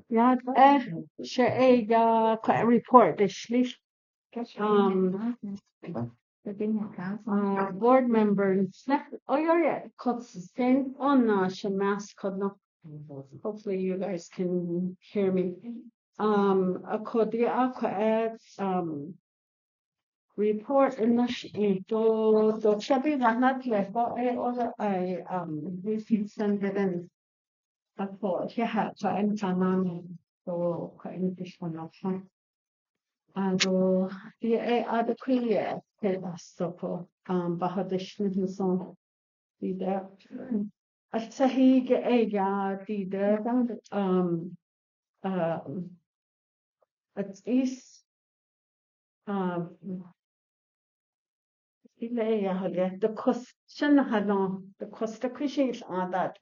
Ja, quite a report actually. Um, board members. Oh, yeah. Consistent on Shamas Kodno. Hopefully, you guys can hear me. Akodia report in the to Chabi Ranat Lepo, we send it in. Ako, yeah, kain tanang to kain tishman also, die adequate Pedastopo, Bahadishnism, the Asahig Ega, the at least, um, the question had on the cost of questions on that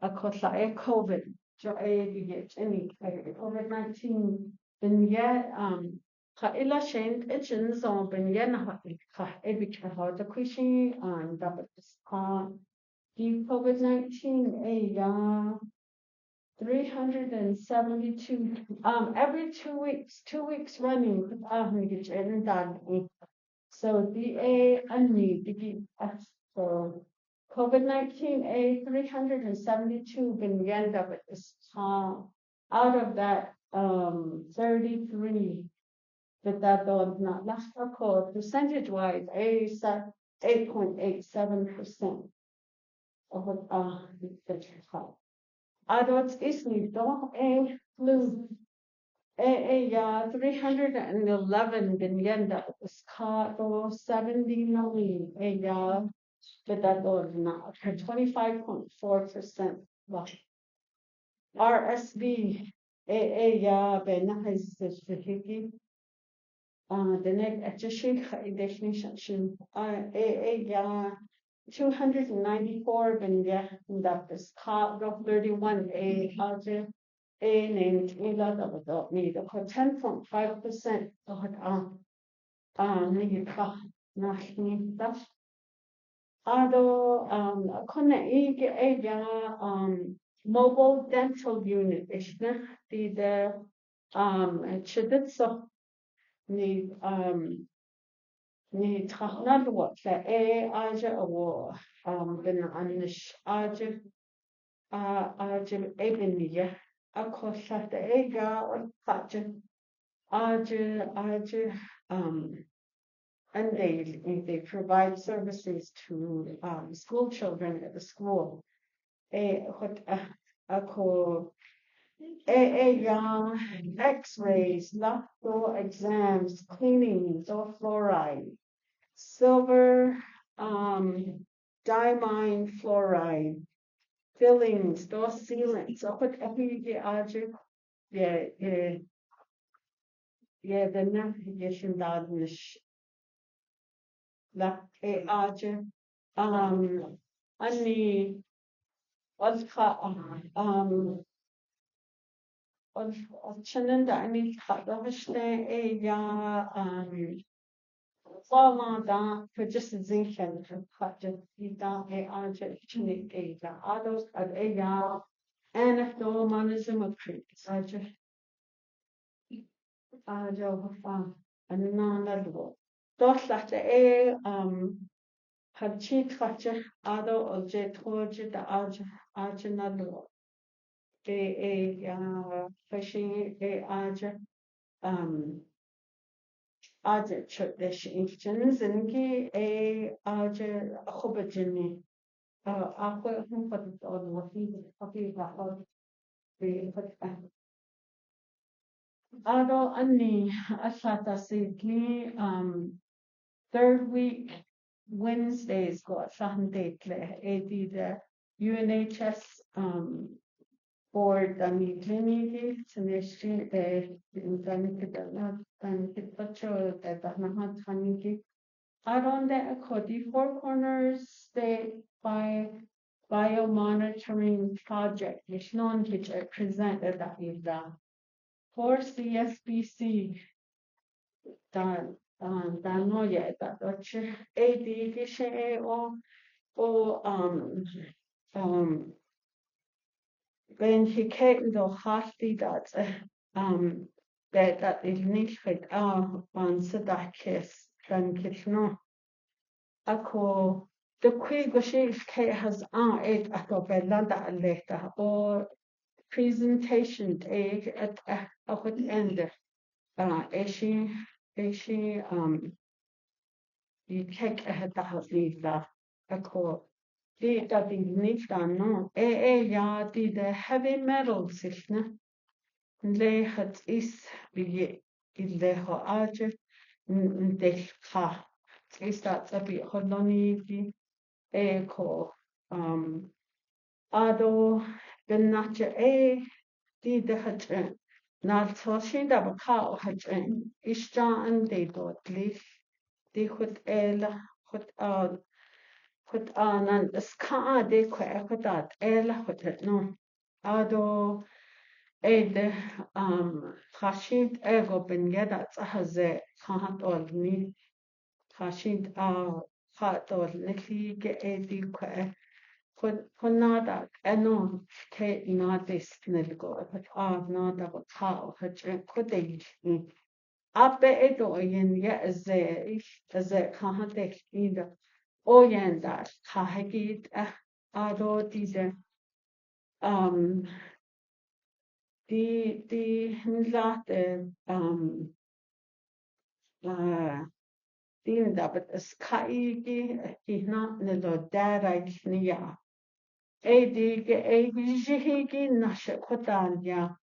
a cost of COVID, jo any COVID-19, and yet, ha illa shent etchen so ben yen ha ebik ha the question and that the COVID-19 a 372 every 2 weeks, 2 weeks running get done. So the a need to be so COVID-19 a 372 been yen up at this out of that 33 but that was not last code percentage wise a 8.87% of what the adults is need don't a flu a 311 billion that was caught or 79 a but that was not 25.4%. RSV a ben has the denek atishik definition a 294 benya that is caught of 31 a named ila the need of 10.5% of need that ado kone mobile dental unit is the chiditso need ni trachna what la aja awo bin anish aja ebeniya akosa the ega or faja aja and they provide services to school children at the school what ako x-rays lacto exams cleaning or fluoride silver, diamine fluoride, fillings, those sealants. Apa aja, yeah, yeah, yeah, the navigation dadnish, la aja, ani, alka, chananda, ani, kadavashne, Falanda for just a zinchen for Kaja Ida e Aja Chini Ega Ados at Ega Anecdo Monism of Creek Saja Aja and Nana Dos that had cheat Kaja Ado or Jet Hoja the Aja Nado fishing Aja Aja traditions and Aja Hobajini. Aqua put on what he Ado Anni Asata Sidney third week Wednesdays got Sunday the UNHS board dan clinic tinesti dan kita around the Cody Four Corners State by Biomonitoring Project which non which I presented that is the for CSBC dan dan no yet that which AD o um when he came to Hartley that that is nicht fit on Sadakis dan kitno ako the quick she has it at the Belanda later or presentation at the end is she you take ahead the house leader ako di that is nicht no ja the heavy metals is ne le het is wie le ho age del ha is that a bit hodoni ko ado ben nache di de het na so sin da ba ka het is ja an de dot lich di goed goed goed an ska de ko dat goed het no ado de khashid ego ben yada tsahaze khat ol ni khashid khat ol nikli ge di ko nada eno ke nadis nilgo nada ba ka het ko de abe edo yen ya ze khat de ida o yen da khagit ado diese die latte die dat is kaigi hina nelo dara nia jihigi nashe kotanya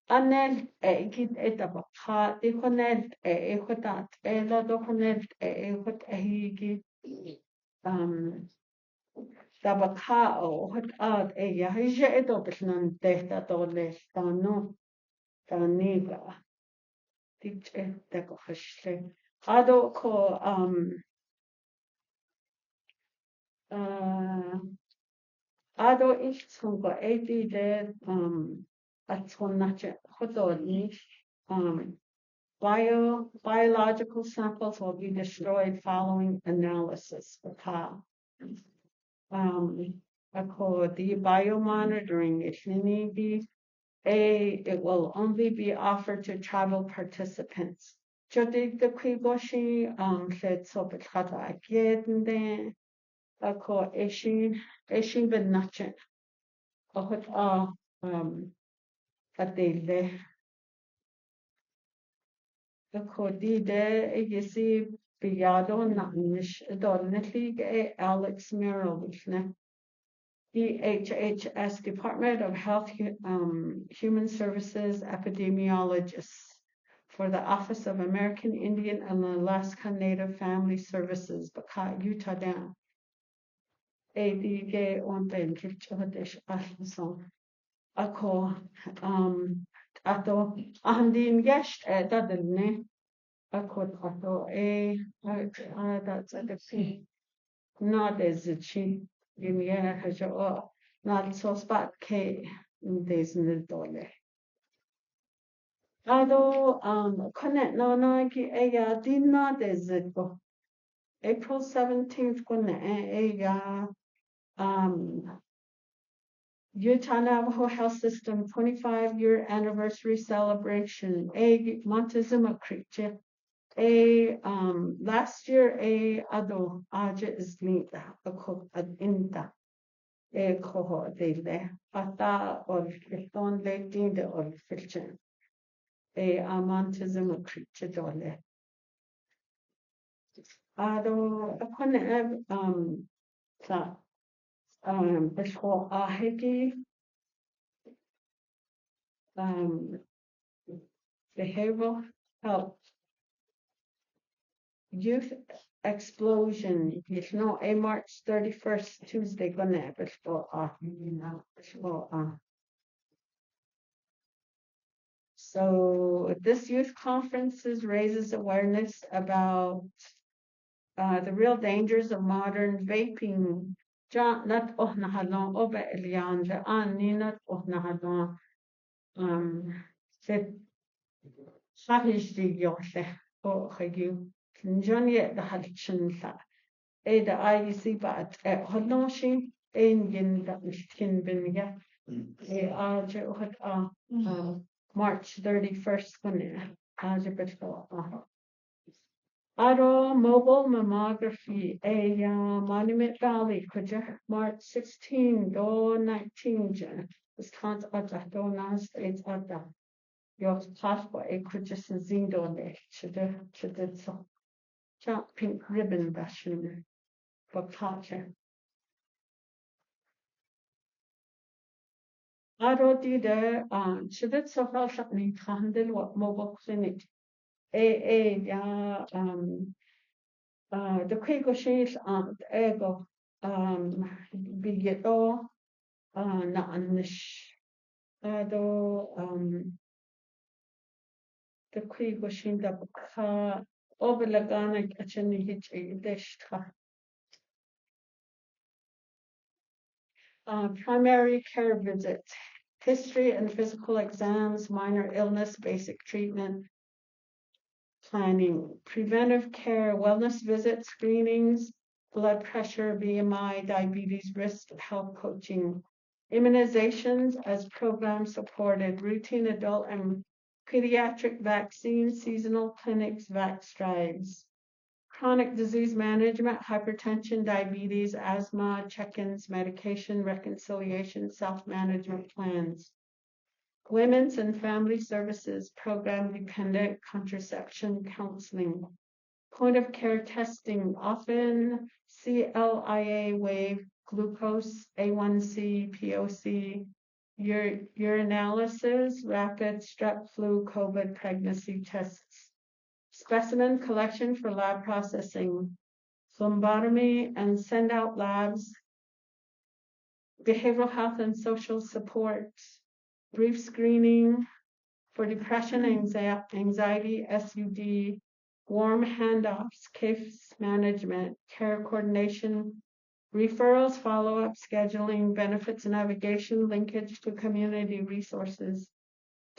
anel git etaba ha di konel kotat ela do konel kot higi daba o hot ad ja je edo bisnan tehta dole stano taniga dit ko hashle ado ko ado ich sungo de at nache hodoni biological samples will be destroyed following analysis ako the biomonitoring it will only be offered to travel participants. Jadi the kwigoshi said so betrata agedende ako eshin ben nachen ohot adele ako di de egisi biyado na nish donetli Alex Merrill DHHS Department of Health Human Services epidemiologists for the Office of American Indian and Alaska Native Family Services, Baka Utah Dam. ADG on Ben Kirchhoodish Alison. Ako ato andin gest dadne ako that's a the not as a chi Guinea has not so spot K days in the dole. Ado connect no ki ega din not as it go. April 17th gonna ega Utah Navajo Health System 25-year anniversary celebration. Montezuma Creek. Last year ado aja is linda ako inda koho de ata or filton le dinde or filchen Montezuma Creek dole ado akone sa before ahegi behavioral health youth explosion. A March 31st, Tuesday, gonna So this youth conference raises awareness about the real dangers of modern vaping. Not nahalong obe elianda ani not nahalong set sahish di yoshe o khaju Johnny the halchin sa e the IEC bat holoshi ein yin da miskin bin ya e aje March 31st when aje beto Auto mobile mammography, Monument Valley, Kuja, March 16, do 19, Wisconsin, do United States, your passport, a Kuja Zindo, should so. Jump pink ribbon bashing for culture. Auto dida, should it so far something handle what mobile clinic, yeah, the quick sheets on the ego bigeto na anish ado the quick machine da ka overlagana achani hich deshta primary care visits, history and physical exams, minor illness, basic treatment planning, preventive care, wellness visits, screenings, blood pressure, BMI, diabetes risk, health coaching, immunizations as program supported, routine adult and pediatric vaccines, seasonal clinics, vac strides, chronic disease management, hypertension, diabetes, asthma, check-ins, medication, reconciliation, self-management plans. Women's and Family Services Program Dependent Contraception Counseling. Point of care testing, often CLIA wave, glucose, A1C, POC, urinalysis, rapid strep flu, COVID pregnancy tests. Specimen collection for lab processing, phlebotomy and send out labs, behavioral health and social support, brief screening for depression, anxiety, SUD, warm handoffs, case management, care coordination, referrals, follow-up, scheduling, benefits navigation, linkage to community resources,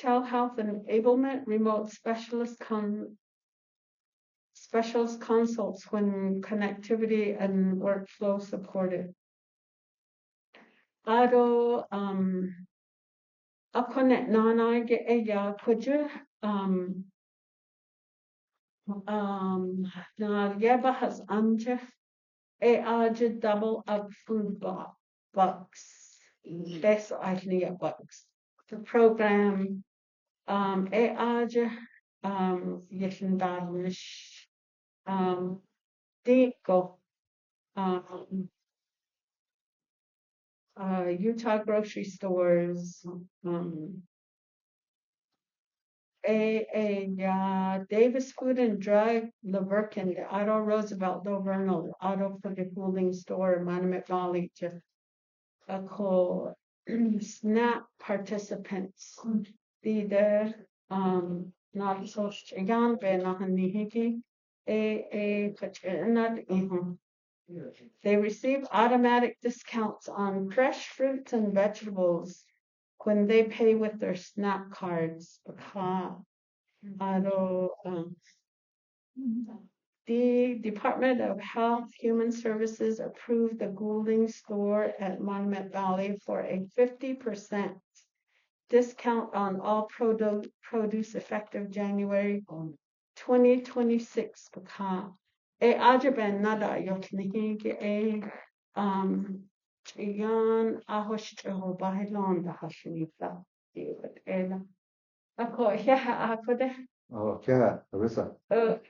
telehealth enablement, remote specialist consults when connectivity and workflow supported. Ado Akonet nana ge eya kuju na yeba has anje aja double up food bucks. That's actually bucks. The program aja yeshin darnish diko Utah grocery stores Davis Food and Drug, Leverkin, the Otto Roosevelt, Vernal, Auto for the Cooling Store, Monument Valley, just a call SNAP participants. The not so young, but not nihiki. They receive automatic discounts on fresh fruits and vegetables when they pay with their SNAP cards. The Department of Health Human Services approved the Goulding store at Monument Valley for a 50% discount on all produce effective January 2026. Ajaban nada yotnihi yan ahosh bahilon the hashnita. Ako, yeah, ako de. Oh, yeah, Larissa. Elsie.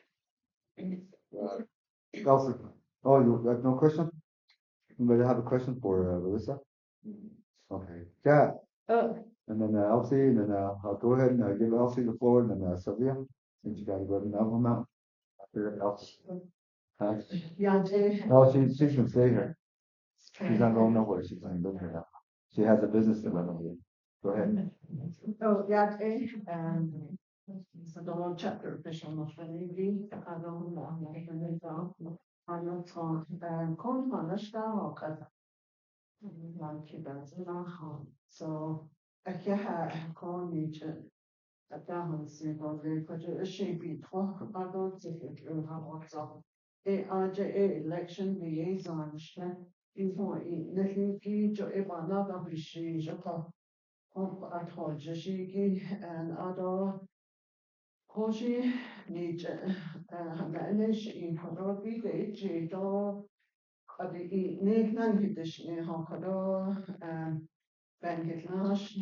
Oh, you have no question? Anybody have a question for Larissa? Okay. Kat. And then Elsie, and then I'll go ahead and give Elsie the floor, and then Sylvia, since you got to go to Navajo Mountain. Her house. Huh? Yeah, No, she can stay here. She's not going nowhere. She's going to live here now. She has a business to run over here. Go ahead. Oh, yeah, so the chapter official of the Navy, I don't know, I'm not on, con style, cause like you guys know, so I can't have con nature. At that one, see, but they put a shape it, I don't think it will have what's up. ARJA election liaison, before it, nothing, to if another machine, I told you, she and other. Hoje nije manage in Horobi de Jado adi Negnan Hidishne Hokado Ben Hitlash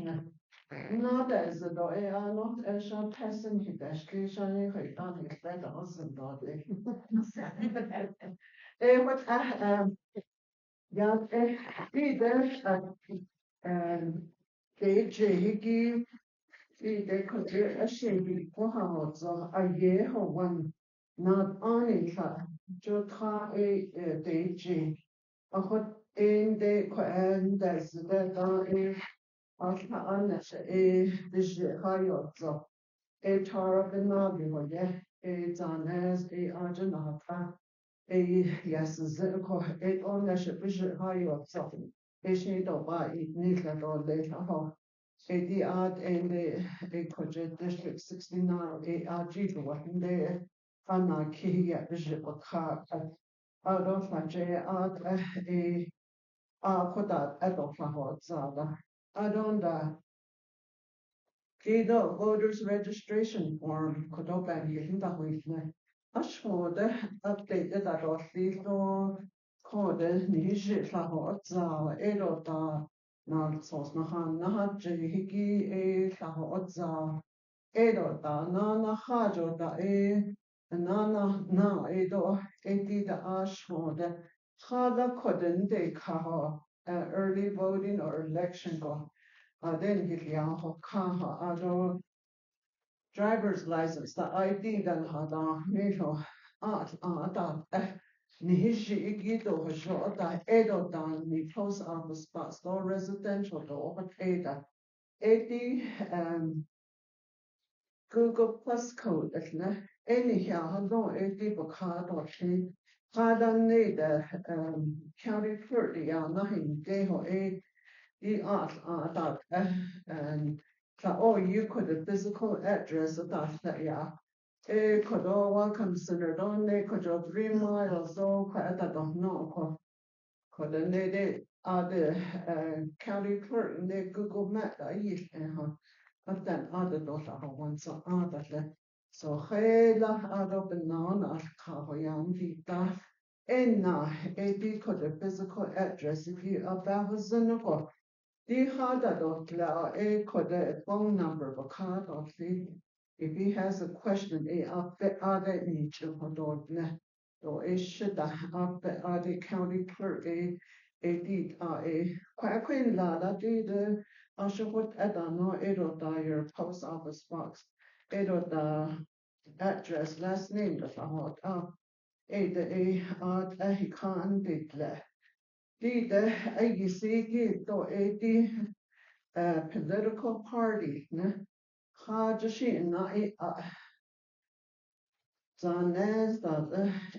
not as the doe are not as a person Hidashki Shani Hitan Hitler also dodgy. What yeah, be there and they jiggy. Det kunde jag se på honom så jag ger honom något annat så tar jag det och har en det kan det så det är allt annat är det har jag så är tar upp en nagel och det är zannes är argenata är yes så ko är annars det har jag så är det då bara inte då det har the art and the project district 69 ARG to what in there Anaki at Bishop of Car out of my J art a put that at the flower zada. I don't Kido voters registration form could open in the week. Ashmode updated that of the code niche flower zala edota. Na sos na han na ha hiki llaho edo da na hajo da na edo di da ashmode hada koden de kaha early voting or election go then gilya ho kaha ado driver's license da ID dan hada meho da Nihishi igido hasho da edo dan ni post office box do residential do ada 80 Google Plus code isna anyhow hado 80 bokado shi kadan ne da county clerk ya na hin geho the art that and oh you could a physical address of that yeah could all considered on they could 3 miles so quite that don't know could they the county clerk in the Google map I use but then other daughter once other so hela other banana kahoyan vita enna a could a physical address if you about was in the the hada dot la a phone number bakad of the if he has a question up the other each of dot ne or is should the up the other county clerk did quaquin la da did also what at no edo your post office box edo the address last name the hot up the he can't did le did I see to political party ne haja shi na zanez da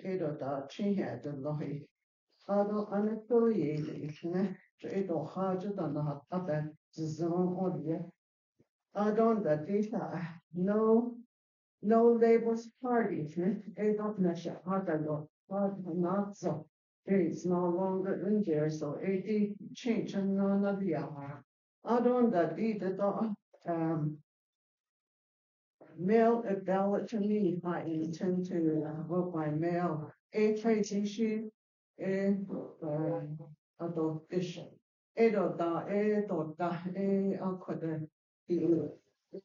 edo da chihe de lohi ado unaffiliated ne edo haja da na abe zon odye adon da dita no labels party ne edo na sha hada do not so it's no longer in there so it change and none of the adon da dita mail a ballot to me. I intend to vote by mail. A trade issue and adoption. Edo da akwade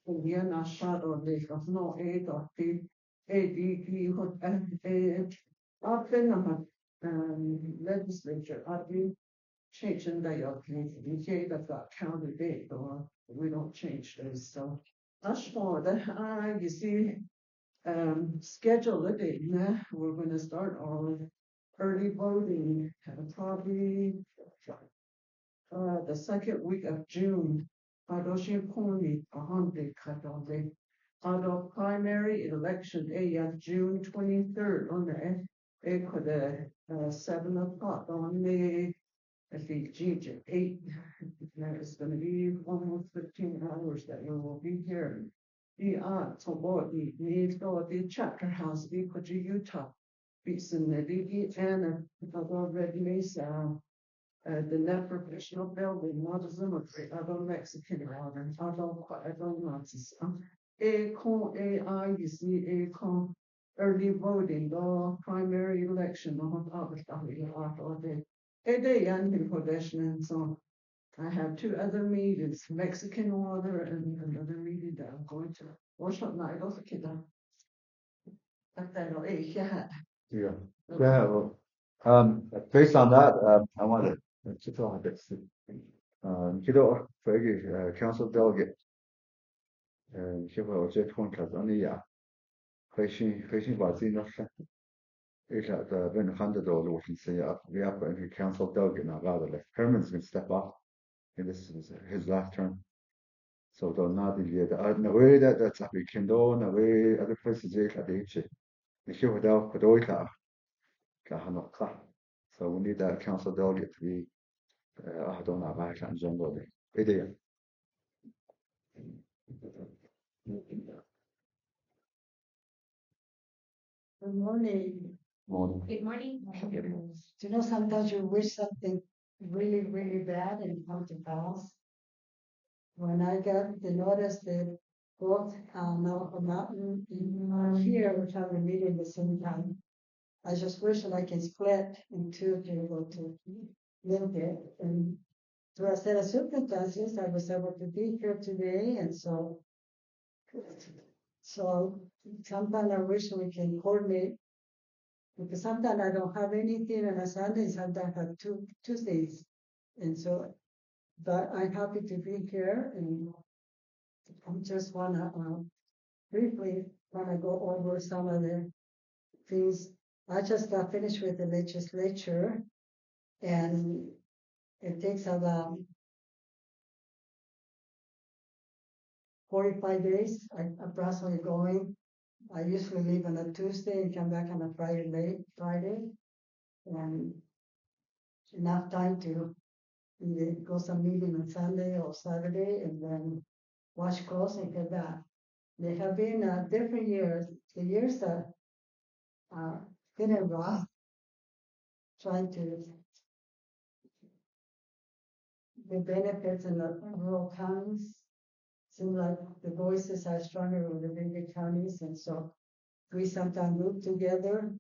Indiana shadow of no edo the ADP often legislature are being changing the that got candidate or we don't change those so. Ashford, you see, schedule a date. We're going to start our early voting probably the second week of June. Out of primary election June 23rd on the 7 o'clock on the at the GJ 8. It's going to be almost 15 hours that we will be here. The chapter house, Utah. And Red Mesa, the net professional building, not as other Mexican order, other Nazis. You see, early voting, the primary election, and so I have two other meetings, Mexican order and another meeting that I'm going to. Worship night, also kid. Yeah. Yeah. Yeah. Well, based on that, I want to talk a bit. For a council delegate, 协会我这通开咱的呀，很把自己的事，is that when the hundred dollar was say we have a council delegate now rather like Herman's gonna step up, and this is his last term. So they'll not be the way that's up we can do, the way other places they can each. The here without so we need that council delegate to be I don't know back in general. Idea. Good morning. Morning. Good morning. Do you know sometimes you wish something really, really bad and come to pass? When I got the notice that both Mountain and here we're having a meeting at the same time, I just wish that I can split in two to be able to live it. And through a set of circumstances, I was able to be here today, and so sometimes I wish we can coordinate because sometimes I don't have anything on a Sunday, sometimes I have two Tuesdays. And so, but I'm happy to be here and I just wanna briefly wanna go over some of the things. I just got finished with the legislature and it takes about 45 days, approximately going. I usually leave on a Tuesday and come back on a Friday, and enough time to either go some meeting on Sunday or Saturday and then wash clothes and get back. There have been different years. The years that been in rough, trying to the benefits in the rural counties. Seem like the voices are stronger with the bigger counties, and so we sometimes group together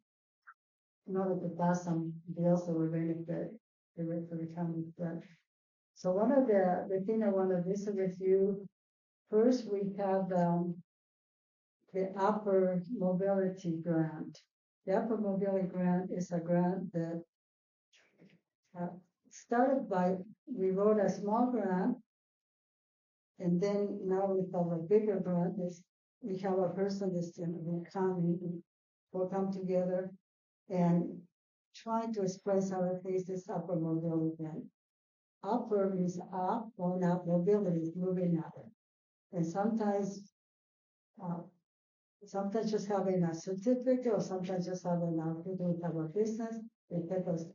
in order to pass some bills that will benefit the county. So one of the thing I want to visit with you, first we have the Upper Mobility Grant. The Upper Mobility Grant is a grant that started by, we wrote a small grant, and then now we have a bigger grant. We have a person that's in the county will come together and try to express how it is this upper mobility grant. Upper means up, going out, mobility is moving out. And sometimes just having a certificate or sometimes just having people have a business, they take us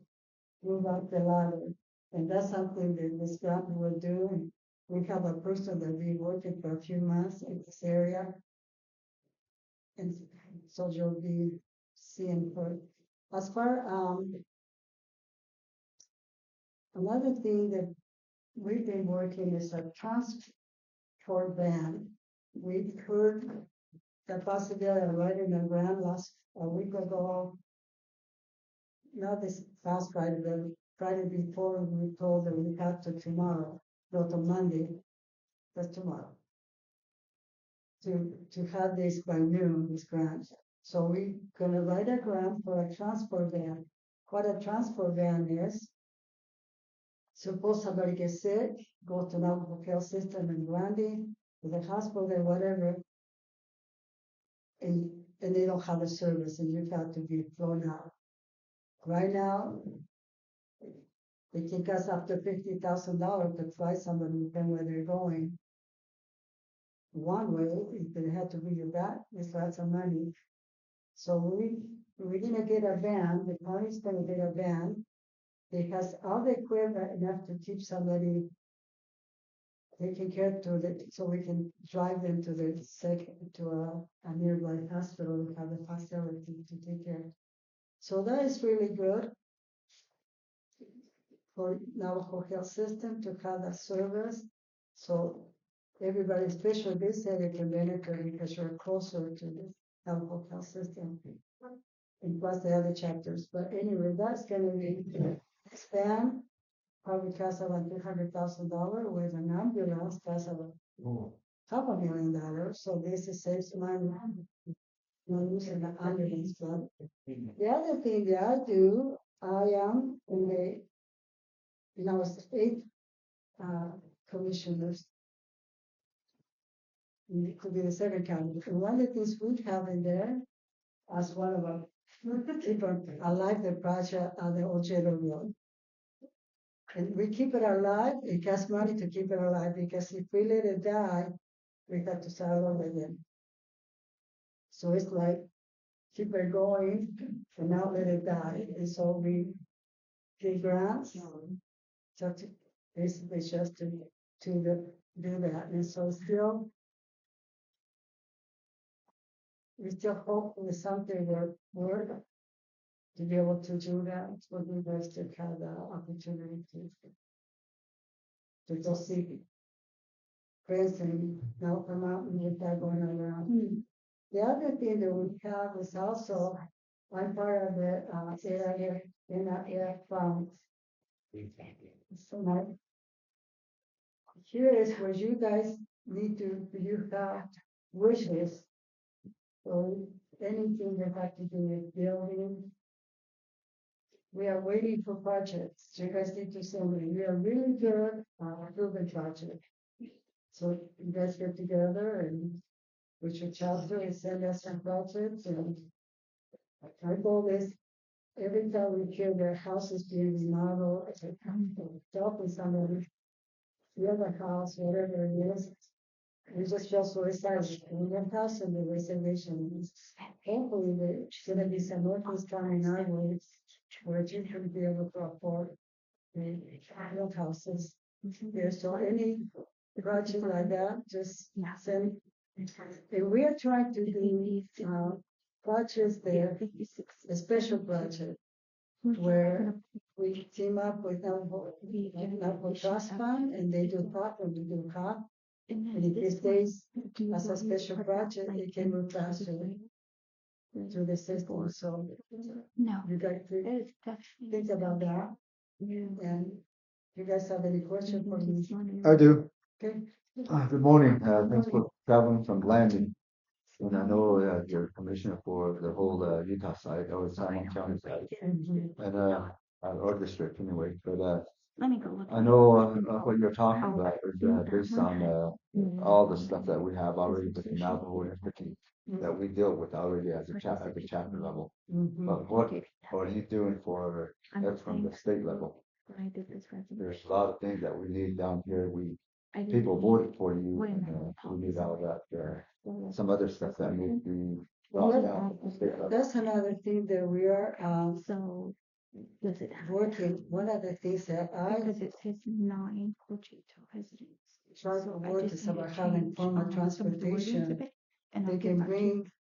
move up the ladder. And that's something that this grant will do. We have a person that been working for a few months in this area. And so you'll be seeing her. As far another thing that we've been working is a transport ban. We've heard the possibility of writing a grant last a week ago. Not this past Friday, but Friday before we told that we have to tomorrow, not on Monday, but tomorrow. To have this by noon, this grant. So we're gonna write a grant for a transport van. What a transport van is, suppose somebody gets sick, go to Navajo health system in Randy, to the hospital or whatever, and and they don't have a service and you have to be thrown out. Right now, it can cost up to $50,000 to fly somebody depending where they're going. One way, if they had to bring you back, it's lots of money. So we're gonna get a van, the county's gonna get a van. It has all the equipment enough to keep somebody taken care to the, so we can drive them to the to a nearby hospital and have a facility to take care. So that is really good for Navajo Health System to have that service. So everybody, especially this area, can benefit because you're closer to the Navajo Health System. And plus the other chapters. But anyway, that's gonna be this van probably costs about $300,000 with an ambulance costs about $500,000. So this is saves money. Not using the ambulance, but the other thing that I do, I am in the, it's 8 commissioners. It could be the 7th county. And one of the things we have in there, as one of our people, I like the project on the Oljato Road. And we keep it alive. It costs money to keep it alive because if we let it die, we have to start over again. So it's like keep it going and not let it die. And so we get grants. So basically just to do that. And so still, we still hope with something will work to be able to do that. For you guys to have the opportunity to go see friends and now come out and get that going around. The other thing that we have is also one part of the area in our air funds. So now, here is where you guys need to, you have wishes or anything that has to do with building. We are waiting for projects. You guys need to send me. We are really good on approving project. So you guys get together and with your chapter and send us some projects. And our goal is every time we hear their house is being remodeled, help with somebody, the other house, whatever it is, we just feel so excited. And the house and the reservation, hopefully there's gonna be some workers coming our way where you can be able to afford the real houses. There's so any project like that, just send. And we are trying to do projects there, a special project where we team up with Navajo Trust Fund and they do pop and we do cop. And if it stays as a special project, it can move faster through the system. So you guys think about that. And you guys have any questions for me? I do. Okay. Good morning. Thanks for traveling from Landing. And I know you're commissioner for the whole Utah side or San County side, and our district anyway. But I know what you're talking about is based on all the stuff that we have already with the Navajo Institute that we deal with already as a at the chapter level. But what are you doing for from the state level? There's a lot of things that we need down here. People voted for you, and we need all that. Some other stuff that may be brought down at the state level. That's another thing that we are working. One of the things that I try to work is about having formal transportation. They can bring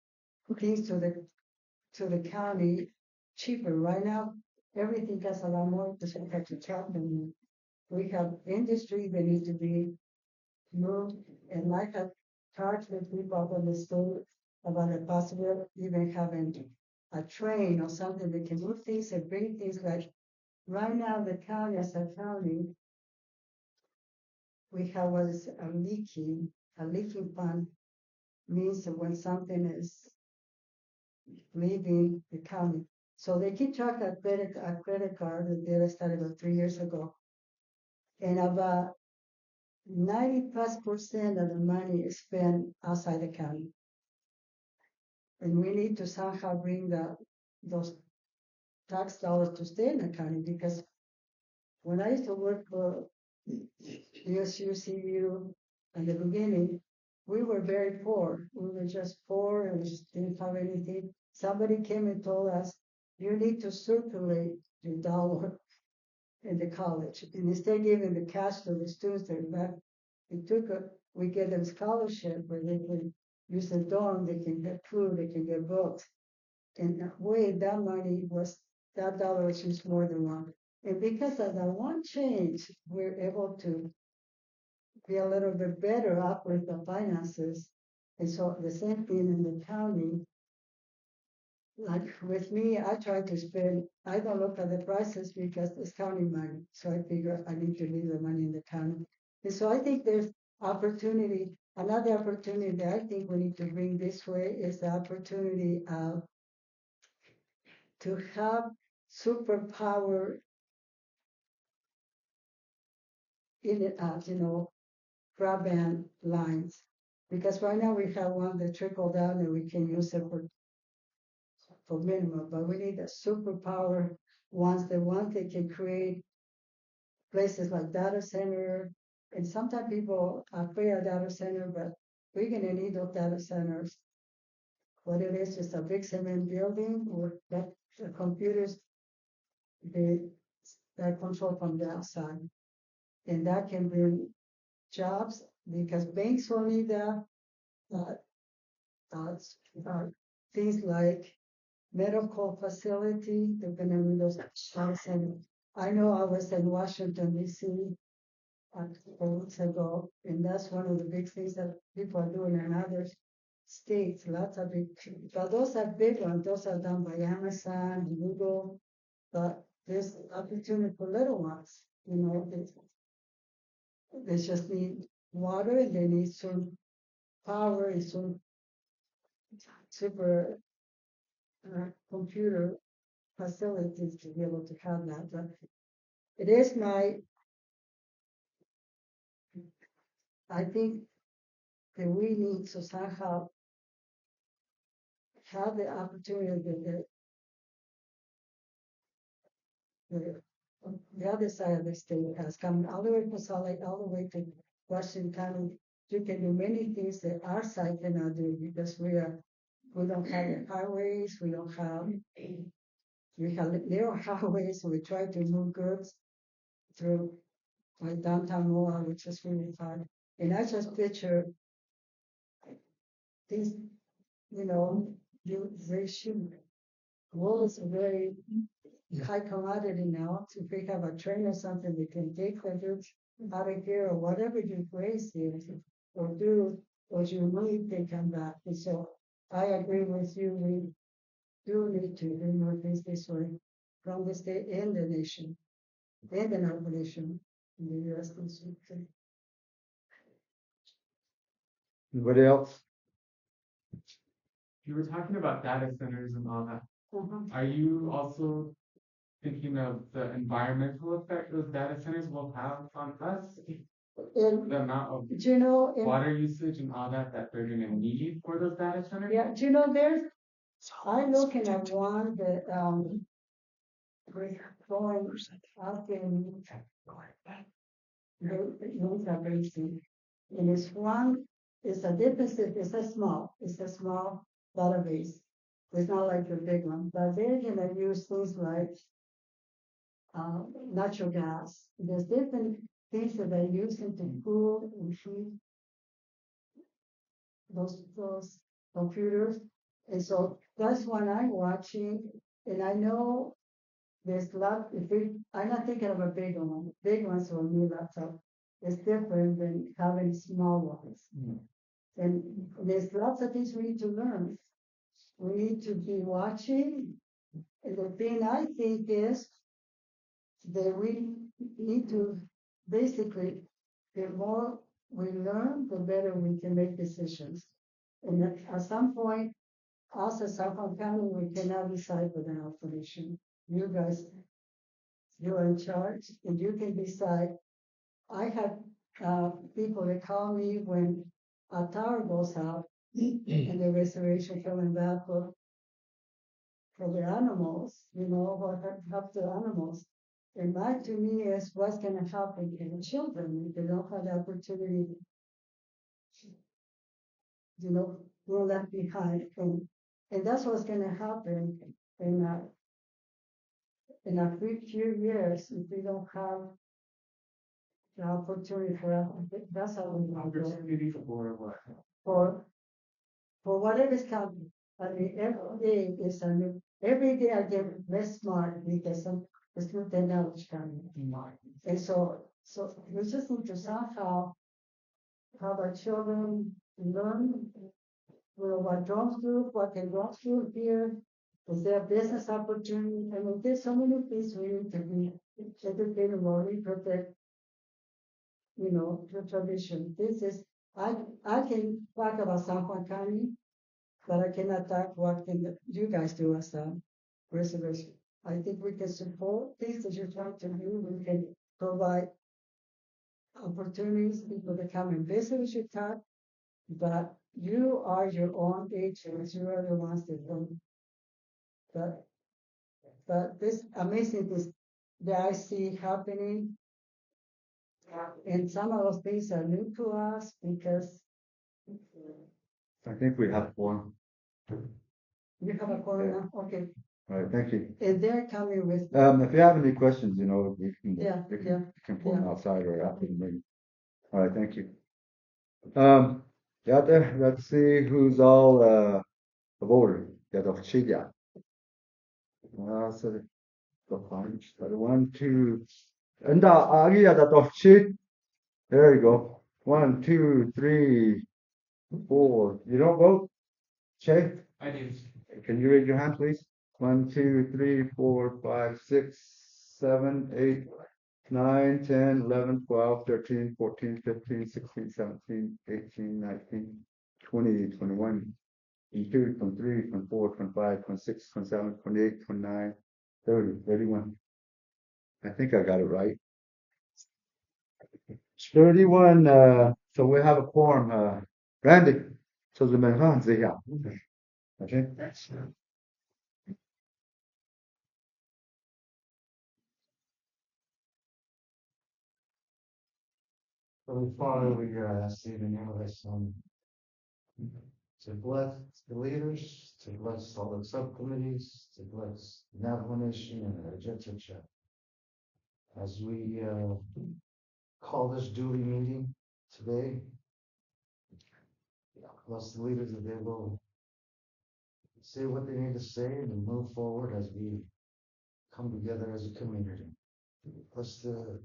things to the county cheaper. Right now, everything costs a lot more because we have to truck them. We have industry that need to be moved, and I have talked with people up on the state about a possibility even having a train or something that can move things and bring things like right now the county as a county, we have what is a leaking fund means that when something is leaving the county. So they keep track of a credit card that they started about 3 years ago. And about 90+% of the money is spent outside the county. And we need to somehow bring those tax dollars to stay in the county, because when I used to work for USUCU in the beginning, we were very poor. We were just poor and just didn't have anything. Somebody came and told us, you need to circulate your dollar in the college. And instead of giving the cash to the students, we get them scholarship where they can use the dorm, they can get food, they can get books. And the way that dollar was used more than one. And because of that one change, we're able to be a little bit better off with the finances. And so the same thing in the county. Like with me, I try to I don't look at the prices because it's county money. So I figure I need to leave the money in the county. And so I think there's opportunity. Another opportunity that I think we need to bring this way is the opportunity to have superpower in it, broadband lines. Because right now we have one that trickle down and we can use it for minimum, but we need a superpower ones, the ones that can create places like data center. And sometimes people are afraid of data center, but we're gonna need those data centers. What it is just a big cement building with that the computers they that control from the outside. And that can bring jobs because banks will need uh, uh, uh, things like medical facility. They're going to need those jobs. And I know I was in Washington, D.C. A couple weeks ago, and that's one of the big things that people are doing in other states. Lots of big, but those are big ones. Those are done by Amazon, Google, but there's opportunity for little ones. They just need water and they need some power and some super computer facilities to be able to have that. But it is I think that we need to somehow have the opportunity that the other side of the state has come all the way to Salt Lake, all the way to Washington County. You can do many things that our side cannot do because we don't have the highways, we have narrow highways, so we try to move goods through like downtown Moa, which is really fun. And I just picture these, very cheap. Wool is a very high commodity now. If we have a train or something, we can take the goods out of here or whatever you raise here or do, or you need, they come back. And so I agree with you. We do need to do more things this way from the state and the nation and the nation in the U.S. Constitution. Anybody else? You were talking about data centers and all that. Uh-huh. Are you also thinking of the environmental effect those data centers will have on us? And The amount of water usage and all that they're going to need for those data centers? yeah, I'm looking at one that we're going up in the basin. And it's a deficit, it's a small database. It's not like the big one, but they're gonna use things like natural gas. There's different things that they use to cool and heat those computers. And so that's one I'm watching. And I know there's I'm not thinking of a big one. Big ones will need laptop. It's different than having small ones. And there's lots of things we need to learn. We need to be watching. And the thing I think is that we need to basically, the more we learn, the better we can make decisions. And at some point, us as Southern County, we cannot decide for the information. You guys, you're in charge and you can decide. I have people that call me when a tower goes out and the reservation coming back for the animals, what help the animals. And that to me is what's gonna happen in the children if they don't have the opportunity, we're left behind. And that's what's gonna happen in a few years if we don't have the opportunity for us. That's how we want to go. Opportunity for what? For whatever is coming. I mean, every day is a new, every day I get less smart because it's new technology coming. And so we just need to somehow have our children learn, what drones do, what can drones do here. Is there a business opportunity? I mean, there's so many things we need to be educated while we protect, the tradition. This is, I can talk about San Juan County, but I cannot talk what can you guys do as a reservation. I think we can support things that you're trying to do. We can provide opportunities, people to come and visit with your talk, but you are your own agents. You are the ones that don't. But this amazing this that I see happening, and some of those things are new to us because I think we have one. we have a corona. Okay, All right, thank you. and they're coming with If you have any questions, we can, Yeah, you can, yeah, you can pull them yeah. outside or after the meeting. All right, thank you. Let's see who's all voted. Get off cheat, yeah. So the punch. 1, 2. And that off cheat. There you go. 1, 2, 3, 4. You don't vote? Shay? I do. Can you raise your hand, please? 1, 2, 3, 4, 5, 6, 7, 8, 9, 10, 11, 12, 13, 14, 15, 16, 17, 18, 19, 20, 21, 22, 23, 24, 25, 26, 27, 28, 29, 30, 31. I think I got it right. It's 31, so we have a quorum. Randy, so the man, yeah. Okay. Holy Father, we ask you in the name of thy Son to bless the leaders, to bless all the subcommittees, to bless the Navajo Nation and the Oljato Tribe. As we call this duty meeting today, bless the leaders that they will say what they need to say and move forward as we come together as a community. Bless the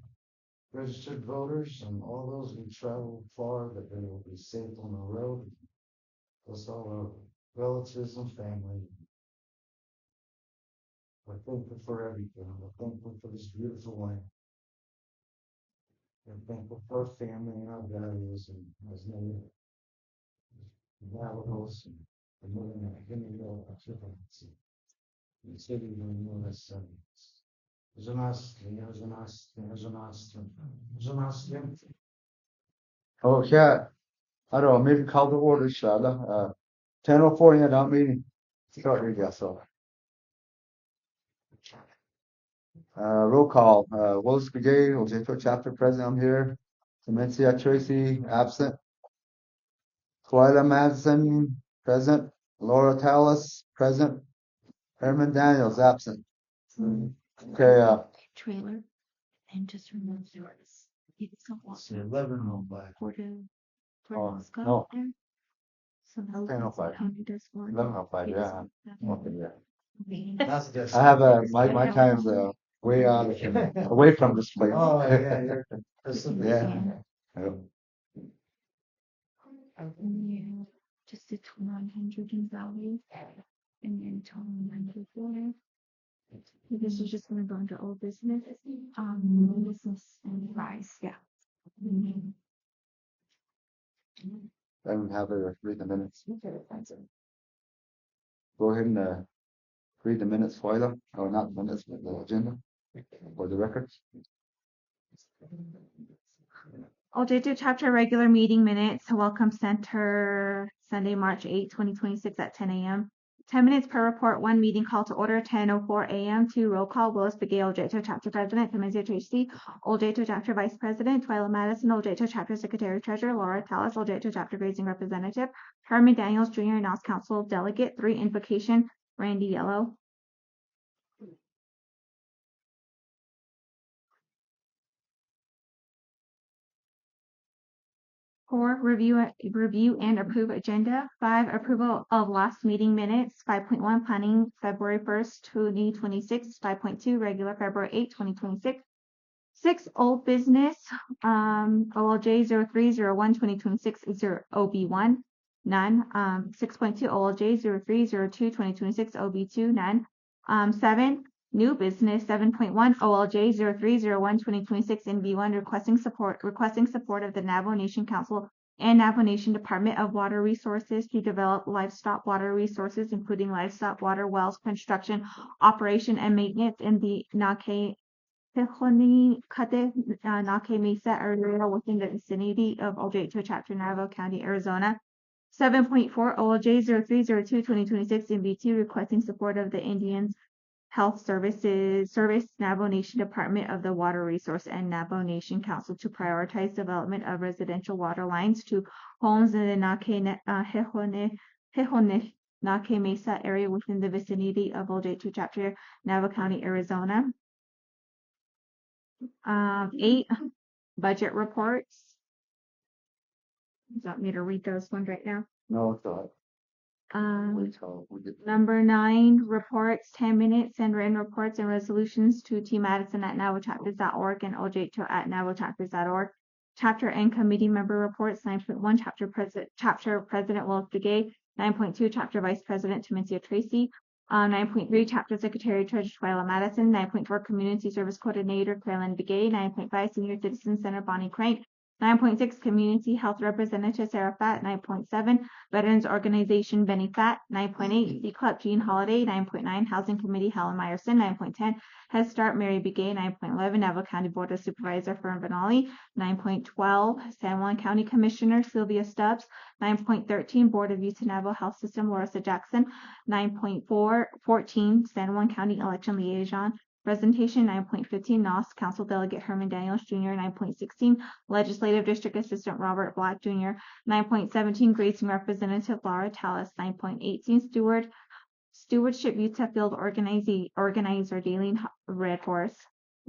registered voters and all those who travel far, that they will be safe on the road. Bless all our relatives and family. We're thankful for everything. We're thankful for this beautiful land. We're thankful for our family and our values and as many Navajos and the moving of Himino Occupancy. And city in U.S. Oh, yeah. I don't know, maybe call the order, Shala. 10:04, yeah, that meeting. Start your guess off. Roll call. Willis Brigade, Oljato Chapter President, I'm here. Clemencia Tracy, absent. Twyla Madsen, present. Laura Tallis, present. Herman Daniels, absent. Okay, Trailer and just remove yours. It's a walk. It's 11 on by. Scott no. there. So now 10:05. county does one. 11:05, Yes. yeah. Okay, yeah. That's just. I have my time's way out away from this place. Oh, yeah, you're Pacific. Yeah. And you have just a 100 in value and then 100 there. This is just gonna go into old business. Business and price, yeah. Then have her read the minutes. Go ahead and read the minutes, Twyla. Or not the minutes, but the agenda for the records. Oljato chapter regular meeting minutes, Welcome Center, Sunday, March 8, 2026 at 10 a.m. 10 minutes per report, 1 meeting call to order, 10:04 a.m. 2 roll call, Willis Begay, Oljato Chapter President, Clemencia Tracy, Oljato Chapter Vice President, Twyla Madison, Oljato Chapter Secretary Treasurer, Laura Tallis, Oljato Chapter Grazing Representative, Herman Daniels Jr., NOS Council Delegate, 3 invocation, Randy Yellow. 4, review and approve agenda. 5, approval of last meeting minutes. 5.1, planning February 1st, 2026. 5.2, regular February 8, 2026. 6, old business, OLJ 0301 2026 OB1, none. 6.2, OLJ 0302 2026 OB2, none. 7, new business 7.1, OLJ 0301 2026 NB1, requesting support of the Navajo Nation Council and Navajo Nation Department of Water Resources to develop livestock water resources, including livestock water wells construction, operation, and maintenance in the Nake Mesa area within the vicinity of Oljato Chapter, Navajo County, Arizona. 7.4, OLJ 0302 2026 MB2, requesting support of the Indians Health Service, Navajo Nation Department of the Water Resource, and Navajo Nation Council to prioritize development of residential water lines to homes in the Nake Mesa area within the vicinity of Oljato Chapter, Navajo County, Arizona. 8, budget reports. You want me to read those ones right now? No, it's all right. We get Number 9, reports, 10 minutes, send written reports and resolutions to tmadison@navajochapters.org and oljto@navajochapters.org. Chapter and committee member reports. 9.1, Chapter President Willis Begay. 9.2, Chapter Vice President Clemencia Tracy. 9.3, Chapter Secretary Treasurer Twyla Madison. 9.4, Community Service Coordinator Carolyn Begay. 9.5, Senior Citizen Center Bonnie Crank. 9.6, Community Health Representative Sarah Fatt. 9.7, Veterans Organization Benny Fatt. 9.8, C Club Jean Holiday. 9.9, Housing Committee Helen Meyerson. 9.10, Head Start Mary Begay. 9.11, Navajo County Board of Supervisor Fern Benali. 9.12, San Juan County Commissioner Sylvia Stubbs. 9.13, Board of Utah Navajo Health System Larissa Jackson. 9.14, San Juan County Election Liaison Presentation. 9.15, NOS Council Delegate Herman Daniels Jr. 9.16, Legislative District Assistant Robert Black Jr. 9.17, Grazing Representative Laura Tallis. 9.18, Stewardship Utah Field Organizer Daleen Red Horse.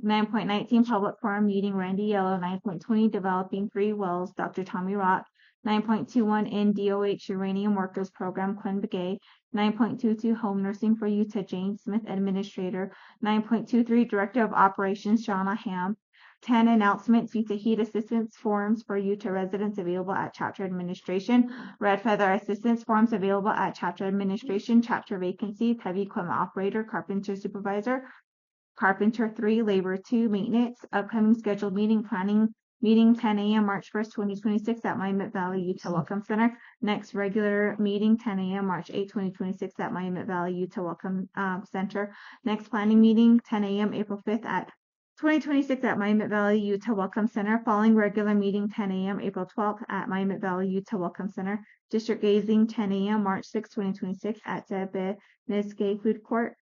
9.19, Public Forum Meeting Randy Yellow. 9.20, Developing Free Wells Dr. Tommy Rock. 9.21, NDOH Uranium Workers Program Quinn Begay. 9.22, Home Nursing for Utah Jane Smith Administrator. 9.23, Director of Operations Shauna Ham. 10, announcements, Utah Heat Assistance Forms for Utah residents available at Chapter Administration. Red Feather Assistance Forms available at Chapter Administration. Chapter vacancies, Heavy Equipment Operator, Carpenter Supervisor, Carpenter 3, Labor 2, Maintenance. Upcoming scheduled meeting, planning meeting 10 a.m. March 1st, 2026 at Monument Valley Utah Welcome Center. Next regular meeting 10 a.m. March 8, 2026 at Monument Valley Utah Welcome Center. Next planning meeting 10 a.m. April 5th at 2026 at Monument Valley Utah Welcome Center. Following regular meeting 10 a.m. April 12th at Monument Valley Utah Welcome Center. District Gazing 10 a.m. March 6, 2026 at Zebeniske Food Court.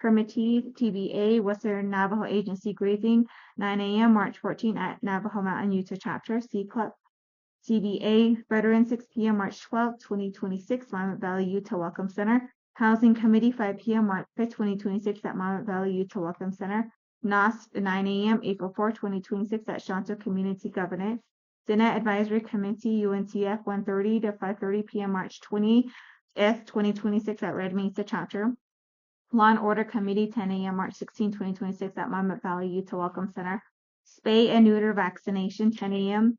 Permittee TBA Western Navajo Agency Grazing 9 a.m. March 14 at Navajo Mountain Utah Chapter. C Club CBA Veteran 6 p.m. March 12, 2026 Monument Valley Utah Welcome Center. Housing Committee 5 p.m. March 5, 2026 at Monument Valley Utah Welcome Center. NOS 9 a.m. April 4, 2026 at Shanto Community Governance. Senate Advisory Committee UNTF 1:30 to 5:30 p.m. March 20th, 2026 at Red Mesa Chapter. Law and Order Committee 10 a.m. March 16, 2026 at Monument Valley Utah Welcome Center. Spay and neuter vaccination 10 a.m.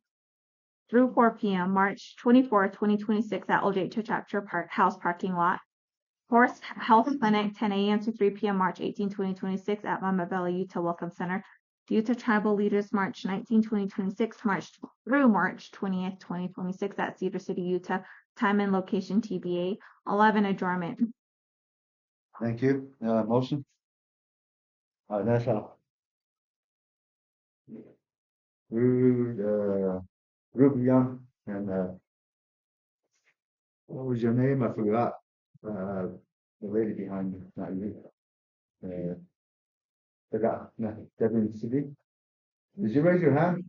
through 4 p.m. March 24, 2026 at Oljato Chapter House Parking Lot. Horse Health Clinic 10 a.m. to 3 p.m. March 18, 2026 at Monument Valley Utah Welcome Center. Utah Tribal Leaders March 19, 2026 through March 20th, 2026 at Cedar City, Utah. Time and location TBA. 11, adjournment. Thank you. Motion? That's all. Ruby Young and What was your name? I forgot. The lady behind you, not you. Forgot. No, Devin City. Did you raise your hand?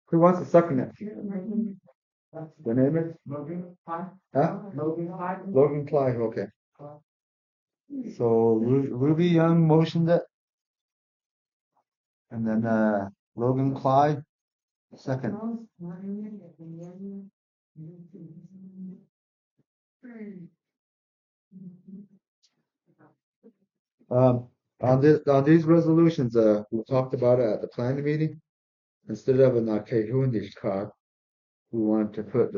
Who wants to second it? The name is? Logan Pye. Huh? Logan Pye. Logan Clive, okay. So Ruby Young motioned it. And then Logan Clive, second. On these resolutions, we talked about it at the planning meeting. Instead of an Kehundish card, we want to put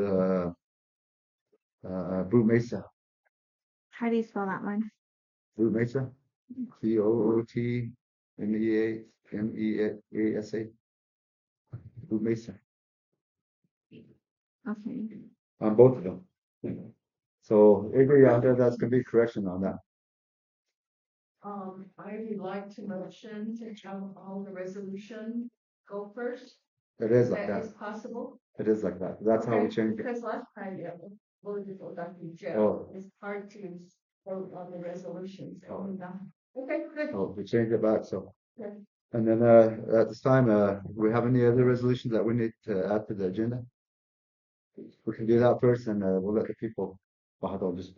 Boot Mesa. How do you spell that one? Boot Mesa. Bootmesa. Boot Mesa. Okay. On both of them. So Avery out there, that's gonna be correction on that. I would like to motion to have all the resolution go first. It is like That is that. possible. It is like that. That's how we Okay, changed it. Because last time, yeah, voted for Dr. Oh. Joe, it's hard to vote on the resolutions. Oh. Okay, good. Oh, we changed it back, so. Okay. And then, at this time, we have any other resolutions that we need to add to the agenda? We can do that first and, we'll let the people. Just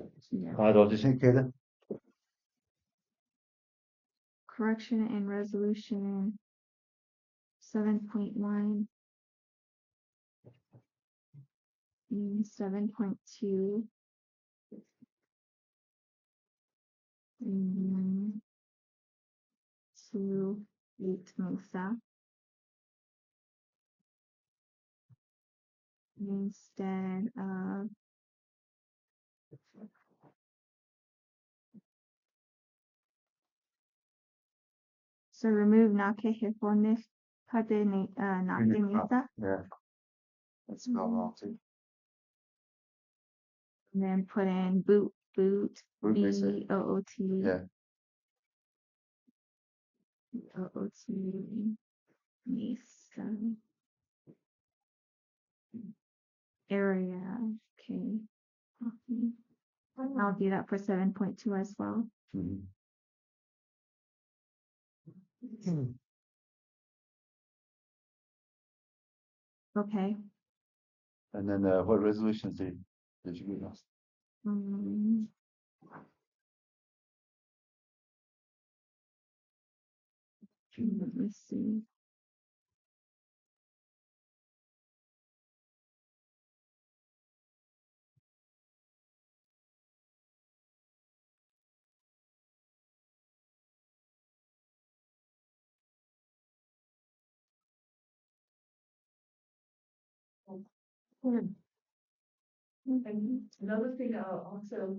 in case. Correction and resolution 7.1 and 7.2. To Eat Musa instead of remove Nakehefonis Nakemisa Yeah. That's spelled wrong too. and then put in boot Boot Mesa. B-O-O-T Yeah. O-O-T Mesa area. Okay. I'll do that for 7.2 as well. Mhm. Okay. And then, what resolutions did you give us? Um, let me see. And another thing, also,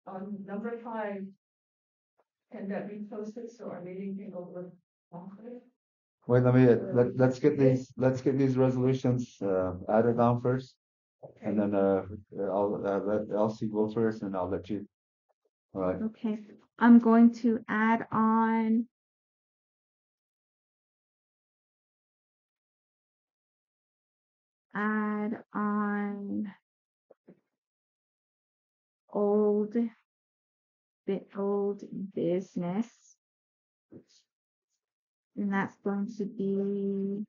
on number 5, can that be posted so our meeting can go with? Wait, let's get these resolutions, added on first. And then, I'll, let Elsie go first and I'll let you. All right. Okay. I'm going to add on old business, and that's going to be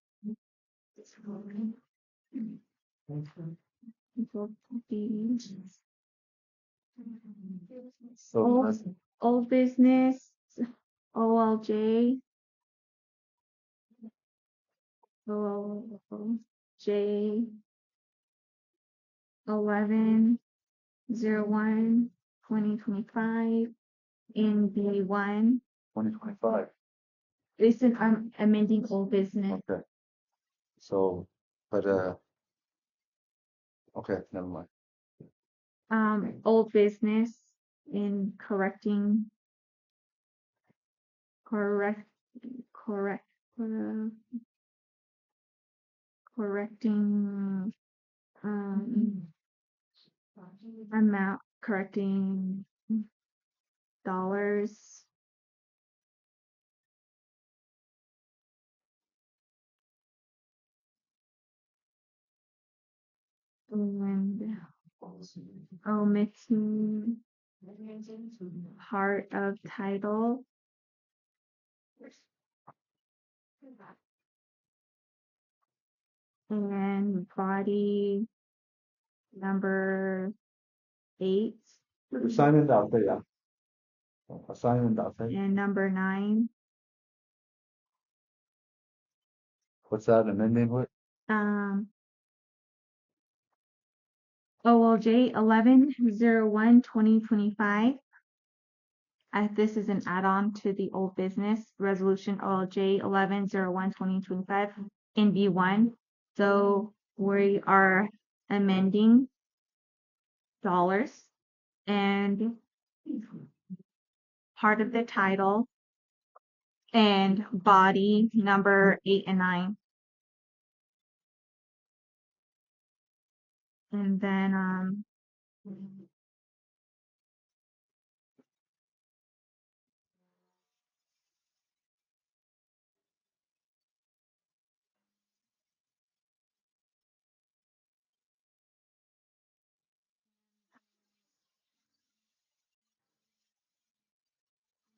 So, old business OLJ OLJ 11/01/2025 in B1. 2025. Listen, I'm amending old business. Okay. So, but, okay, never mind. Old business in correcting correcting amount, correcting dollars. and omitting part of title. And body number 8 Assignment out there, yeah. Assignment out there. and number 9. What's that amendment with? OLJ 11/01/2025. This is an add-on to the old business resolution OLJ 11/01/2025 in B1. So we are amending dollars and part of the title and body number 8 and 9. And then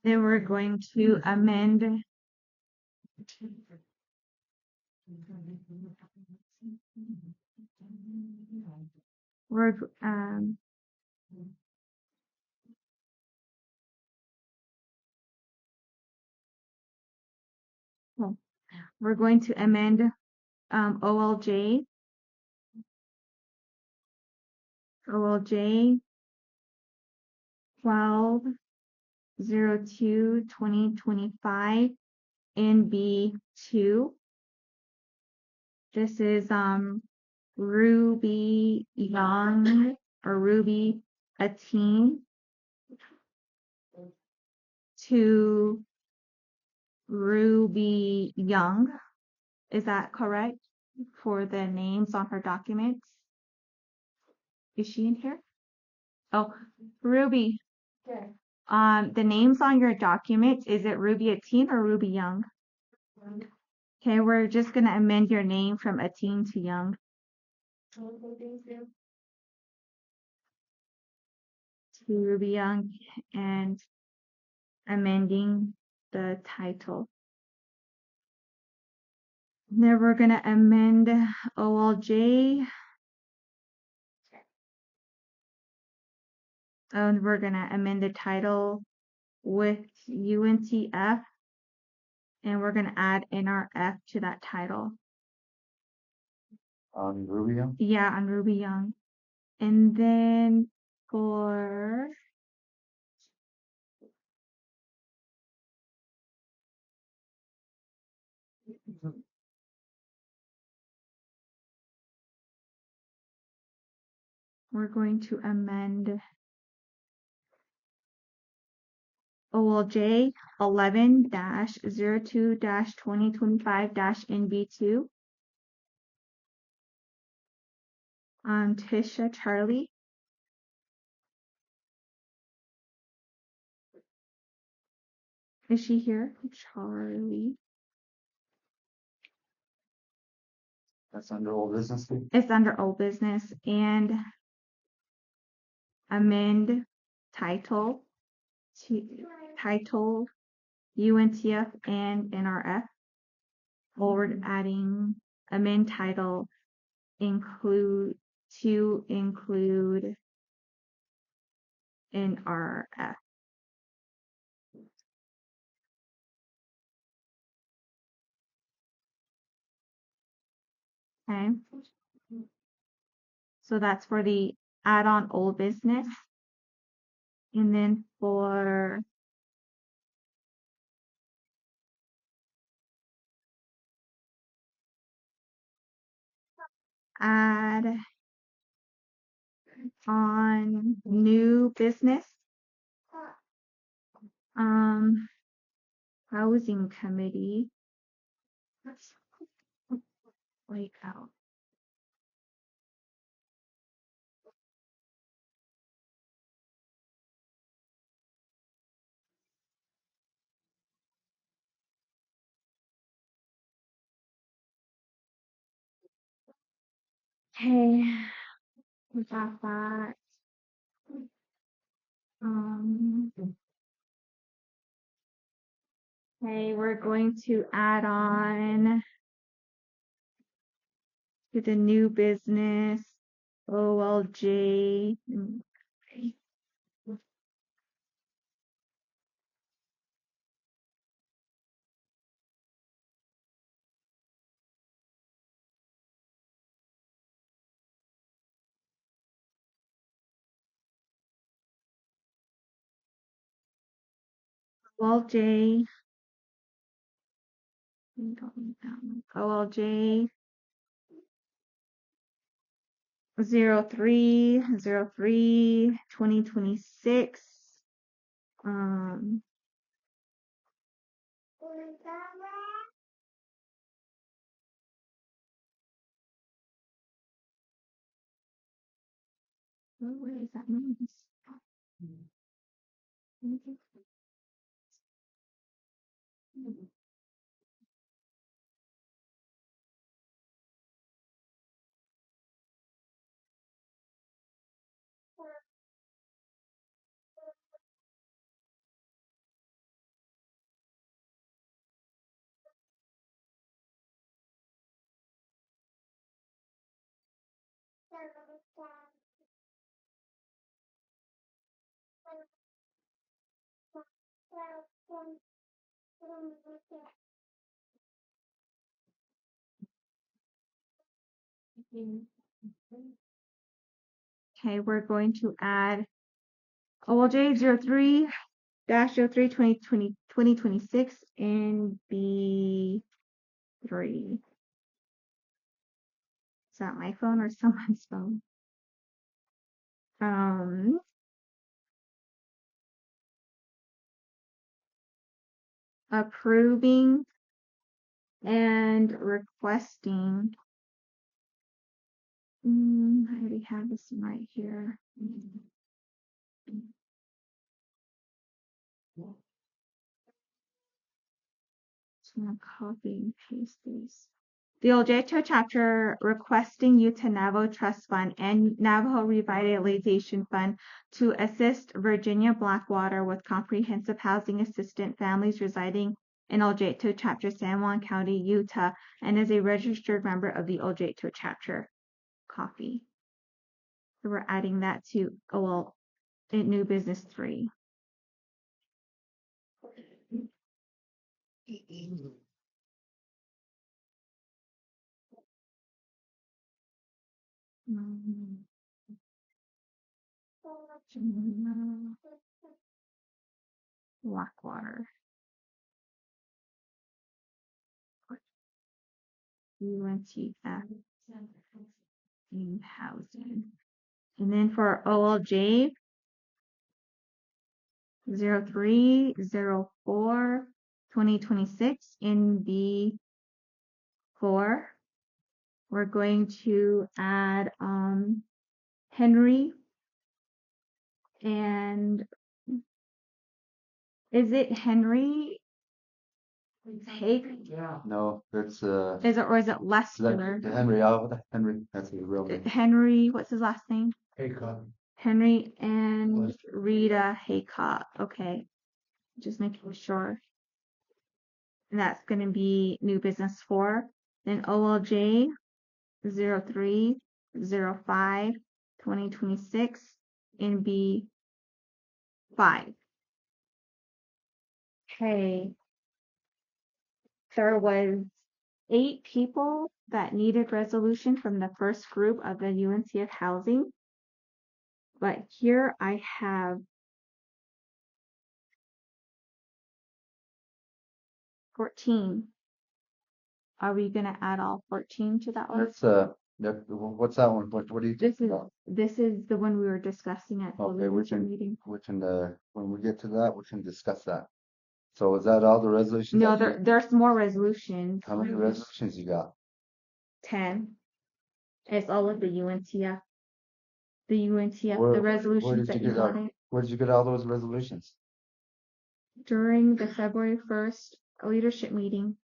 we're going to amend we're we're going to amend OLJ 12/02/2025 in B2. This is Ruby Young or Ruby a teen to Ruby Young. Is that correct for the names on her documents? Is she in here? Oh, Ruby. Okay. The names on your documents, is it Ruby a teen or Ruby Young? Okay, we're just gonna amend your name from a teen to young. To Ruby Young and amending the title. Then we're gonna amend OLJ. And we're gonna amend the title with UNTF, and we're gonna add NRF to that title. On Rubio? Yeah, on Ruby Young. And then for we're going to amend OLJ 11/02/2025-NB2. Tisha Charlie. Is she here? Charlie. That's under old business. It's under old business and amend title to title UNTF and NRF. Or adding amend title include NRF. Okay. So that's for the add-on old business. And then for add on new business, housing committee. Let's wait out. Okay, We got that. Okay, we're going to add on to the new business OLJ. Okay. OLJ. We don't need that one. OLJ 03/03/2026. Where is that means? Okay, we're going to add OLJ 03-03/2026 in B3. Is that my phone or someone's phone? Approving and requesting. I already have this one right here. Just gonna copy and paste these. The Oljato chapter requesting you to Navajo Trust Fund and Navajo Revitalization Fund to assist Virginia Blackwater with comprehensive housing assistant families residing in Oljato chapter, San Juan County, Utah, and is a registered member of the Oljato chapter. Copy. So we're adding that to new business 3. Blackwater. UNTF in housing. And then for OLJ 03/04/2026 in B4, we're going to add Henry, and is it Henry Haig? Yeah. No, it's Is it Lester? Henry. Henry. That's his real name. Henry, what's his last name? Haycock. Henry and Rita Haycock. Okay, just making sure. And that's going to be new business 4. Then OLJ 03/05/2026 in B5. Okay. There was 8 people that needed resolution from the first group of the UNCF housing. But here I have 14. Are we gonna add all 14 to that one? That's what's that one? What do you? This is the one we were discussing at the Okay, meeting. when we get to that, we can discuss that. So is that all the resolutions? No, there's more resolutions. How many resolutions you got? 10. It's all of the UNTF. The resolutions that you got it Where did you get all those resolutions? during the February 1st leadership meeting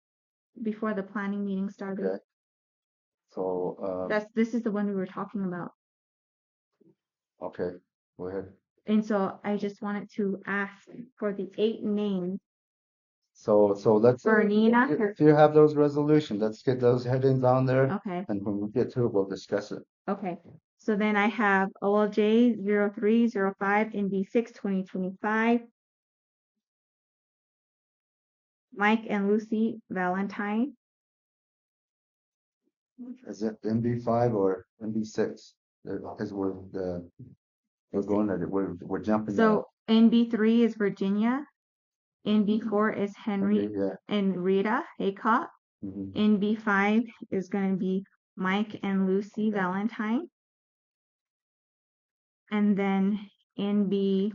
before the planning meeting started. Okay. So This is the one we were talking about. Okay, go ahead. And so I just wanted to ask for the 8 names. So let's, Bernina. if you have those resolutions, let's get those headings on there. Okay. And when we get to it, we'll discuss it. Okay. So then I have OLJ 0305 NB6 2025. Mike and Lucy Valentine. Is it MB5 or MB6? Because we're going at it, we're jumping. So NB3 is Virginia. NB4 is Henry yeah. and Rita Haycock. Mhm. NB5 is going to be Mike and Lucy Valentine. And then NB6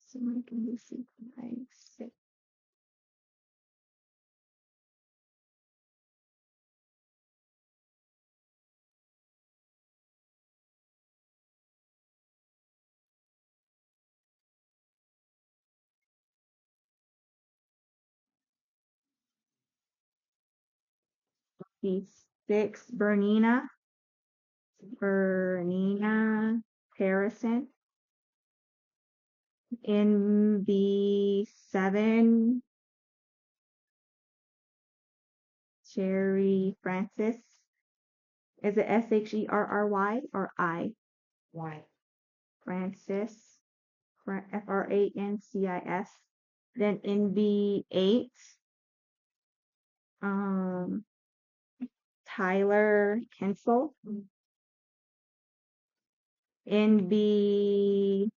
so Mike and Lucy 5, 6. B6 Bernina Harrison. NB7 Sherry Francis. Is it SHERRY or I? Why? Francis. FRANCIS. Then NB8 Tyler Kensel. NB9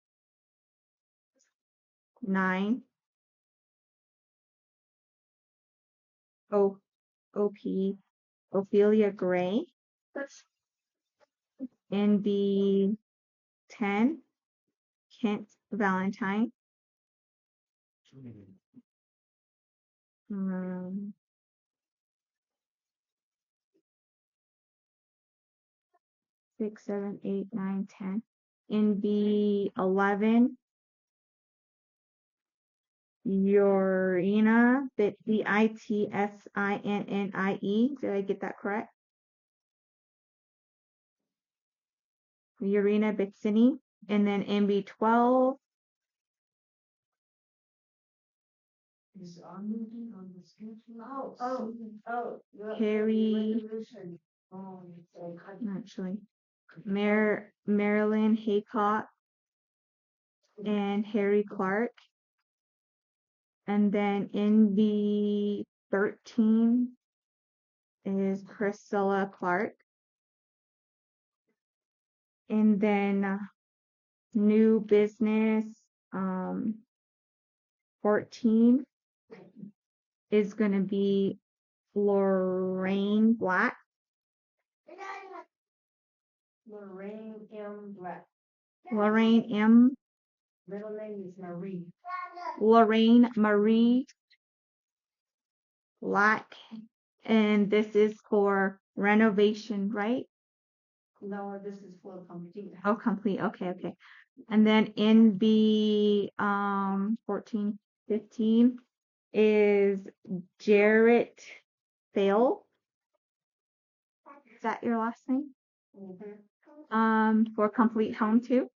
OP Ophelia Gray. NB10 Kent Valentine. 6, 7, 8, 9, 10. NB11 Urina Bitsinnnie. Did I get that correct? Urina Bitsini. And then NB12 Is on the schedule? Oh. Harry. Resolution. Oh, Actually, Marilyn Haycock and Harry Clark. And then NB13 is Priscilla Clark. And then new business 14 is going to be Lorraine Black. Lorraine M. Black. Lorraine M. Middle name is Marie. Lorraine Marie Black. And this is for renovation, right? No, this is for complete. Oh, complete. Okay. And then NB 14, 15 is Jarrett Fail. Is that your last name? For complete home too?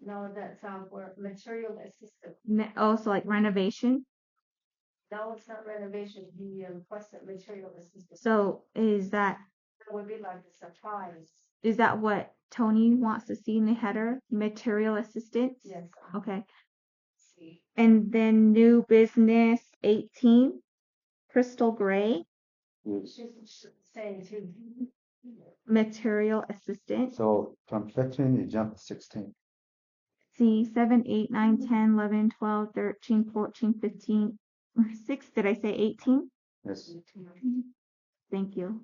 No, that's for material assistance. So like renovation. No, it's not renovation. He requested material assistance. So is that would be like a surprise. Is that what Tony wants to see in the header? Material assistance? Yes. Okay. See. And then new business 18, Crystal Gray, She's saying too. material assistant. So from 15, you jump to 16. See, 7, 8, 9, 10, 11, 12, 13, 14, 15, 6. Did I say 18? Yes. Thank you.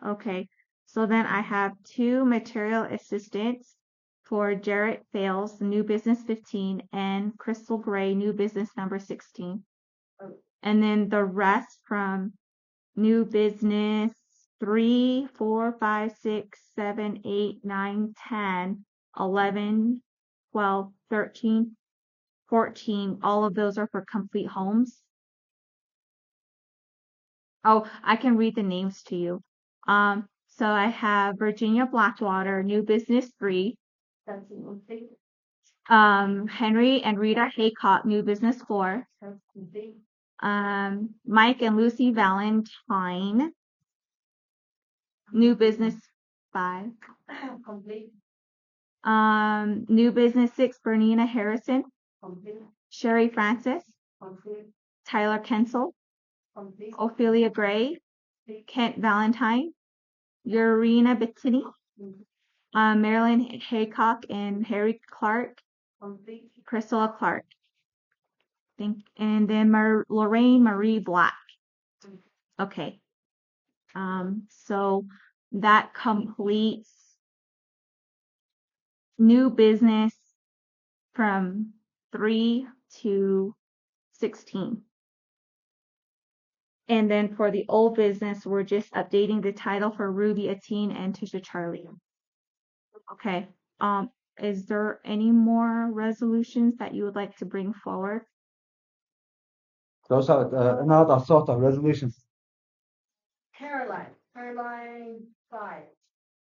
Okay. So then I have 2 material assistants for Jarrett Fails, new business 15, and Crystal Gray, new business number 16. And then the rest from new business 3, 4, 5, 6, 7, 8, 9, 10, 11, 12, 13, 14. All of those are for complete homes. Oh, I can read the names to you. So I have Virginia Blackwater, New Business 3. Henry and Rita Haycock, New Business 4. Mike and Lucy Valentine, New Business 5. New Business 6, Bernina Harrison. Sherry Francis. Tyler Kensel. Ophelia Gray. Kent Valentine. Urena Bettini. Marilyn Haycock and Harry Clark. Priscilla Clark. And then Lorraine Marie Black. Okay. So that completes new business from 3 to 16. And then for the old business, we're just updating the title for Ruby Atine and Tisha Charlie. Okay. Is there any more resolutions that you would like to bring forward? Those are another sort of resolutions. Caroline 5.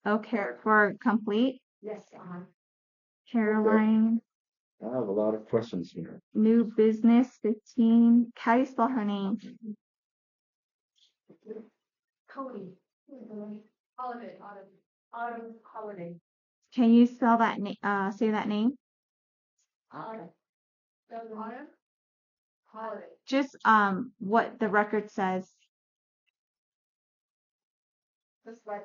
Okay, for complete, Yes, Caroline, I have a lot of questions here. new business 15. How do you spell her name? Cody. Autumn Holiday. Can you spell that name? Say that name. Autumn Holiday. Just what the record says. Just like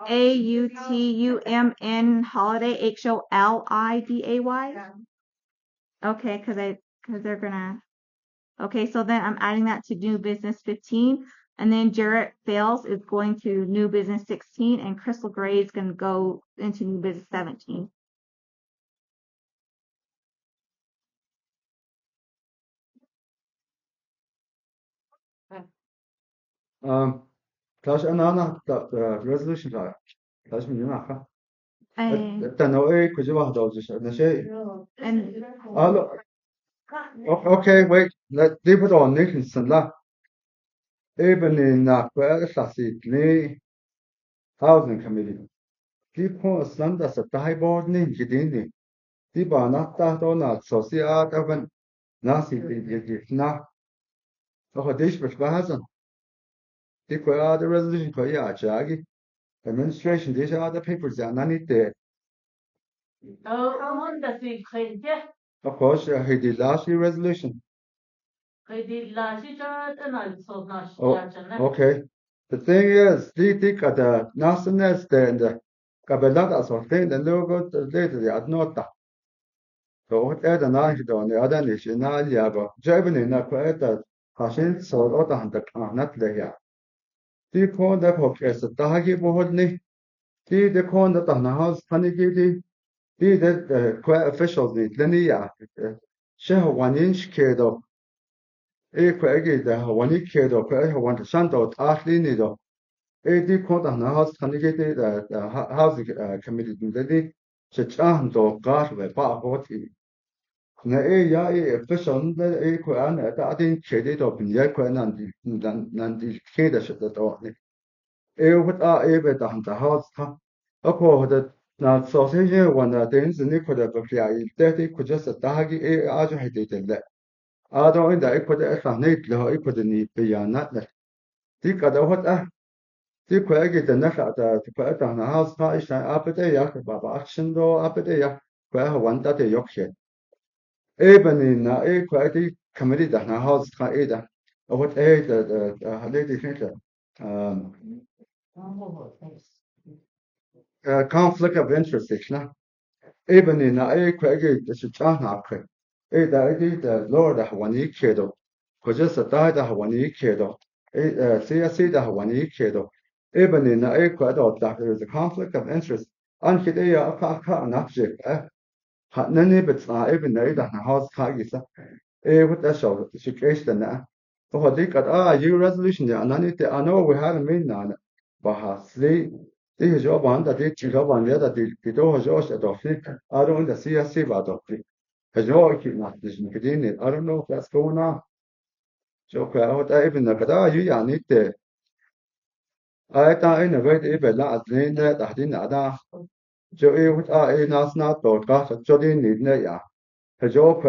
AUTUMN Holiday HOLIDAY. Okay, because they're gonna. Okay, so then I'm adding that to new business 15, and then Jarrett Fails is going to new business 16, and Crystal Gray is gonna go into new business 17. Clash another resolution là Clash mình nhớ không? And Tại nói cái gì vào đầu chứ nó sẽ and okay wait let deep it on Nicholson la even in where the housing committee deep on Sunday sa tahi board ni gidini di ba na ta to na social government na si di na oh dish but bahazan di ko the resolution ko ya chagi administration these are the papers that I need to how does it claim? Yeah, of course he did last year resolution they did last year, and also not. okay the thing is di ka the national stand kabelata so thing the logo the later not so what the na do the other nation na ya go Germany na ko eta hashin so ota handa not le ya di ko da ko kes ta gi bohod ni di de ko da ta na has pani gi di de ko officials ni leni ya sheho wanin shkedo e ko ege da wani kedo ko e want santo atli ni do e di ko da na has pani gi the housing committee di se chan do gar ve ba hoti na ya official da ko an da din chede do bin ya ko nan di keda se da do ni what be da han da has ta ako da na so se je wana den ni ko da ba ya da ti ko just da ha gi a jo hede de a do inda ko da sa ne lo ko da ni be ya na da ti ka da what ti ko ge da na sa da ti ko da na has ta is a ba de ya ba action do a ba de ya ko ha wan da de yok Ebony na quite committee da na house ka da what the lady think conflict of interest na Ebony na quite the cha na ke da the lord da wani kedo ko just da wani kedo CSC da wani kedo Ebony na quite da there is a conflict of interest an kide ya ka na je nani bit even da na house ka gisa what that's all situation na oh they got you resolution ya nani te I know we had a mean na but has they job on that they job on that they do has also adopted I don't the CSC about adopted has no keep not this I don't know if that's going on so what even the kada you ya need te ta ina vet bella azin da tahdin ada jo nas na to ka jo din ni ne ya jo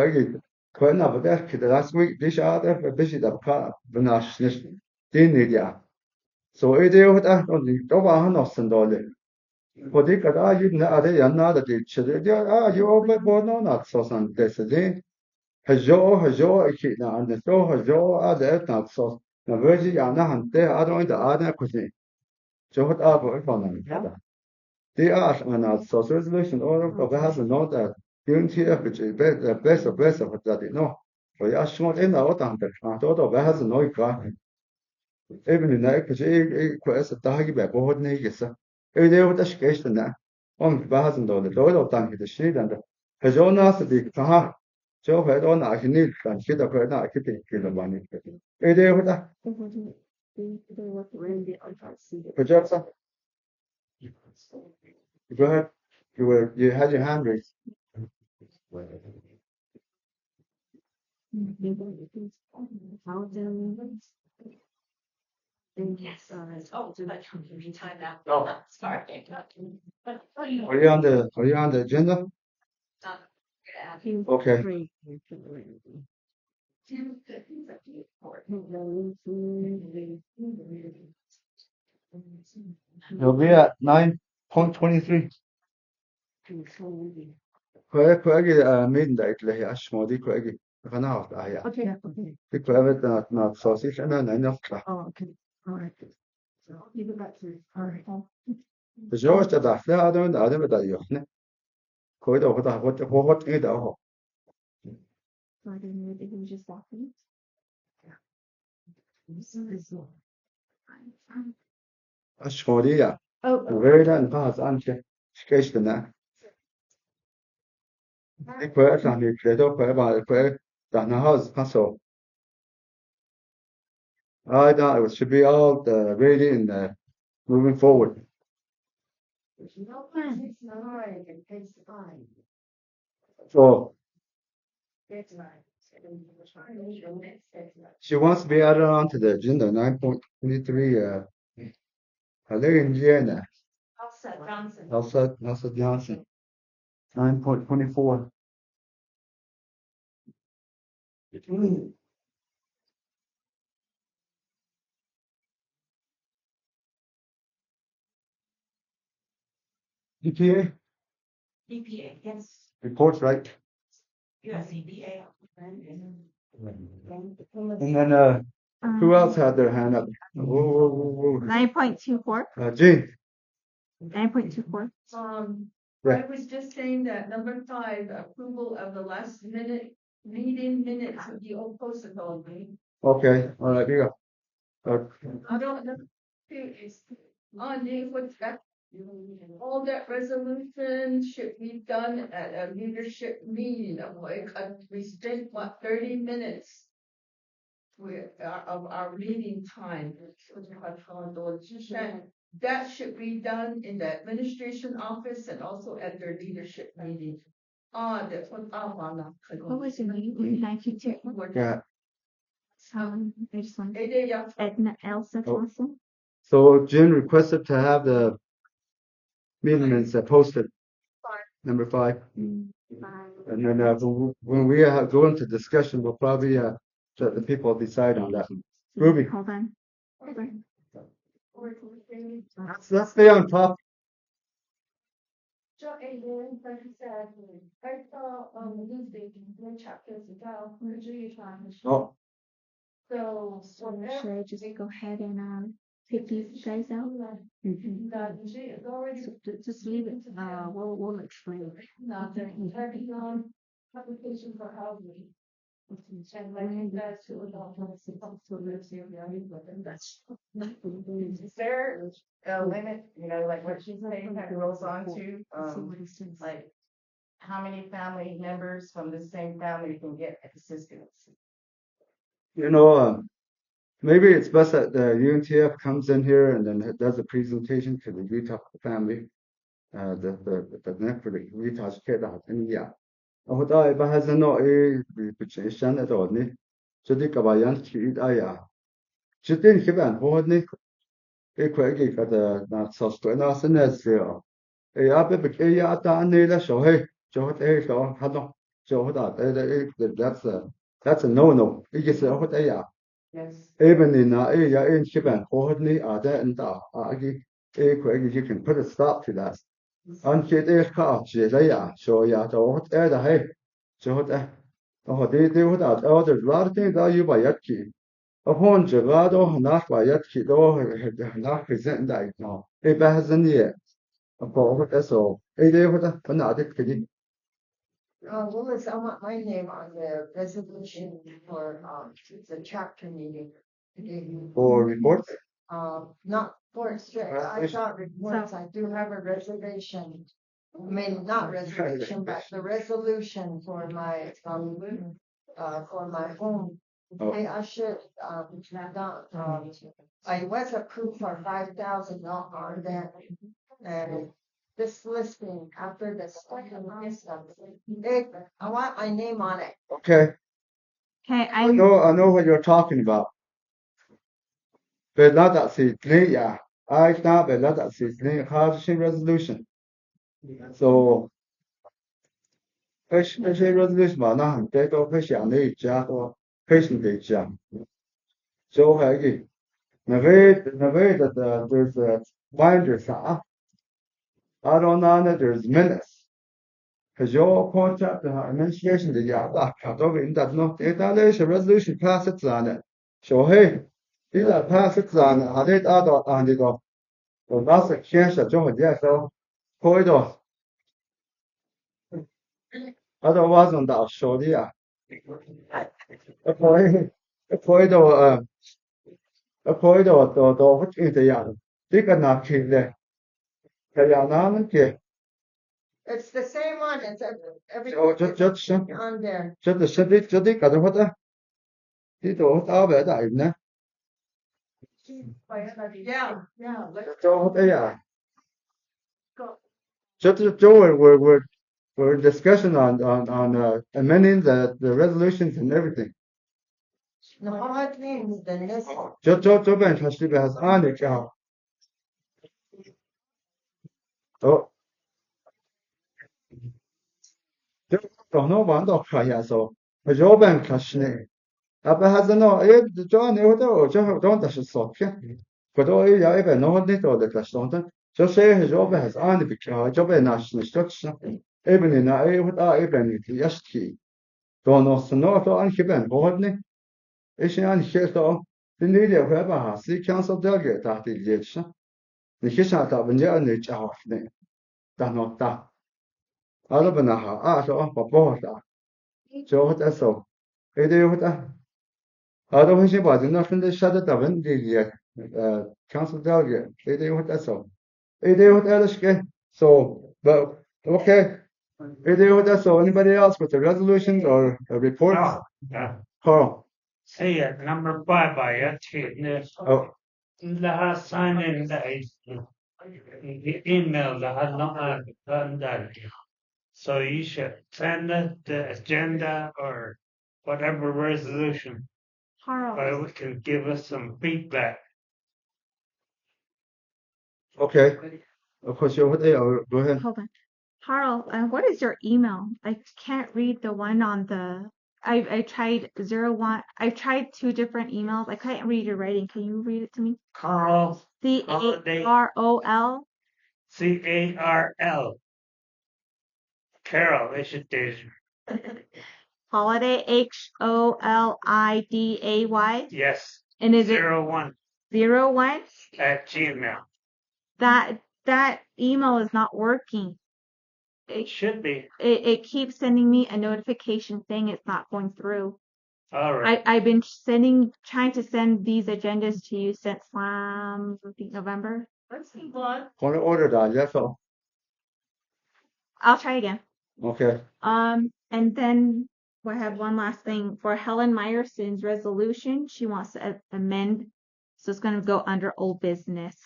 na bada ki last week dish ada bishi da ka benash nish din ni ya so on ni to ba han ossen dole Podi kada na ade yanna da de chede yo be bono na so san desde hajo iki na ande so hajo ade na so na verji yana hante ado da ada kusi jo bo ifana they are an so resolution or of has no that unity of which is best of that no so ya shmo in the otan na to has no ka even in that because quest dagi be bohod ne gesa de wata shkesh na on has no the do tan ki the shit and hajona se di ka jo he do na ni kan ki da ko na ki ki la bani de wata projects go ahead you had your hand raised Are you on the agenda? Okay. You'll be at 9.23. كويجي مين ده اللي هي أشمو دي كويجي قناة هي Okay. دي كويجي na sausage أنا نفطر Oh, okay. All right. So you go back to. All right. الجو تبع فيها هذا بدأ يحنا كويدا وهذا هو إيه ده هو أشمو دي يا غير ده نقاس أنت شكيش لنا دي كويجي يعني كده كويجي بعد كويجي ده نهاز قصو it should be all ready and moving forward. So she wants to be added on to the agenda 9.23 Helen Jenna. Elsa Johnson. 9.24. EPA? EPA, yes. Reports, right? US EPA. And then who else had their hand up? 9.24. Jean. 9.24. Right. I was just saying that number 5, approval of the last minute meeting minutes of the old protocol meeting. Okay, all right, here you go. I don't know. On the what's that? All that resolution should be done at a leadership meeting. We spent what 30 minutes of our meeting time. That should be done in the administration office and also at their leadership meeting. That's what What was your name? 9.2. Yeah. I just want Edna Elsa Thompson. So Jen requested to have the meeting minutes posted. Number 5. And then when we go into discussion, we'll probably let the people decide on that. Ruby. Hold on. Let's stay on top. So, Adrian, like I said, I saw the newspaper, one chapters ago, Virginia Times. Oh, So, Should I just go ahead and pick these guys out? Just leave it. We'll explain. Not there, working on application for housing. And I think that's what Is there a limit, like what she's saying, kind of rolls on to, like how many family members from the same family can get assistance? maybe it's best that the UNTF comes in here and then does a presentation to the Utah family. The neck for the Utah kid out in yeah. I has no shan at all. So the Kabayan cheat. She didn't give an hold. quite not so straight, no, zero. I bet I done need a show, hey, Joe, hey, so, hello, Joe, that's a no. It is what they are. Yes. Even in Japan, Horney are there and you can put a stop to that. And she is car, she is so what hey, so what they would out all the lot of things that you buy at key. Upon Jagado, not by yet key, though, not present that now. It hasn't yet. What that's all. It is what another kitty Willis, I want my name on the resolution for, the chapter meeting. or report. Not for straight, I thought reports, I do have a reservation. I mean, not reservation, but the resolution for my home. Oh. Hey, I should, not, I was approved for 5,000 on that. And this listing after the second stuff, I want my name on it. Okay. Okay, I know what you're talking about. But not that yeah. I can't be not that hardship resolution. So hardship resolution 嘛，那很多都会想那一家或会想的家。So hey, the way that there's a binder I don't know that there's minutes. Because your contact the administration the that no the resolution pass it on it. So hey, these are pass it on I did other on the go. So that's a chance that John yeah so corridor. Otherwise on that show yeah. A corridor the what is the yard. They can not keep there. It's the same one, it's every, Just on there. the other what the door out there that Yeah. yeah. Just Joe, we're discussing on amending the resolutions and everything. No, what means the list. Joe Ben Trustee has on it now. Oh, don't know one of so. Joe Ben Trustee. Aber has no, the John, don't that's so. But all yeah, even no one did all the Truston. So say his over has on the picture, Joe Ben National Structure. Even in a with even if yes key. Don't know so no to ungiven, Bodney. Is she on here so? The need of ever has the council delegate that the election. The Kisha Tabanja and the Chaff name. That not that. Alabanaha, so on for both that. So that's so. It is what that. Otherwise, she was nothing to shut it up and the council delegate. It is what that's so. It is what else get. So, but okay. It is what that's so. Anybody else with the resolutions or reports? Carl. Say it, number 5 I attended. Oh. The sign in the email that had not done that. So you should send us the agenda or whatever resolution, or we can give us some feedback. Okay. Of course, you're what they are. Go ahead. Hold on. Harl, what is your email? I can't read the one on the. I tried 01. I've tried 2 different emails. I can't read your writing. Can you read it to me? Carl. CAROL. CARL. Carol, is it this? Holiday HOLIDAY. Yes. And is 01. 01? At Gmail. That email is not working. It should be. It keeps sending me a notification saying it's not going through. All right. I've been trying to send these agendas to you since November. Let's move on. Want to order that? That's all. I'll try again. Okay. And then I have one last thing for Helen Meyerson's resolution. She wants to amend, so it's going to go under old business.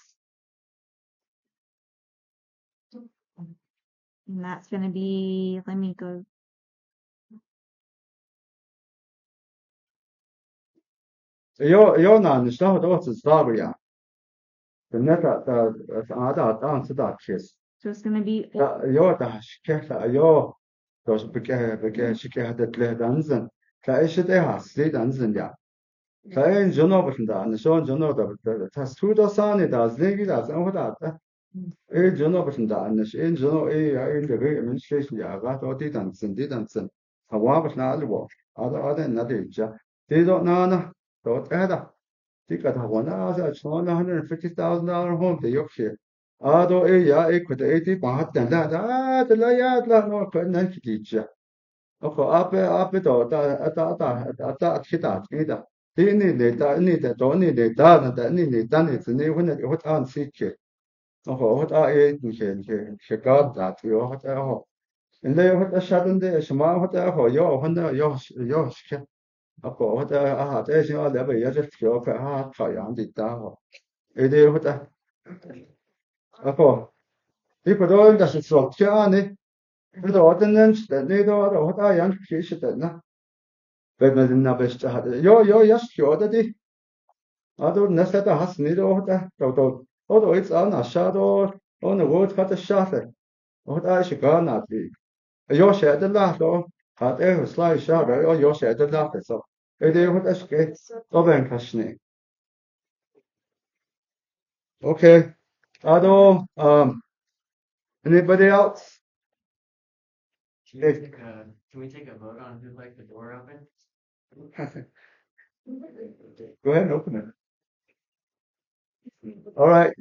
And that's going to be, let me go. You're not the stuff. What's the story? net case. So it's gonna be Jo, da skella jo. Dos beke haddet le dansen. Is het die dansen ja. Ein Jono da, an so Jono da. Das tut das an das legi das auch da. Jono da, an in Jono in der Administration ja, die dansen. Hawa alle wo. Ada na de ja. Die dort na dort da. Die got hawana as $150,000 home the Yorkshire. Ja, ik could 80 baht da la ya la no kan nan kitija. Oko ape da kita kita. Ni da do ni le da ni da ni ni when it what on sike. Oko what ni ga da yo what ho. And they what a shadden de shma what ho yo handa yo shke. Oko what da shi da ba ya just yo ka ka yang di da ho. Ede what Oko. Ipo das ist so tjani. Da ordnen ne da hat ja kiesche da. Wenn man den best hat. Ja, da die. Also nessa da hast ne da. Oder jetzt an a shadow on the wood hat a shadow. Oder ich gar nicht. Ja, schade da da. Hat slide shadow. Ja, schade da so. Ede hat es geht. Da ben kasne. Okay. Also anybody else? Can we take a vote on who'd like the door open? Go ahead and open it. All right.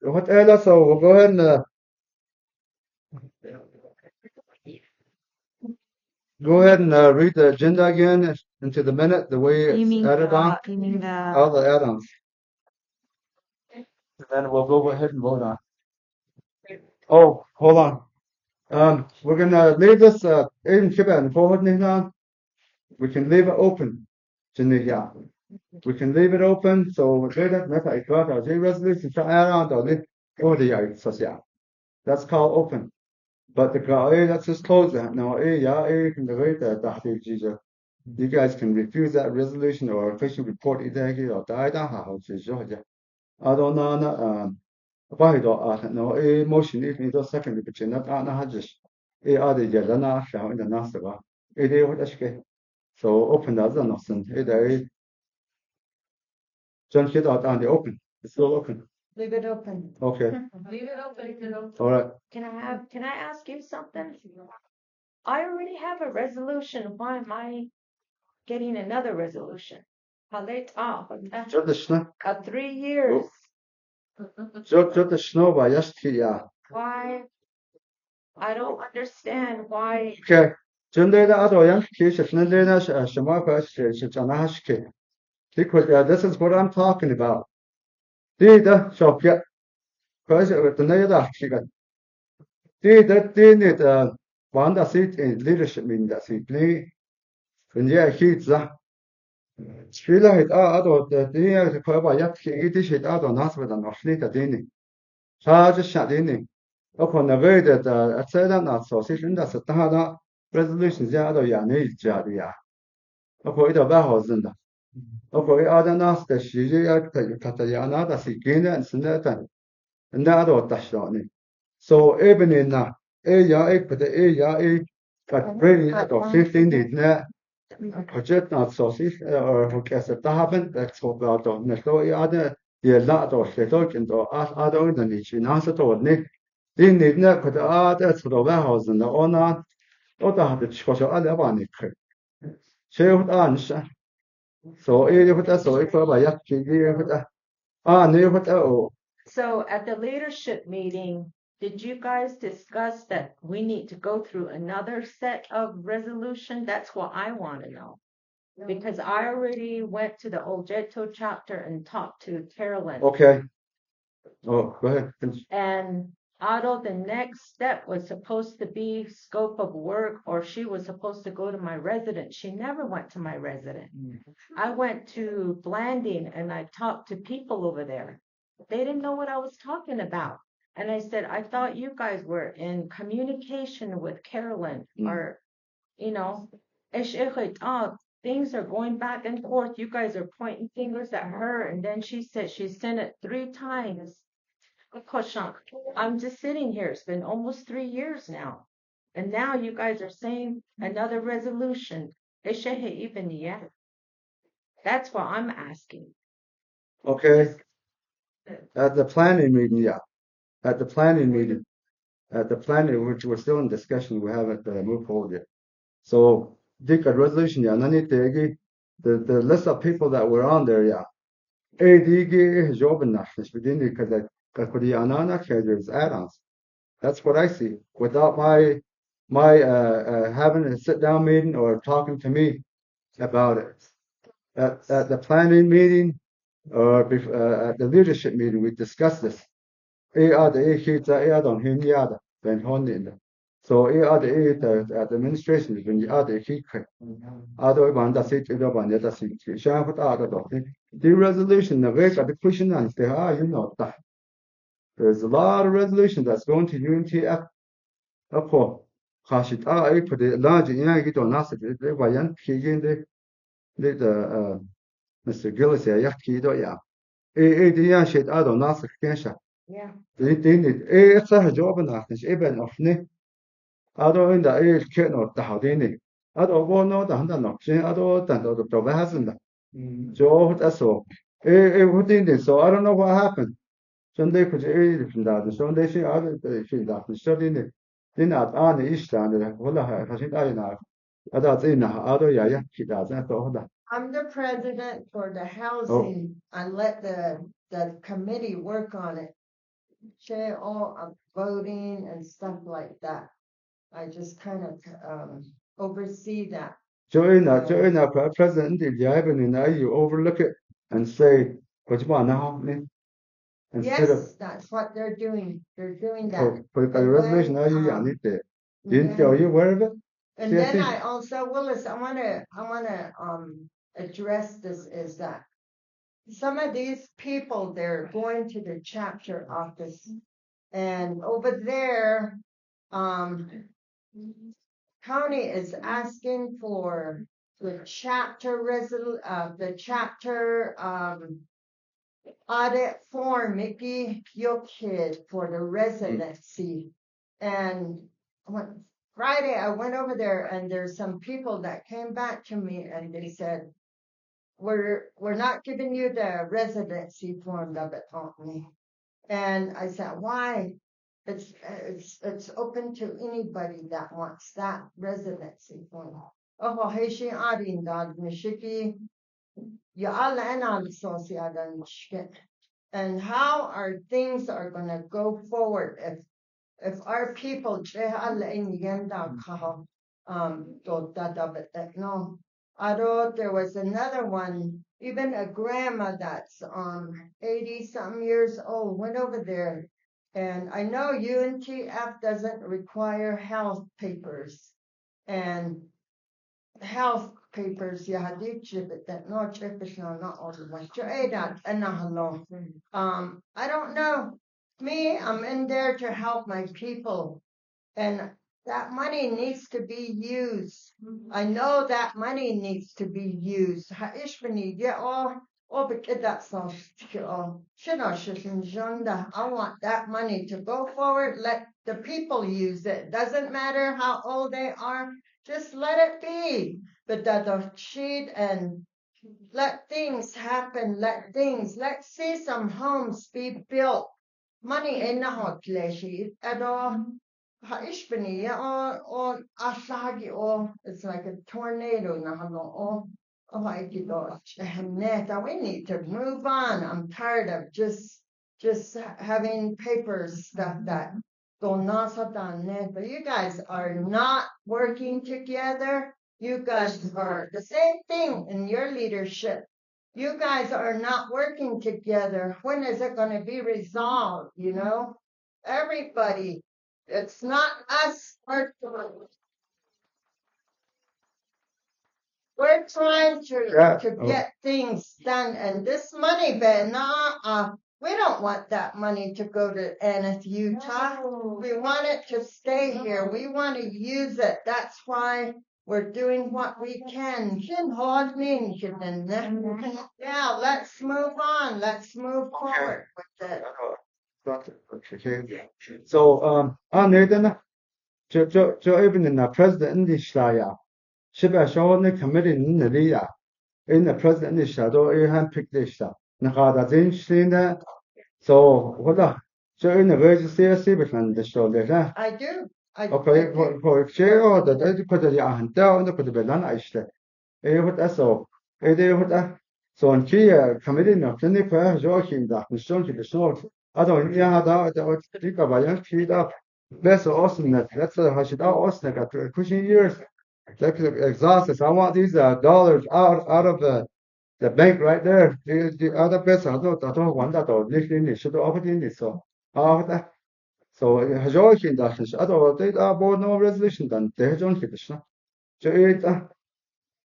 What else? So we'll go ahead and read the agenda again into the minute the way it's added on. You mean All the add-ons. And then we'll go ahead and vote on. Oh, hold on. We're gonna leave this in Kiban forward now. We can leave it open. We can leave it open, so later, I got a resolution to add on over the yard, so yeah. That's called open. But the guy that's just closed that. Now, can wait that you guys can refuse that resolution or official report either or die down how to Georgia. I don't know, why no, motion is me second, but you're not on just other Jelana, shall in the Nasaba. It is what I so open as an option. John hit out on the open. It's still open. Leave it open. Okay. Leave it open. All right. Can I ask you something? I already have a resolution. Why am I getting another resolution? Traditional. 3 years. Traditional by yesterday. Why? I don't understand why. Okay. Junday other young kids, if Nandina Shamaka Shanashki. This is what I'm talking about. Dida shop yet. Because with the Nada she got. Did one that seat in leadership mean that seat. And yeah, he's she like the dear the Koba yet he it out on us with an Oshlita Dini. Charge Shadini. Upon the way that at Sedan Association that's a Tahada resolution Zado Yani Jadia. Upon it about Hosenda. Upon other nas the Shia Katayana, that's again and Senatan. And that or Tashlani. So even in but the got really or 15 did project not sausage or who gets a happen that's what about on the story other the lot or the token or other than each in answer to Nick. Didn't need not put the other to the warehouse and the owner or the special other one. Share answer. So if that's so if I near what So at the leadership meeting, did you guys discuss that we need to go through another set of resolution? That's what I want to know. Because I already went to the Oljato chapter and talked to Carolyn. Okay. Oh, go ahead. And Otto, the next step was supposed to be scope of work, or she was supposed to go to my residence. She never went to my residence. I went to Blanding and I talked to people over there. They didn't know what I was talking about. And I said, I thought you guys were in communication with Carolyn or, things are going back and forth. You guys are pointing fingers at her. And then she said she sent it 3 times Koshan, I'm just sitting here. It's been almost 3 years now. And now you guys are saying another resolution. Eshehe even yet. That's what I'm asking. Okay, at the planning meeting, yeah. At the planning meeting, which we're still in discussion, we haven't moved forward yet. So, dig a resolution, yeah, nani tegi, the list of people that were on there, yeah. Digi job national, because the anana there's add-ons. That's what I see. Without my having a sit down meeting or talking to me about it. At the planning meeting or at the leadership meeting, we discussed this. So the administration is when you add a key quick. Other one that's it, other one that's it. Share with other doctor. The resolution, the rate of the question and they are, you know, that. There's a lot of resolution that's going to UNTF. Apo, Hashit, I put the large in I get on us, they were young, the Mr. Gillis, yeah, Kido, yeah. The young shit out on us, Yeah. they need a job and after even of ne. I don't in the air kid or the Houdini. I don't want no the hundred no, she I don't the job hasn't. Joe, that's all. What in this? So I don't know what happened. Sunday could from that. Sunday she other she that. Studying it. Then at on the east and well, I think I know. I thought in other yeah, she does. That's all that. I'm the president for the housing. I let the committee work on it. Share all of voting and stuff like that. I just kind of oversee that. Join a president, if you have you overlook it and say, what you want now? Instead of Yes, that's what they're doing. They're doing that. put a resolution, now you need it. Didn't tell you aware of it? And then I also, Willis, I wanna address this is that some of these people, they're going to the chapter office and over there, county is asking for the chapter the chapter, audit form, Mickey, your kid for the residency. And Friday, I went over there and there's some people that came back to me and they said, we're not giving you the residency form of it on me. And I said, why? It's open to anybody that wants that residency form. Oh, hey, she adding that Michiki. You all and how our things are gonna go forward if our people no. I wrote there was another one, even a grandma that's 80 some years old went over there. And I know UNTF doesn't require health papers and health papers, yeah, I did chip it that no chip is not all the way. I don't know. Me, I'm in there to help my people. And that money needs to be used. I know that money needs to be used. But that's all. I want that money to go forward. Let the people use it. Doesn't matter how old they are. Just let it be. But the sheet and let things happen. Let's see some homes be built. Money in the hot place. At all. It's like a tornado now. We need to move on. I'm tired of just having papers stuff that go net. But you guys are not working together. You guys are the same thing in your leadership. You guys are not working together. When is it going to be resolved? Everybody. It's not us. We're trying to get things done, and this money, but we don't want that money to go to Aneth, Utah. We want it to stay here. We want to use it. That's why we're doing what we can. Yeah, let's move on. Let's move forward with it. Okay. So, Nathan, jo even the president is Shaya. Shiba show the committee in the Lia. In the president is shadow, you hand pick this stuff. Nakada Zinshina. So, what the? So, in the very serious between the show there. I do. Okay, for share that I put the hand down, put the Belan Ice. What I saw. What I so on Kia committee of the Nipper, Joachim, that was shown to the short. I don't know how that think about young kid up. That's awesome. That's how she awesome. Got pushing years. That's exhausted. I want these dollars out of the bank right there. The other best I don't want that or listening should opportunity. So that so Joachim that is other they are board no resolution done. They don't keep it. So it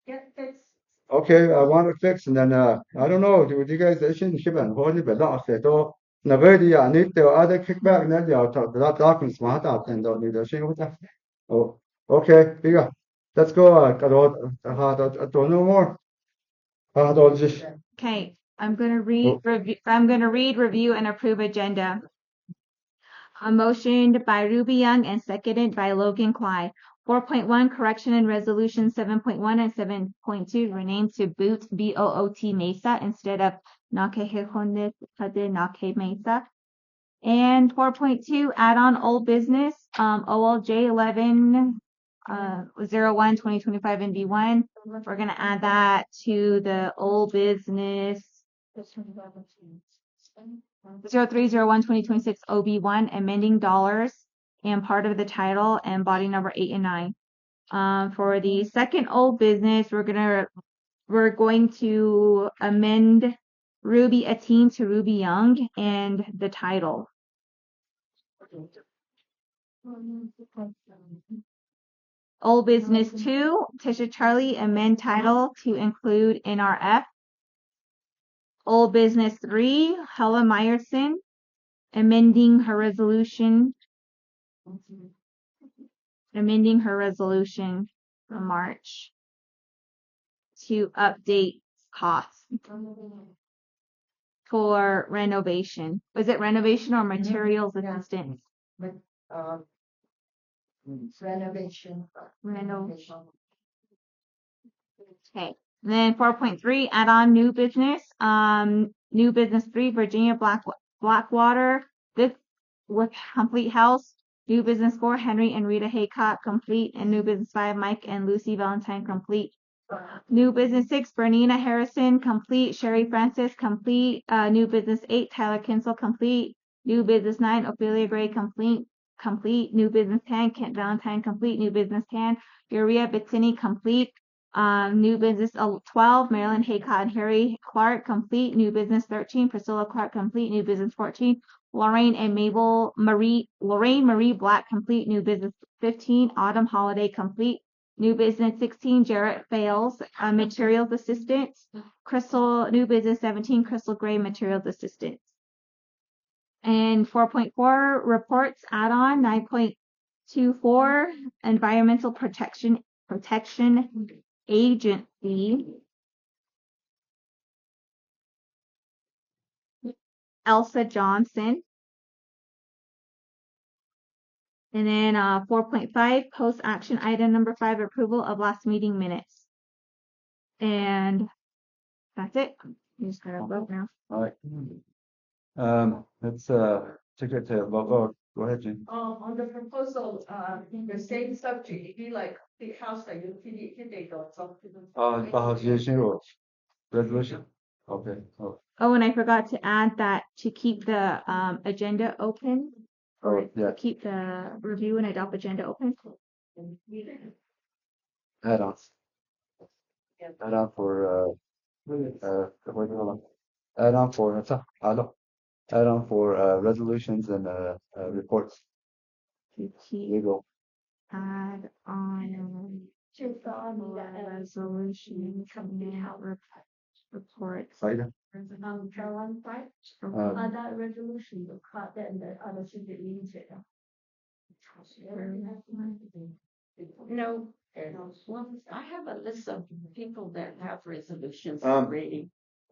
Get fixed. okay, I want to fix, and then I don't know. Do you guys shouldn't keep on holding the loss at all? Na very I need the other kickback. Now they are talk that documents smart out and don't need the thing with that. Oh, okay, bigger. Let's go. I don't know more. Don't just. Okay, I'm gonna read, review, and approve agenda. Motioned by Ruby Young and seconded by Logan Clyde. 4.1 correction and resolution 7.1 and 7.2 renamed to Boot Mesa instead of Nakehehone Nake Mesa. And 4.2 add-on old business OLJ 11 01 2025 and B1. We're gonna add that to the old business 0301 2026 OB1, amending dollars and part of the title and body number 8 and 9. For the second old business, we're going to amend Ruby Ateen to Ruby Young and the title. Old business 2, Tisha Charlie, amend title to include NRF. Old business 3, Hella Meyerson, amending her resolution from March to update costs for renovation. Was it renovation or materials assistance? Renovation. Okay. And then 4.3, add on new business. New business 3, Virginia Blackwater. This with complete house. New business 4, Henry and Rita Haycock, complete. And new business 5, Mike and Lucy Valentine, complete. New business 6, Bernina Harrison, complete. Sherry Francis, complete. New business 8, Tyler Kinsel, complete. New business 9, Ophelia Gray, complete. New business 10, Kent Valentine, complete. New business 10, Uriah Bettini, complete. New business 12, Marilyn Haycott and Harry Clark, complete. New business 13, Priscilla Clark, complete. New business 14, Lorraine Marie Black, complete. New business 15, Autumn Holiday, complete. New business 16, Jarrett Fales, materials assistant. New business 17, Crystal Gray, materials assistant. And 4.4, reports add-on. 9.24, environmental protection agency. Elsa Johnson. And then 4.5, post action item number 5, approval of last meeting minutes. And that's it. You just gotta vote now. All right. Let's take it to vote. Go ahead, Jane. On the proposal, the same subject, be like the house that you did or something. Resolution. Okay. Oh, and I forgot to add that to keep the agenda open. Oh, yeah. Keep the review and adopt agenda open. Add-ons. Add-on for add-on for add-on for resolutions and reports. To keep Legal. add on resolution reports. Item. Caroline Fight, that resolution, the cut and the other should be limited. No, I have a list of people that have resolutions Um, already.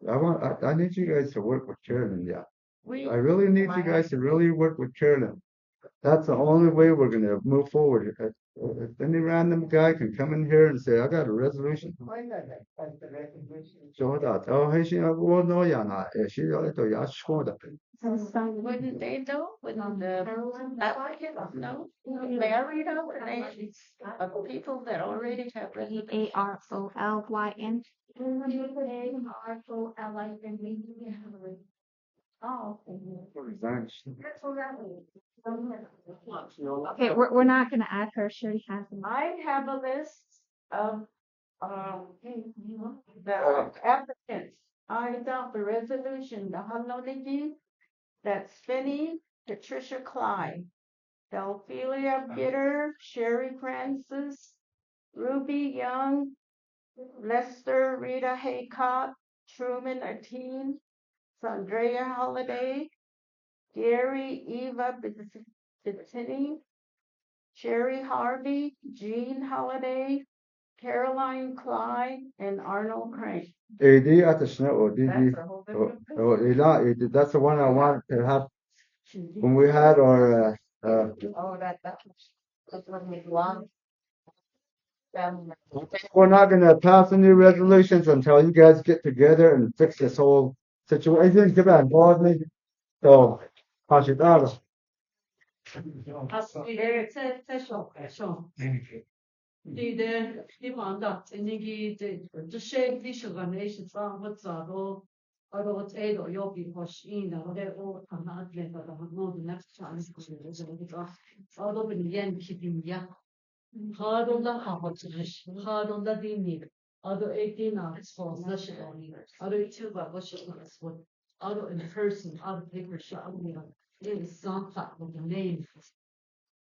I need you guys to work with Chairman, yeah. We, I really need you guys to really work with Carolyn. That's the only way we're gonna move forward. If any random guy can come in here and say, I got a resolution. 저 회신하고 노야나 시절에도 야식보다 wouldn't they though? Wouldn't the applicant know? Married over they of people that already have residence. AROLYN. AROLYN. Oh. Okay, we're not gonna add her. She already has them. I have a list of the applicants. I adopt the resolution, the Hanonigi, that's Finney, Patricia Clyde, Delphilia Bitter, Sherry Francis, Ruby Young, Lester Rita Haycock, Truman Ateen, Sandrea Holiday, Gary Eva Bettini, Sherry Harvey, Jean Holiday, Caroline Clyde, and Arnold Crane. AD at the snow or DD. That's the one I want to have when we had our That's what we want. we're not gonna pass any resolutions until you guys get together and fix this whole situation. Come on, board me. So, pass it out. Die mandat enigi de shake di shoganation from what's aro what's edo yogi hosh in the o kanad le da no the next chance aro bin yen kidim ya harunda hahotish harunda dini aro 18 hours for national aro two ba was what aro in person aro paper shot is something with the name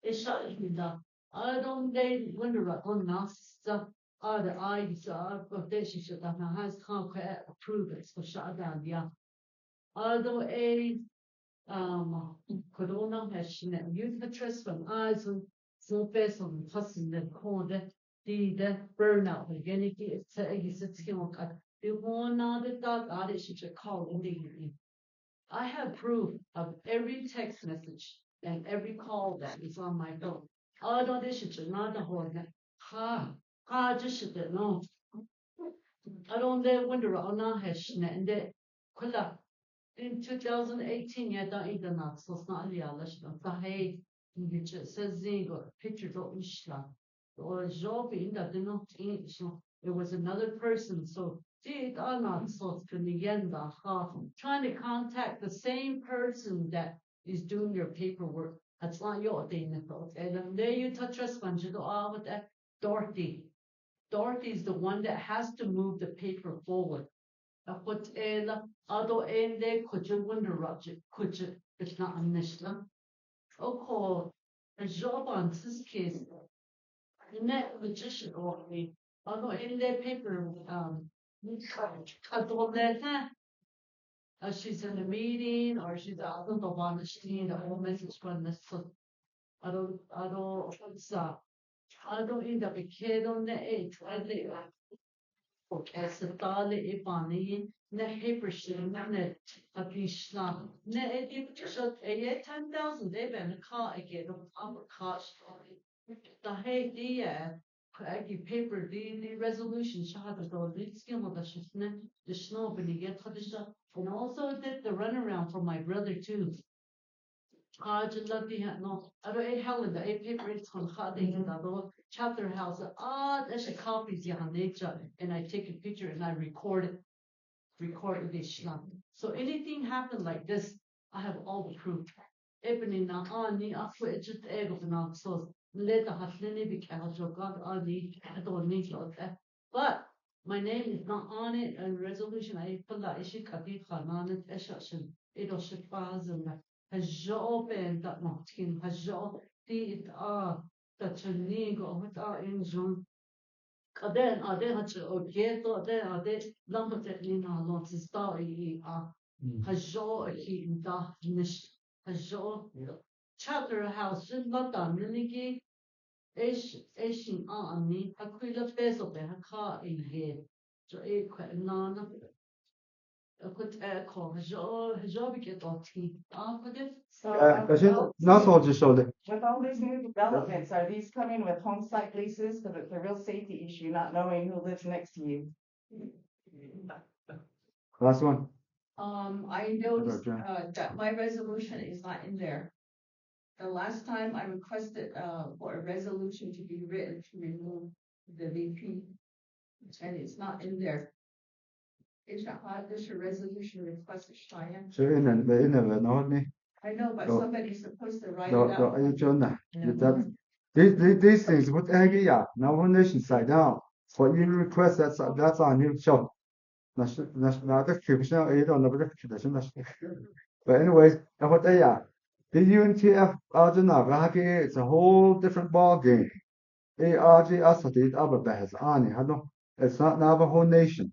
Isha'ida. I don't they wonder on us other eyes but they should have has can't approve it for Sha'dan, yeah. Although a corona has youth interest from eyes and so based on hustle the corner the burnout again it's a the one the dog out it should call in the I have proof of every text message and every call that is on my phone. Although this is not the whole that just no. I don't wonder on our hash and that in 2018 yeah that internet so it's not real the hey you just says zingo picture of Ishla or job in that not it was another person so did I not so trying to contact the same person that is doing your paperwork. That's not your thing, and there you touch us when you go with that Dorothy. Dorothy's the one that has to move the paper forward. But although they could you wonder Roger, could you it's not a Mishla. Okay, a job on this case. The net magician or me. Although in their paper she's in a meeting or she's out on the one machine, the whole message from this. I don't end up a kid on the eight. I think as a dolly ibani, ne paper shit, ne a bishlam, ne it just a 10,000 they been a car again of our cost. The hey, the paper, the resolution shot at all the skill of the snow, but you get and also did the runaround for my brother too. Just love the no. I don't Helen the paper it's on the chapter house. There's a copy of nature, and I take a picture and I recorded this slump. So anything happened like this, I have all the proof. Ebony na ani after just ego na so let the haslini be God ani I don't need that. But my name is not on it and resolution I put that issue kabit khanan eshasin it'll ship هالجو بين that نحكين هالجو دي تتشنيغو هتا إنجون قدين هتش أوكيتو قدين لما تقلينا لون تستاوي هالجو أكيد إنتا مش هالجو chapter house لا تعملني إيش أني هكوي لا بيسو بها كا إنهي جو إيه كنا Not all just shoulder. With all these new developments, are these coming with home site leases? Because it's a real safety issue, not knowing who lives next to you. Last one. I noticed, that my resolution is not in there. The last time I requested, for a resolution to be written to remove the VP, and it's not in there. It's not, this a resolution requested, Cheyenne. So in the not me. I know, but No. somebody's supposed to write it No, out. you don't know. These things, what area? Now one nation side down. What you request, that's on you. So, that's not the traditional aid on the tradition. But anyways, and what they are. The UNTF Arjuna it's a whole different ball game. ARG Asadi Ababahas Ani Hano. It's not Navajo Nation.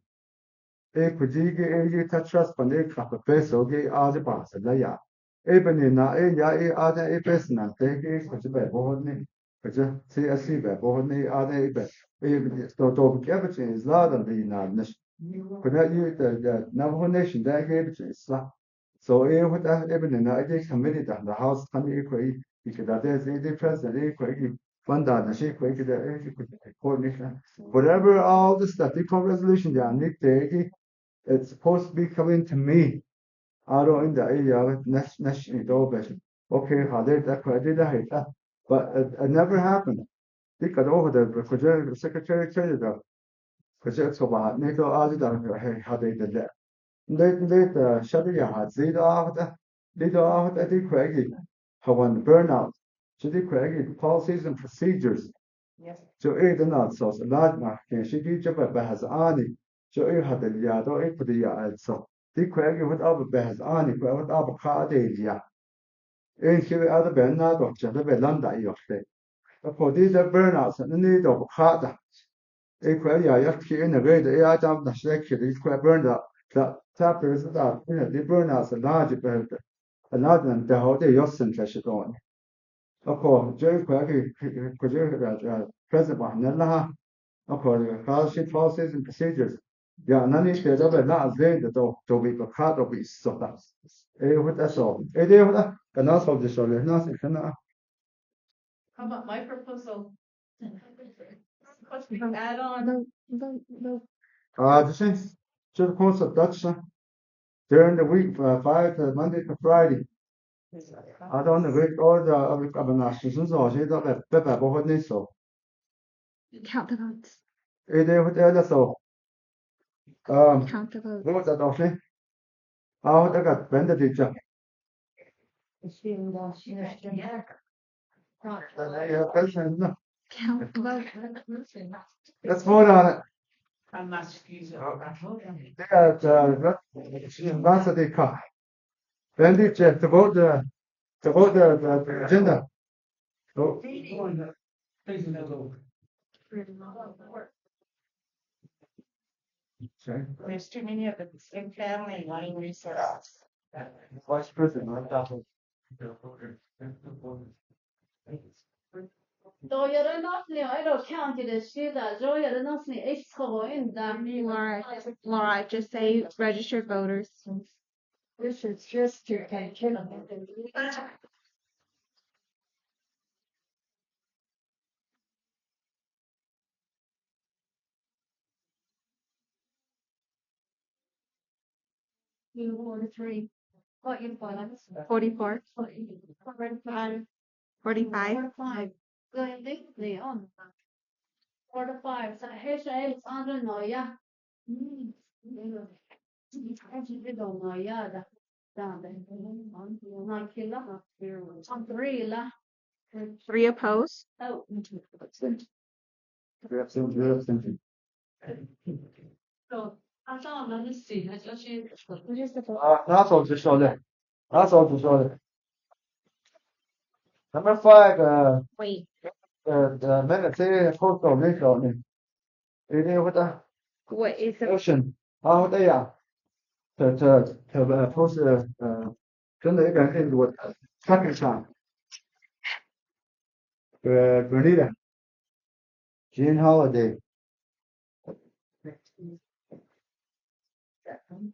A Kujigi A trust on a cup of peso gay Arjabas at Laya. Even na ya other a person and take it for the bed boardney. But just see a sea bed boardney other a bed. Even so, everything is louder than the nation. But that you the Navajo Nation that gave it is so what that even in the committee that the House committee you could have the president fund that the shape coordination. Whatever all the statistical resolution they need to it's supposed to be coming to me. I don't in the area national okay, how did that but it never happened. They got over the secretary tell you that because it's about NATO how they did that. Let Sharia had lead out at the Craigie, how one burnout. So the Craigie policies and procedures. Yes. So it not so large mark can she be job has any. So it had the yado it put the yard so. The Craigie with other bears any, but with other car days, yeah. In here other bernard or just a landa of the. For these are burnouts and the need of car. Actually in a way the AI job the section is quite burned up. The tappers that the burnouts a large bird. A large and the whole day yourself should on. Of course, Jerry Quacky present one, Nella. Of course, scholarship policies and procedures. Yeah, none of the other not there the dog to be a card of his socks. What that's all. And also the show, nothing. How about my proposal? Add on. The things to the course of Dutch during the week, 5 to Monday to Friday. I don't agree all the nations or she don't have pepper over this so. Count the votes. It is what the other so. Count the votes. What was that option? How I got vendor teacher. Count the votes. Let's vote on it. I'm not excusing. That's the car. Vendor to vote the agenda. Oh. Okay. There's too many of the same family wanting resources. Vice President, I'm talking. Då gör det något ni är då kan till det skydda. Då gör det något ni är så in där. Laura, just say registered voters. This is just to continue. You 43. What you find? 44. 45. 45. 45. Going deeply on. 45. So here's a under no ya. I don't know ya. Down there. On killer. On 3 la. 3 opposed. Oh. So I thought let's see. I just That's all to show there. That's all to show there. Number 5, Wait. the minutes here, postal mission. It is with the What is the ocean. How they are. To post真的一个人我看一下。Grenada. June holiday.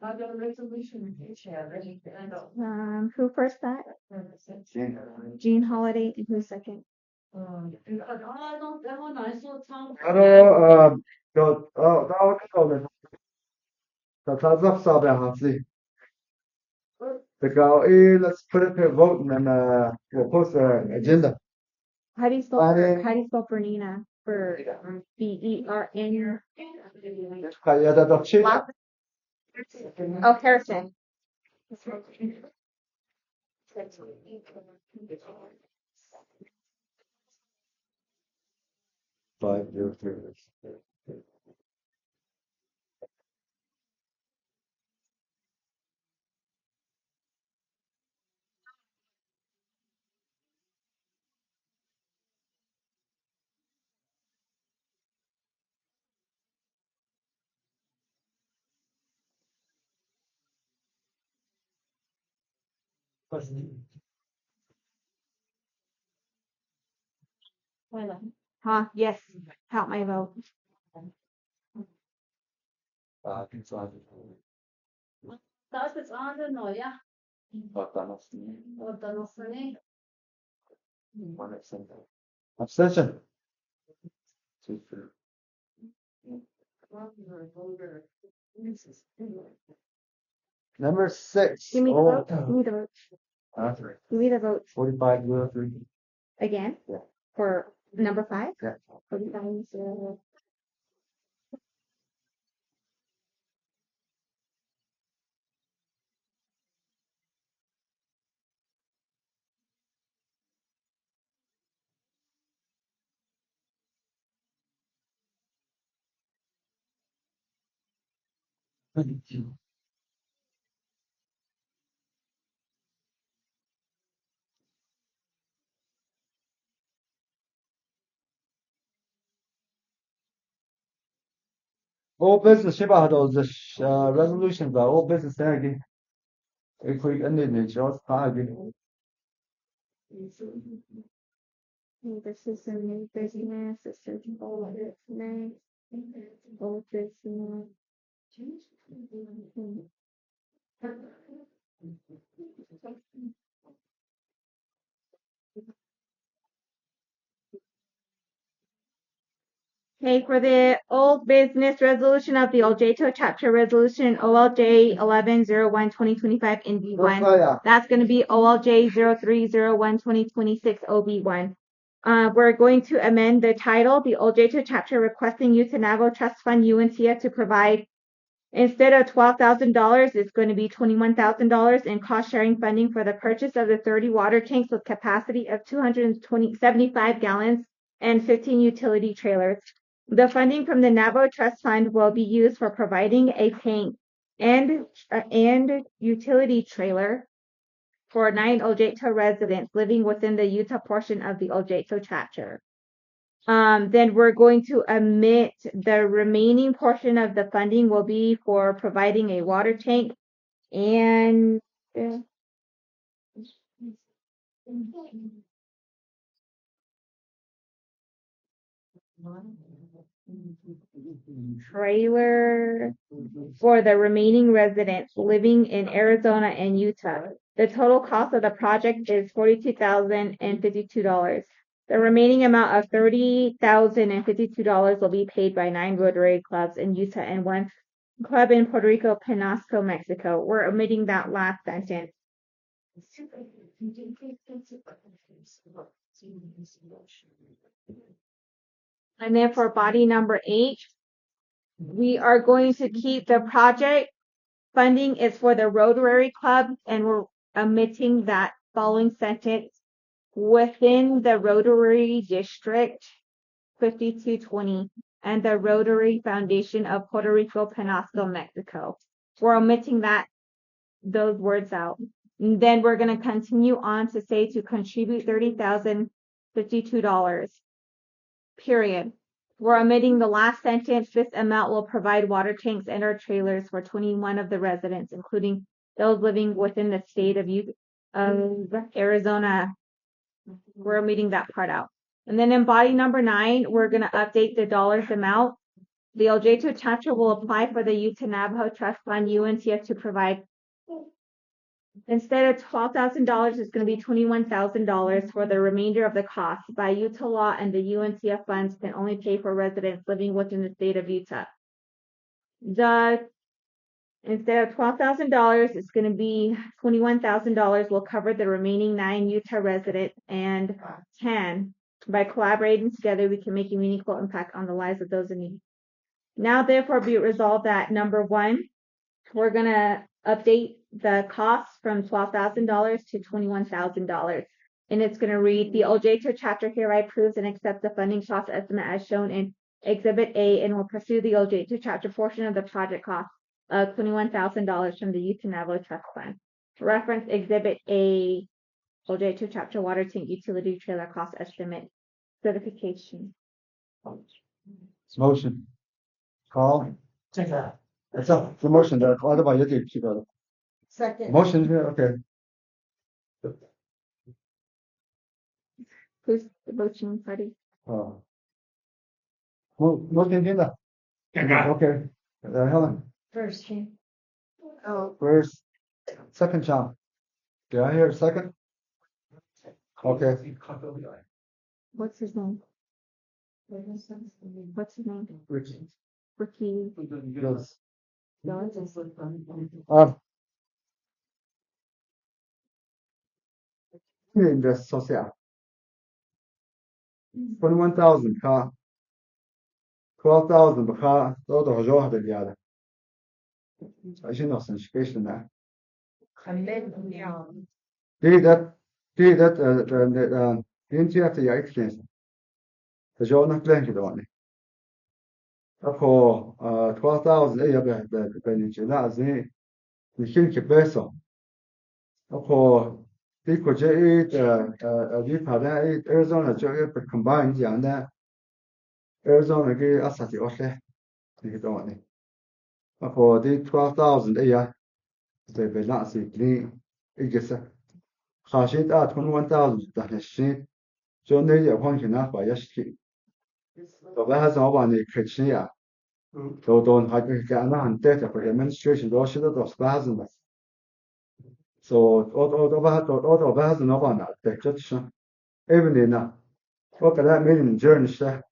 Other resolution. Who first that? Jean Holiday, and who second? that one I saw Tom. Let's put it to a vote and then we'll post an agenda. How do you spell how do you spell Bernina? For BERN. Oh, Harrison. 503. Huh? Yes. Count my vote. Das ist andere neue. Oder noch nicht. Abstention. Number 6. Give me the vote. Give me the vote. Give me the vote 4503. again. Yeah. For number 5. Yeah. 45. All business 是吧？都是resolutions 吧？All business 等下给，可以 end 的，只要是他给。This is a new business. This is old business. Old business. Okay, for the old business resolution of the Oljato chapter resolution OLJ 11/01/2025 in B1. That's going to be OLJ 03/01/2026 OB1. We're going to amend the title, the Oljato chapter requesting Utanavo Trust Fund UNTIA to provide, instead of $12,000, it's going to be $21,000 in cost sharing funding for the purchase of the 30 water tanks with capacity of 275 gallons and 15 utility trailers. The funding from the Navo Trust Fund will be used for providing a tank and utility trailer for 9 Oljato residents living within the Utah portion of the Oljato chapter. Then we're going to omit the remaining portion of the funding will be for providing a water tank and trailer for the remaining residents living in Arizona and Utah. The total cost of the project is $42,052. The remaining amount of $30,052 will be paid by 9 Rotary clubs in Utah and 1 club in Puerto Rico, Penasco, Mexico. We're omitting that last sentence. And then for body number 8, we are going to keep the project funding is for the Rotary Club, and we're omitting that following sentence within the Rotary District 5220 and the Rotary Foundation of Puerto Rico, Penasco, Mexico. We're omitting those words out. And then we're going to continue on to say to contribute $30,052. Period. We're omitting the last sentence. This amount will provide water tanks and or trailers for 21 of the residents, including those living within the state of Arizona. We're omitting that part out. And then in body number 9, we're going to update the dollars amount. The Oljato chapter will apply for the Utah Navajo Trust Fund UNCF to provide. Instead of $12,000, it's going to be $21,000 for the remainder of the cost. By Utah law, and the UNCF funds can only pay for residents living within the state of Utah. Instead of $12,000, it's going to be $21,000 will cover the remaining 9 Utah residents and by collaborating together, we can make a meaningful impact on the lives of those in need. Now, therefore, be it resolved that number 1, we're going to update the cost from $12,000 to $21,000. And it's going to read, the Oljato chapter hereby approves and accepts the funding cost estimate as shown in Exhibit A and will pursue the Oljato chapter portion of the project cost of $21,000 from the Utah Navajo Trust Fund. Reference Exhibit A, Oljato chapter water tank utility trailer cost estimate certification. Motion. Call. That's up. The motion. What about you? Second. Motion here. Okay. Who's the voting party? Oh. Motion here. Okay. Helen. First. Oh, First. Second, John. Did I hear a second? Okay. what's his name? What's his name? Ricky. Ricky. Yes. Jones? In the social. 21,000 car. 12,000 car. Todo o jogo de diada. A gente não se esquece, né? Det inte att jag inte finns. Det gör något längre då. På 12,000 är jag inte där. Det är inte bättre. På det kunde vi hade Arizona jag combine gärna. Arizona det assat i Oslo. Det då. På det 12,000 är jag det är väl alltså det är så. خاشيت تكون 1000 تحت الشيء جو نيجي أكون هنا بايشتي طبعا هذا هو أنا كريشنيا لو دون هاي كأنا هنتة في demonstration لو شده دوس بعض بس so أو بعض نبانا تكتشف even هنا وكذا من journey شه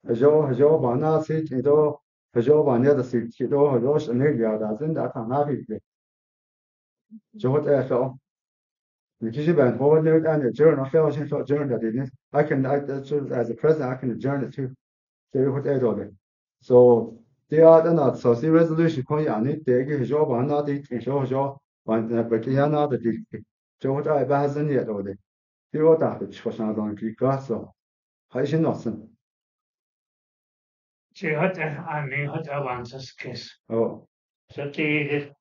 هجو بانا سيت إدو هجو بانا ده سيت إدو هجوش نيجي هذا زين ده كان نافي جو هذا Because when forward note and adjourn, I feel like I adjourn that didn't. I can, as a president, I can adjourn it too. So what I do. So the other not so the resolution point on it. They give job on not it. Job on but they are not the. So what I hasn't yet already. The other which was not on the class so. I should not send. She had answers kiss. Oh. So the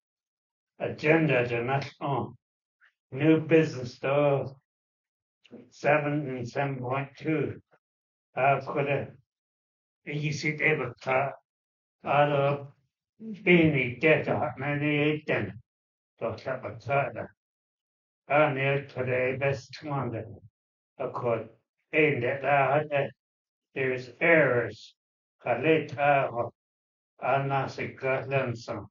agenda the national new business store 7 and 7.2. Could a easy able to out of being debt many then to step aside. I near today best Monday. Of course, in that there's errors. Late I'm not sick some.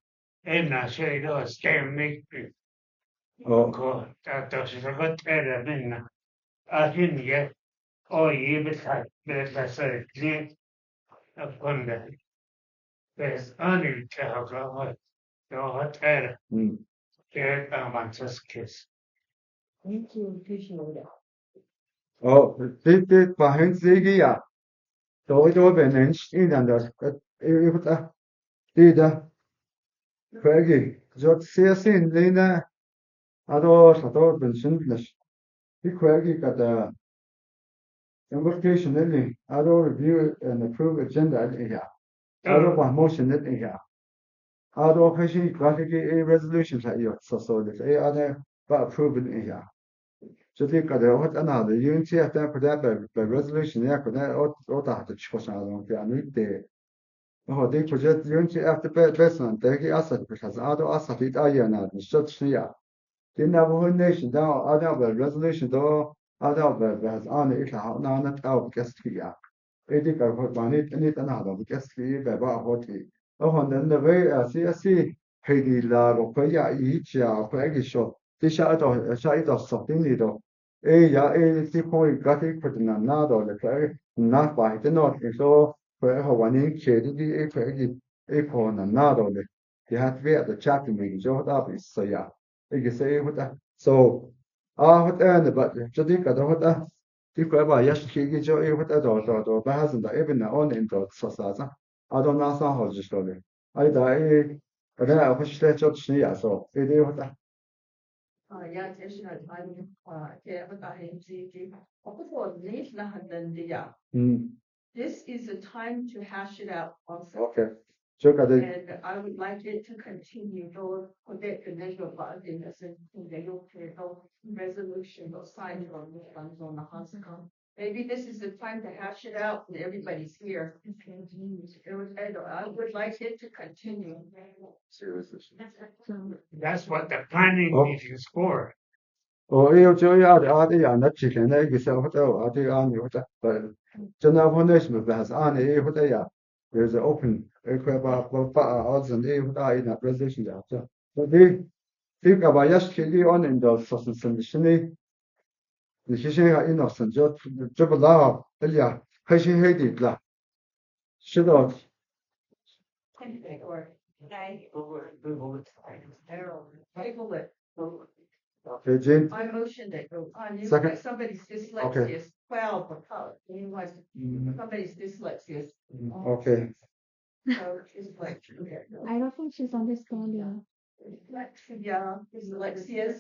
In a shade of stem make Oh. that doesn't forget that minna. I didn't yet. Oh, you bet that's a clear upon that. There's only tell God. Your hotel. There want to kiss. Thank you, appreciate it. Oh, det var hans ikke ja. Då ben en innan där. Det där. Kvägi. Så ser sin lina. Då ben syndlas. Det kvägi att invitation really. Review and approve agenda here. One motion here. Kanske kanske resolutions här så det är bara approve here. Så det kan det vara annan unity att på det på resolution jag kan och ta det så att det är nytt. Och det projekt unity efter bättre det är asat precis asat det är ju när det så snälla. Det när vår nation då resolution då har has on it now not out just here. Edi ka hot bani ni tan ha do kes fi ba ba hot ti. O hon den de ve si he di la ro ko ya yi cha ko gi sho. Ti sha i do so tin ni do. Ti ko ga ti ko na do le ka na ba ti no ti so ko ha wa ni che di ko gi ko na do le. Ti hat ve the chat mi jo da bi so ya. E gi se hot so hot and but jadi ka do hot Ti ko ba ya shi gi jo e hot do ba has da even na on in do so sa sa. A do na sa ho ji so le. Ai da da ko shi cho shi ya so. E de hot Ja, das ist halt der Behind. Obwohl nicht nach den Jahr. This is a time to hash it out also. Okay. Jo ka de And I would like it to continue, though, connect the national bonding as in the resolution or sign on the hospital. Maybe this is the time to hash it out and everybody's here. I would like it to continue. seriously. That's what the planning Oh. meeting is for. io jo ya de ya na chi le na gi se hot de an yo ta. But general foundation has an hot ya. There's an open odds and in that resolution there. So they ka ba ya shi on in the solution你是现在innocent 就不老，哎呀，还是黑的啦，是的， Table it. Okay, Jane. I motioned it. Second. Somebody's dyslexia Okay. is 12 or somebody's dyslexia. Okay. So it's like, I don't think she's understanding. dyslexia,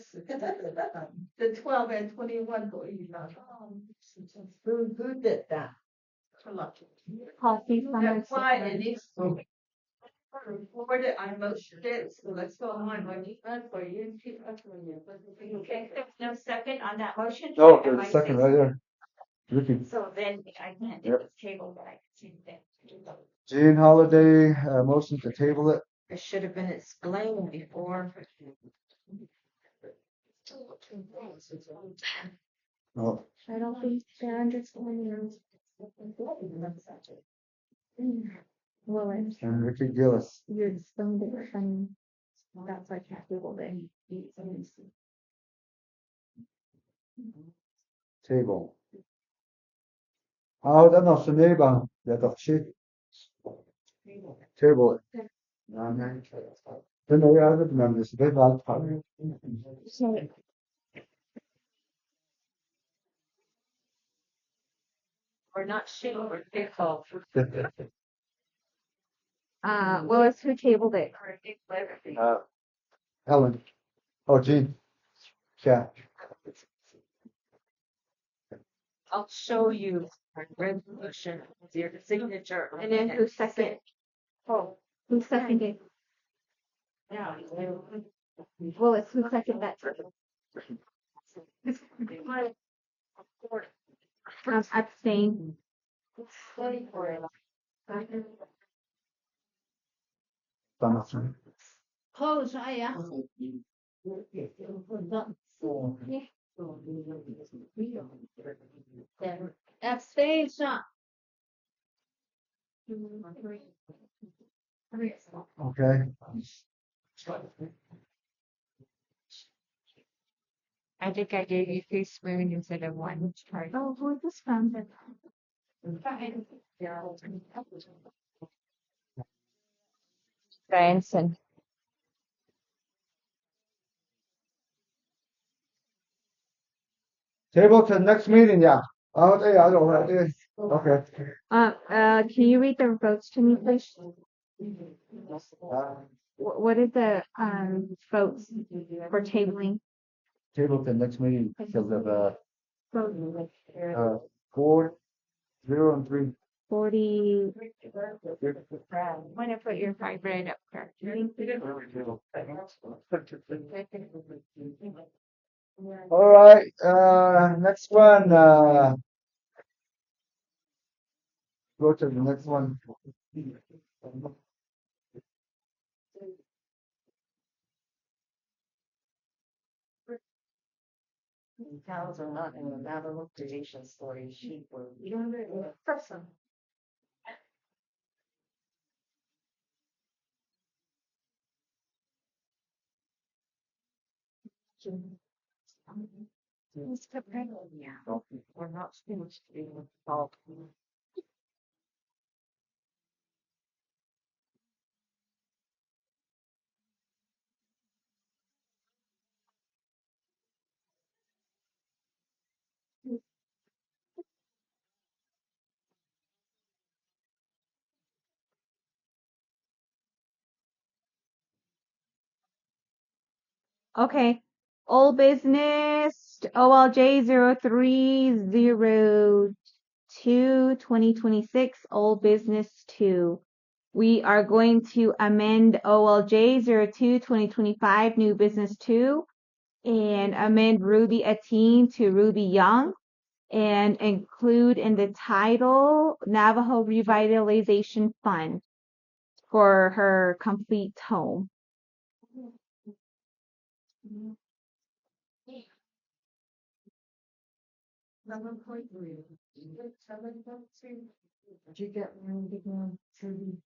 the 12 and 21. Who did that? Coffee from her That's why sister. it needs to be recorded. I motioned it, so let's go on. For you. Okay, there's no second on that motion? No, Am there's I a second saying- right there. Ricky. So then I can't do Yep. the table, but I can see that. Jane Holiday, motion to table it. It should have been explained before. Oh, I don't think they're understanding. Well, and Ricky Gillis. you explained it funny. That's why I can't Google it. Table. ده نص نيبة يا تخشي. Table it. يعني. Then we are the members. They like to. So, We're not sure, we're careful. Willis, who tabled it? Ellen. Oh, Jean. Yeah. I'll show you our resolution, your signature. And then who seconded? Oh, Who seconded? yeah. Willis, who seconded that? Abstain. Donaldson. Close, yeah. Abstain. Okay. I think I gave you 3 spoons instead of 1. Oh, who is this from? Branson. Table to next meeting, yeah. Oh, yeah, I don't know. Okay. Can you read the votes to me, please? What is the, votes for tabling? Table to next meeting because of, Vote 4, 0, and 3. 40, I'm gonna put your vibrate up there. All right, next one, go to the next one. Cows are not in the Navajo creation story, sheep were. Person. We're not finished being involved. Okay. Old business OLJ 0302 2026, old business 2. We are going to amend OLJ 02 2025, new business 2, and amend Ruby Ateen to Ruby Young, and include in the title Navajo Revitalization Fund for her complete home. Did you get one to go through?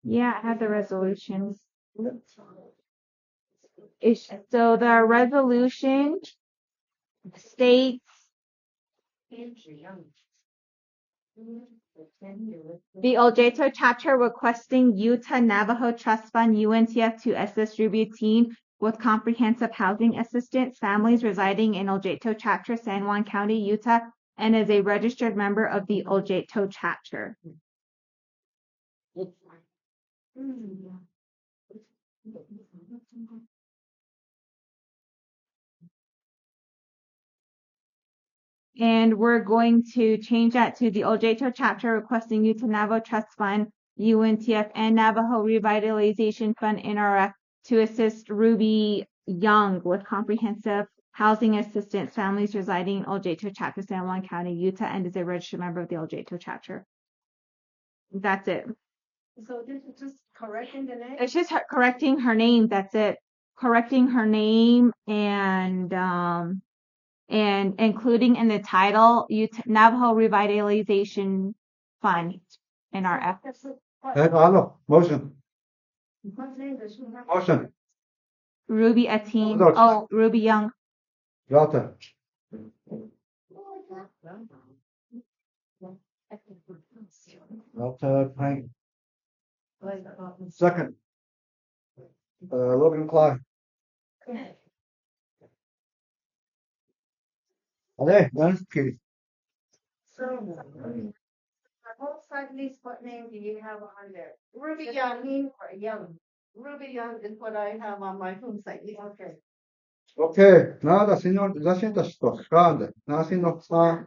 Yeah, I have the resolutions. So the resolution states the Oljato chapter requesting Utah Navajo Trust Fund UNTF to assist Ruby Teen with comprehensive housing assistance, families residing in Oljato chapter, San Juan County, Utah, and is a registered member of the Oljato chapter. And we're going to change that to the Oljato chapter requesting Utah Navajo Trust Fund, UNTF, and Navajo Revitalization Fund, NRF, to assist Ruby Young with comprehensive housing assistance, families residing in Oljato chapter, San Juan County, Utah, and is a registered member of the Oljato chapter. That's it. So this is just correcting the name? It's just correcting her name. That's it. Correcting her name and including in the title Navajo Revitalization Fund, NRF. Hello, motion. Motion. Ruby Ateen. Hold on. Oh, Ruby Young. Delta. Delta, Frank. Second. Logan Clark. Allez, that's Keith. Whole site list, what name do you have on there? Ruby Young, Ruby Young is what I have on my home site. Okay. Okay, nada, señor, la siento, grande. Nada, señor,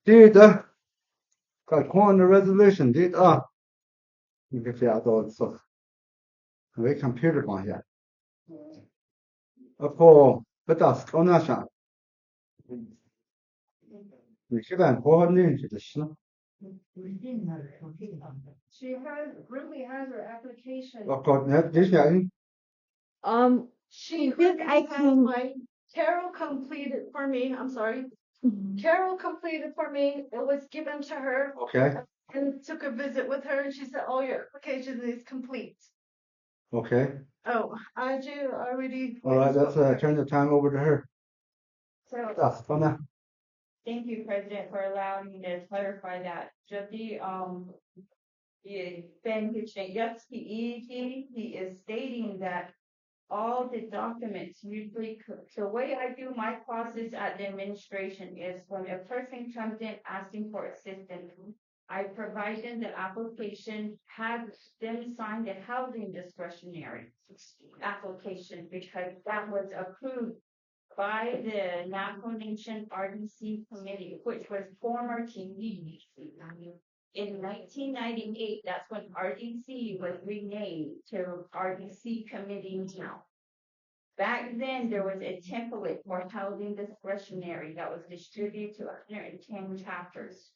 did, got on the resolution, did, you can see all so. We computer on here. Apo, but that's on that shot. We should have bought into the snow. Ruby has her application. Of course, this guy. She think I has can- my Carol completed for me. I'm sorry. Mm-hmm. Carol completed for me. It was given to her Okay, and took a visit with her, and she said, "Oh, your application is complete." okay. Oh, I do already. All right, let's turn the time over to her. So, That's fun now. thank you, President, for allowing me to clarify that. Jyoti, Ben he is stating that all the documents usually, the way I do my process at the administration is when a person comes in asking for assistance, I provide them the application, have them sign the housing discretionary application because that was approved by the Navajo Nation RDC committee, which was former TDC. In 1998, that's when RDC was renamed to RDC Committee now. Back then, there was a template for housing discretionary that was distributed to 110 chapters.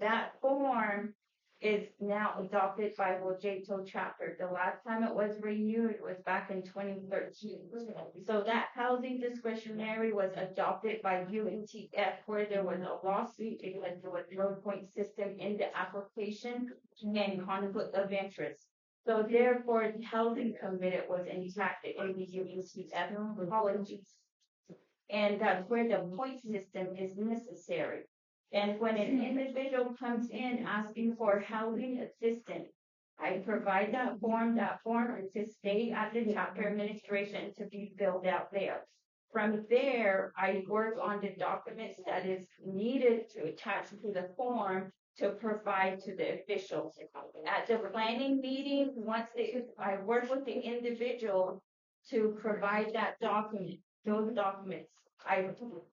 That form is now adopted by Oljato chapter. The last time it was renewed was back in 2013. So that housing discretionary was adopted by UNTF, where there was a lawsuit because there was no point system in the application and conflict of interest. So therefore, the housing committed was intact in the UNTF policies. And that's where the point system is necessary. And when an individual comes in asking for housing assistance, I provide that form is to stay at the chapter administration to be filled out there. From there, I work on the documents that is needed to attach to the form to provide to the officials. At the planning meeting, I work with the individual to provide those documents. I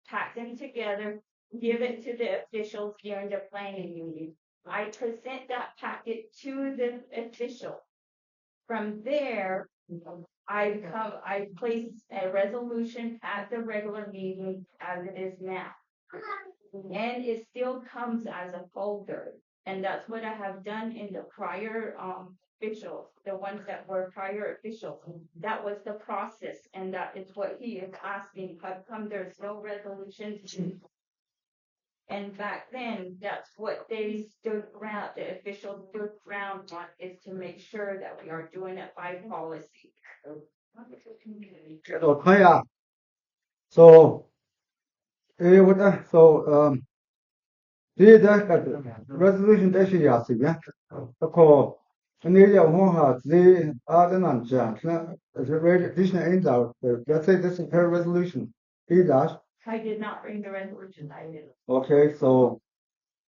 pack them together, give it to the officials during the planning meeting. I present that packet to the official. From there, I place a resolution at the regular meeting as it is now. And it still comes as a folder. And that's what I have done in the prior officials, the ones that were prior officials. That was the process, and that is what he is asking. How come there's no resolution? And back then, that's what they stood around, the officials stood around on, is to make sure that we are doing it by policy. So, the resolution that she asked, yeah. Ako, Anelia Moha, the Ardenan Jan, the additional ends out. Let's say this is her resolution. He does. I did not bring the resolution. I did. Okay, so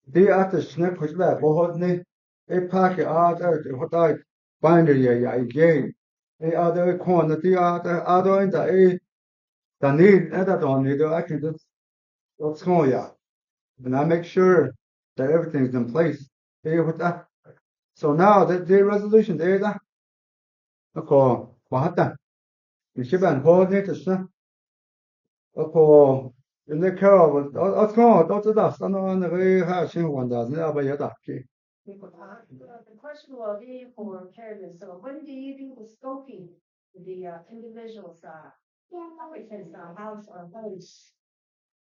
the after snap push back, a packet what I binder again. A other corner, the other in the need, I can just, what's going on? And I make sure that everything's in place. So now the resolution there, you should be coordinated. In the car, what's going on? That's on the way. How she wants never yet. The question will be for Karen, so when do you do the scoping, the individuals, because house or homes?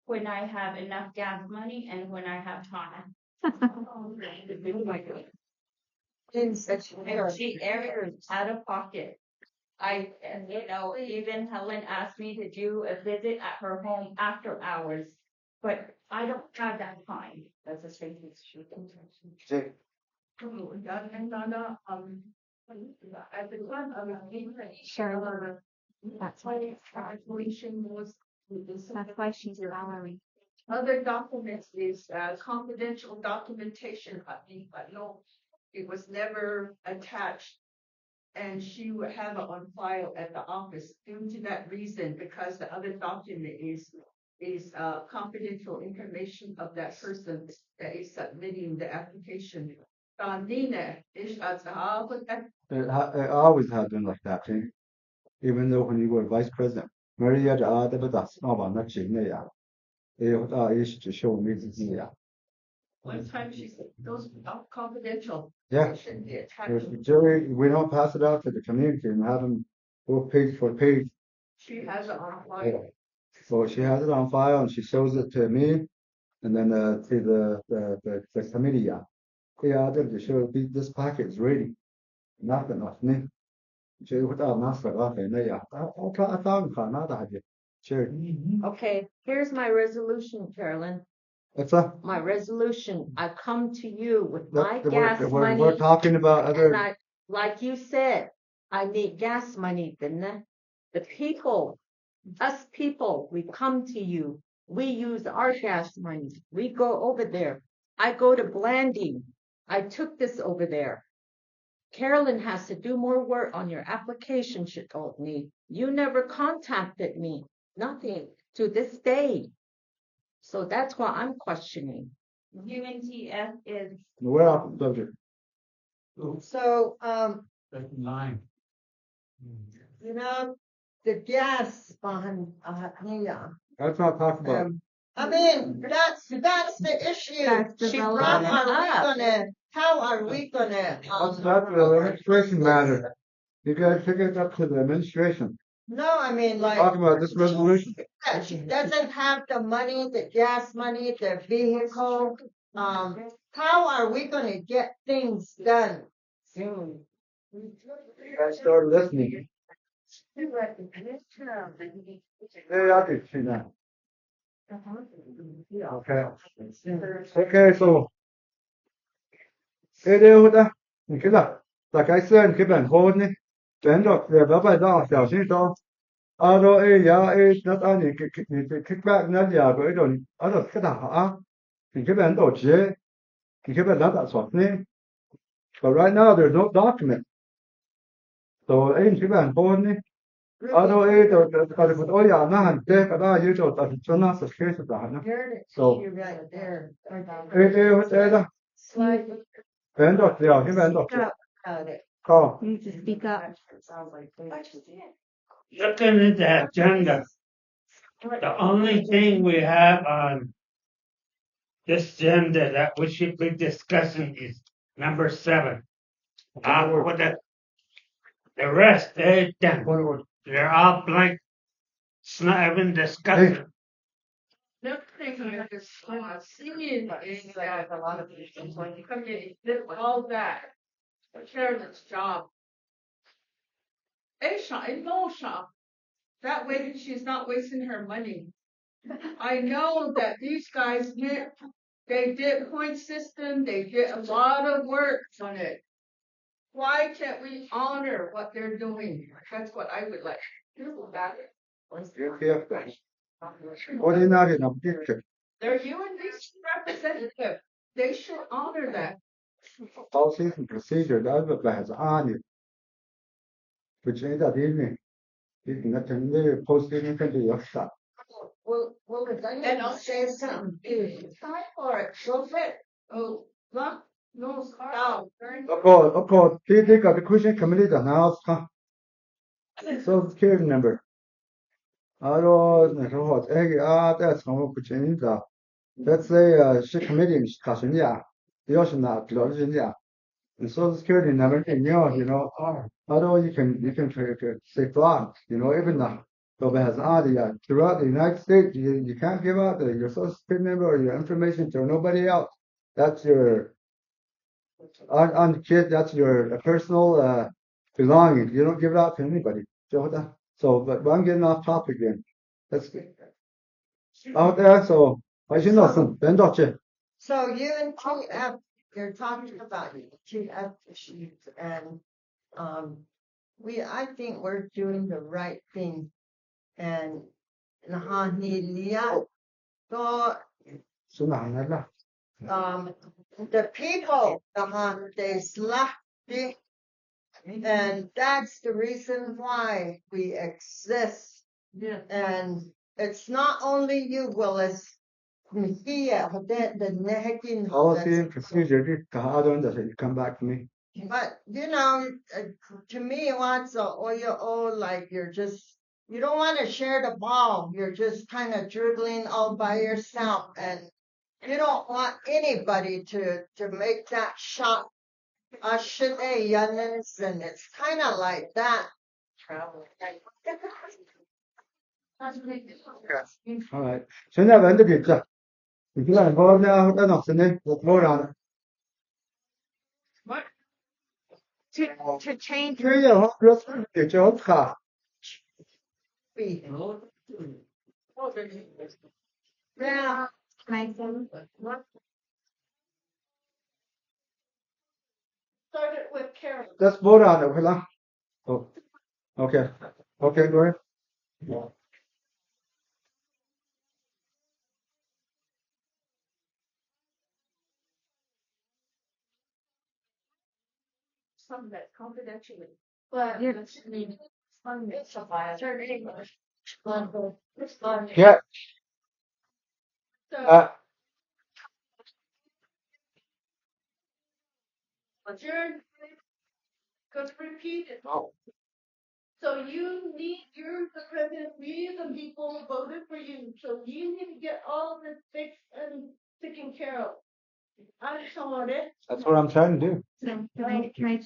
When I have enough gas money and when I have time. She errors out of pocket. Even Helen asked me to do a visit at her home after hours, but I don't have that time. That's a straight issue. At the time of Sure. That's why. translation was. That's why she's Valerie. Other documents is confidential documentation, but no, it was never attached. And she would have it on file at the office due to that reason, because the other document is confidential information of that person that is submitting the application. Nina is I always have been like that, too. Even though when you were vice president, Maria, that's not about that. Is to show me the one time she said, those are confidential. Yeah. They shouldn't be attached. Jerry, we don't pass it out to the community and have them go page for page. She has it on file. So she has it on file and she shows it to me and then to the committee. Yeah, to show this packet is ready. Nothing of me. Jerry, without master off and yeah. I thought I had Sure. Okay, here's my resolution, Carolyn. What's that? My resolution, I come to you with my gas We're money. talking about other. And like you said, I need gas money, didn't I? The people, us people, we come to you. We use our gas money. We go over there. I go to Blanding. I took this over there. Carolyn has to do more work on your application, she told me. You never contacted me. Nothing to this day. So that's why I'm questioning. UNTF is. We're off the subject. So, Line. the gas behind, yeah. That's not talking about. I mean, that's the issue. That's She development brought, are we up. gonna how are we gonna, That's not the administration matter. You gotta take it up to the administration. no, I mean, like. Talk about this resolution. Yeah, she doesn't have the money, the gas money, the vehicle. How are we gonna get things done? You guys start listening. Very active now. Okay. Okay, so. Ê đêu ta,你看到，大概是你基本好呢，真的是老板让小心说，啊说哎呀哎，那当你 kick back 那家个一种，啊说个大啊，你基本都接，你基本拿到手呢，but right now there's no document, so 哎你基本好呢，啊说哎就不多呀，那很对，个大有就但是真的是确实大呢，so You're right there. 哎哎的，真的是要基本都是， About it. 好。 You need to speak up. Looking at the agenda, the only thing we have on this agenda that we should be discussing is number 7. With the rest, they're all blank. It's not even discussing. Next thing I just seeing is that a lot of people when you come in, did all that. The chairman's job. No shop. That way she's not wasting her money. I know that these guys they did point system, they did a lot of work on it. Why can't we honor what they're doing? That's what I would like to do about it. Ordinary objective. They're UNDC representative. They should honor that. Policies and procedure that has on it. Which is that evening. You can attend the posting in the shop. Well, if anyone says something, it's time for it, go fit. Oh, look, no, Carl. Of course, they got the cushion committee the house, huh? Social security number. I don't know what that's how much in the. Let's say, she committee is cashing, yeah. The ocean not closing, yeah. The social security number, you know, although you can say fraud, you know, even now. So has yeah. Throughout the United States, you can't give out your social security number or your information to nobody else. That's your on the kid, that's your personal belonging. You don't give it out to anybody. So but I'm getting off topic again. That's out there, so I should know some Ben Dutch. So you and TF, you're talking about TF issues and, I think we're doing the right thing. And, the people, they slapped it. And that's the reason why we exist. Yeah. And it's not only you, Willis. Policy and procedure, come back to me. But to me, what's like you don't want to share the ball. You're just kind of dribbling all by yourself, and you don't want anybody to make that shot. And it's kind of like that. All right. 现在问的给这，你看我那老师呢，我让。 What? To change. 这样也就卡。 Yeah. Started with Karen. Let's vote on it, will I? Oh, okay. Okay, go ahead. Some of that confidentially. But Yeah. Yeah. So, Jared, go repeat it. Oh. So you're the president, we the people voted for you, so you need to get all of this fixed and taken care of. I saw it. That's what I'm trying to do. So, can I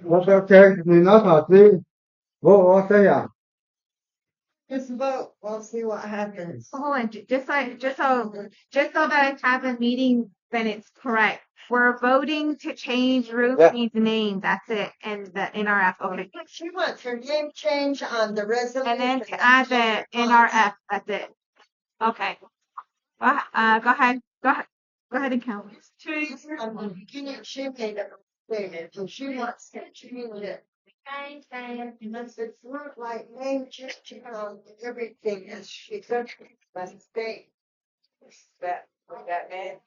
What's okay? You know how to. What's that? Just vote, we'll see what happens. hold on, just so that I have a meeting minutes correct. We're voting to change Ruthie's name. That's it. And the NRF. Okay. She wants her name change on the resolution. And then to add the NRF. That's it. Okay. Go ahead. Go ahead and count. From the beginning, she made a mistake, and she wants to change it. Unless it's not like name change on everything, as she said, mistake. That man.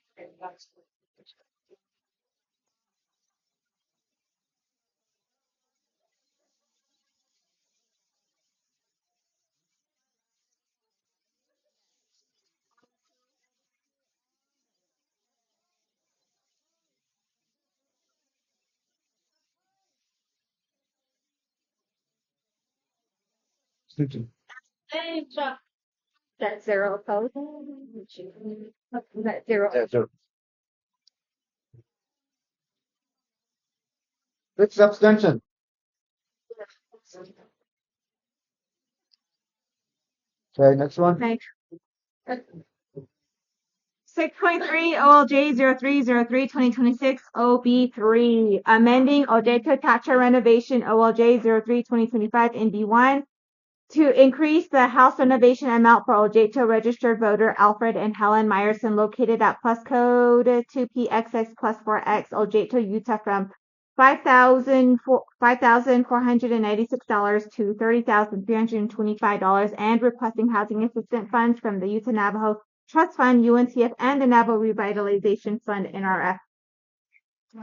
That's zero opposed. That's zero. Yeah, so. Six abstention. Okay, next one. Okay. 6.3 OLJ 0303-2026 OB3, amending Oljato Tacha renovation OLJ 03-2025 in B1 to increase the house renovation amount for Oljato registered voter Alfred and Helen Meyerson located at plus code 2PXX plus 4X Oljato, Utah from $5,496 to $30,325 and requesting housing assistance funds from the Utah Navajo Trust Fund, UNCF, and the Navajo Revitalization Fund, NRF.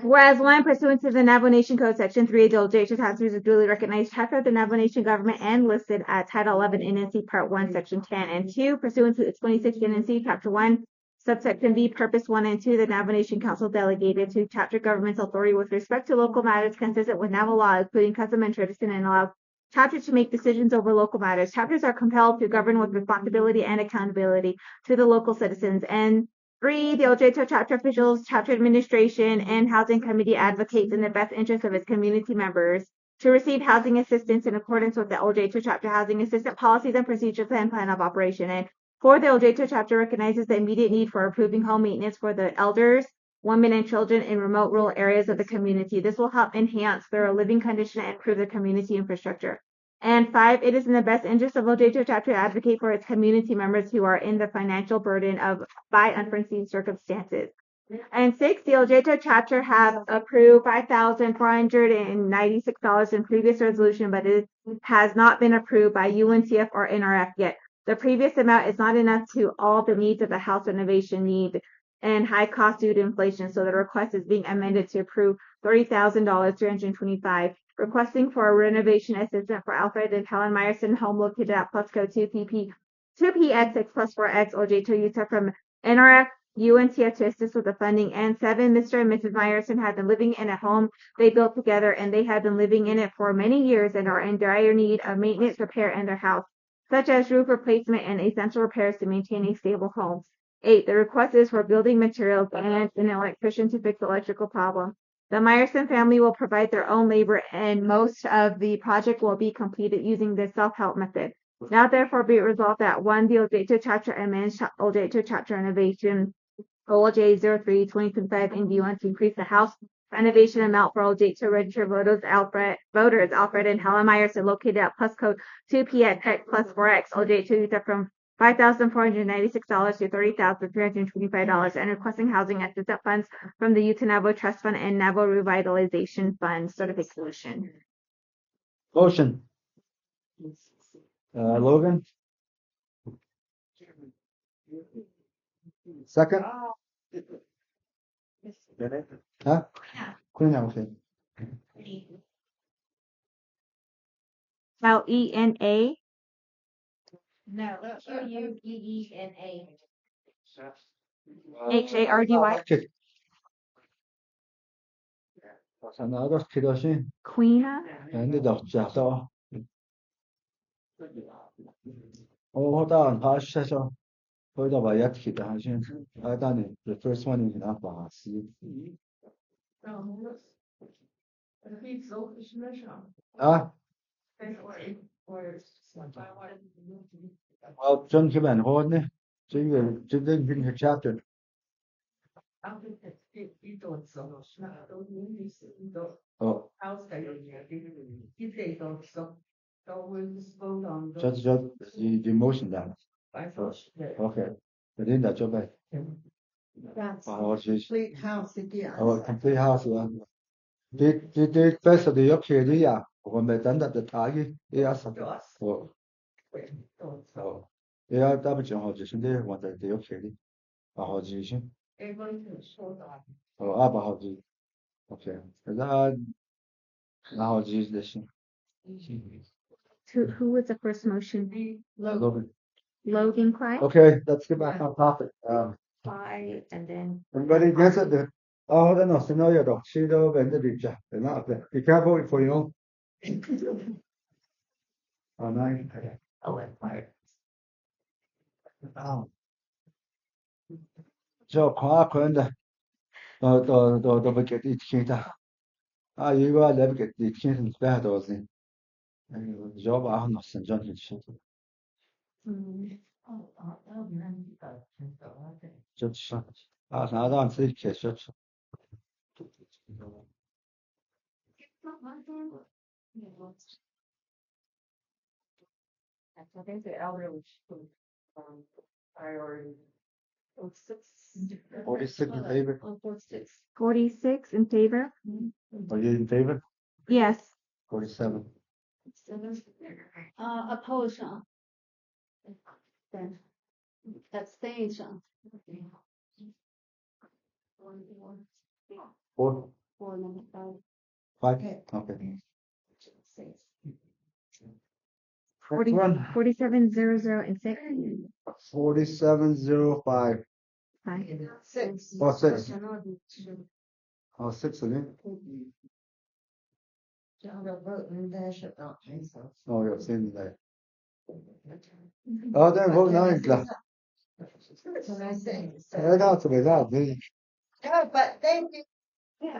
Whereas one, pursuant to the Navajo Nation Code, Section 3, the Oljato Taxers is duly recognized chapter of the Navajo Nation government and listed at Title 11 NNC Part 1, Section 10, and 2, pursuant to 26 NNC Chapter 1, Subsection B, Purpose 1 and 2, the Navajo Nation Council delegated to chapter governmental authority with respect to local matters consistent with Navajo law, including custom and tradition, and allows chapters to make decisions over local matters. Chapters are compelled to govern with responsibility and accountability to the local citizens. And 3, the Oljato chapter officials, chapter administration, and housing committee advocates in the best interest of its community members to receive housing assistance in accordance with the Oljato chapter housing assistance policies and procedures and plan of operation. And 4, the Oljato chapter recognizes the immediate need for improving home maintenance for the elders, women, and children in remote rural areas of the community. This will help enhance their living condition and improve the community infrastructure. And 5, it is in the best interest of Oljato chapter to advocate for its community members who are in the financial burden of by unforeseen circumstances. And 6, the Oljato chapter have approved $5,496 in previous resolution, but it has not been approved by UNCF or NRF yet. The previous amount is not enough to all the needs of the house renovation need and high cost due to inflation. So the request is being amended to approve $30,000, $325, requesting for a renovation assistant for Alfred and Helen Meyerson home located at plus code 2PX6 plus 4X Oljato, Utah from NRF UNCF to assist with the funding. And 7, Mr. and Mrs. Meyerson have been living in a home they built together, and they have been living in it for many years and are in dire need of maintenance repair in their house, such as roof replacement and essential repairs to maintain a stable home. 8, the request is for building materials and an electrician to fix electrical problems. The Meyerson family will provide their own labor, and most of the project will be completed using the self-help method. Now, therefore, be it resolved that 1, the Oljato chapter amends Oljato chapter renovation OLJ 03-2025 in B1 to increase the house renovation amount for Oljato registered voters Alfred and Helen Meyerson located at plus code 2PX plus 4X Oljato, Utah from $5,496 to $30,325 and requesting housing assistance funds from the Utah Navajo Trust Fund and Navajo Revitalization Fund certification. Motion. Logan. Second. Huh? Queen, okay. L-E-N-A. No, Queena. H-A-R-D-Y. Sanada kidoshi. Queena. And the doctor. Oh, hold on. Pass. 回到把也提的还是当年 the first one in 法西啊，John Kiban Hall 呢，这个 chapter 哦，just the emotion that okay，Linda 就被 That's 我是 complete house again. complete house 啊，the best of the okay 的呀，我们等等的他也是哦哦，也大部分好就是的，我在的 okay 的，好就是。阿爸好记，OK，然后就是行。Who was the first motion? Logan. Logan Clyde? Okay, let's get back on topic. Clyde, and then Everybody gets it. Oh, no, scenario though. She do bend the beach. Not be careful for you know. Oh, nine. Clyde. Oh. 就看看的，都不给你听的。啊，如果来不给你听，是白多少？要把好弄成这样去。就是啊，啥让自己解释出。I think the elderly should, priority. 46 in favor. 46 in favor? Are you in favor? Yes. 47. Oppose 对 abstain 4. 4 number 5 5. Okay. 4700 and 6. 4705. 6. Oh, 6. Oh, 6 again. Vote and dash it out. Oh, you're saying that. Oh, then vote 9. That's what I say. I got to be that. Yeah, but thank you.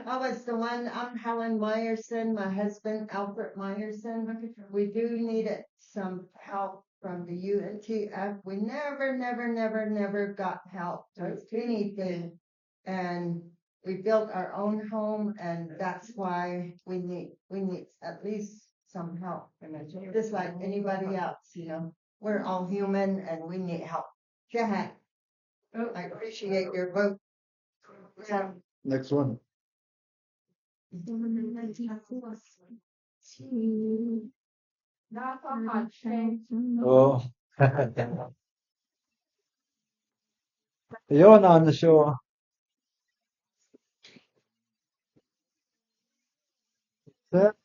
I was the one, I'm Helen Meyerson, my husband Albert Meyerson. We do need some help from the UNTF. We never got help with anything. And we built our own home and that's why we need at least some help. Just like anybody else, you know, we're all human and we need help. Go ahead. I appreciate your vote. Next one. Oh. You're not on the show.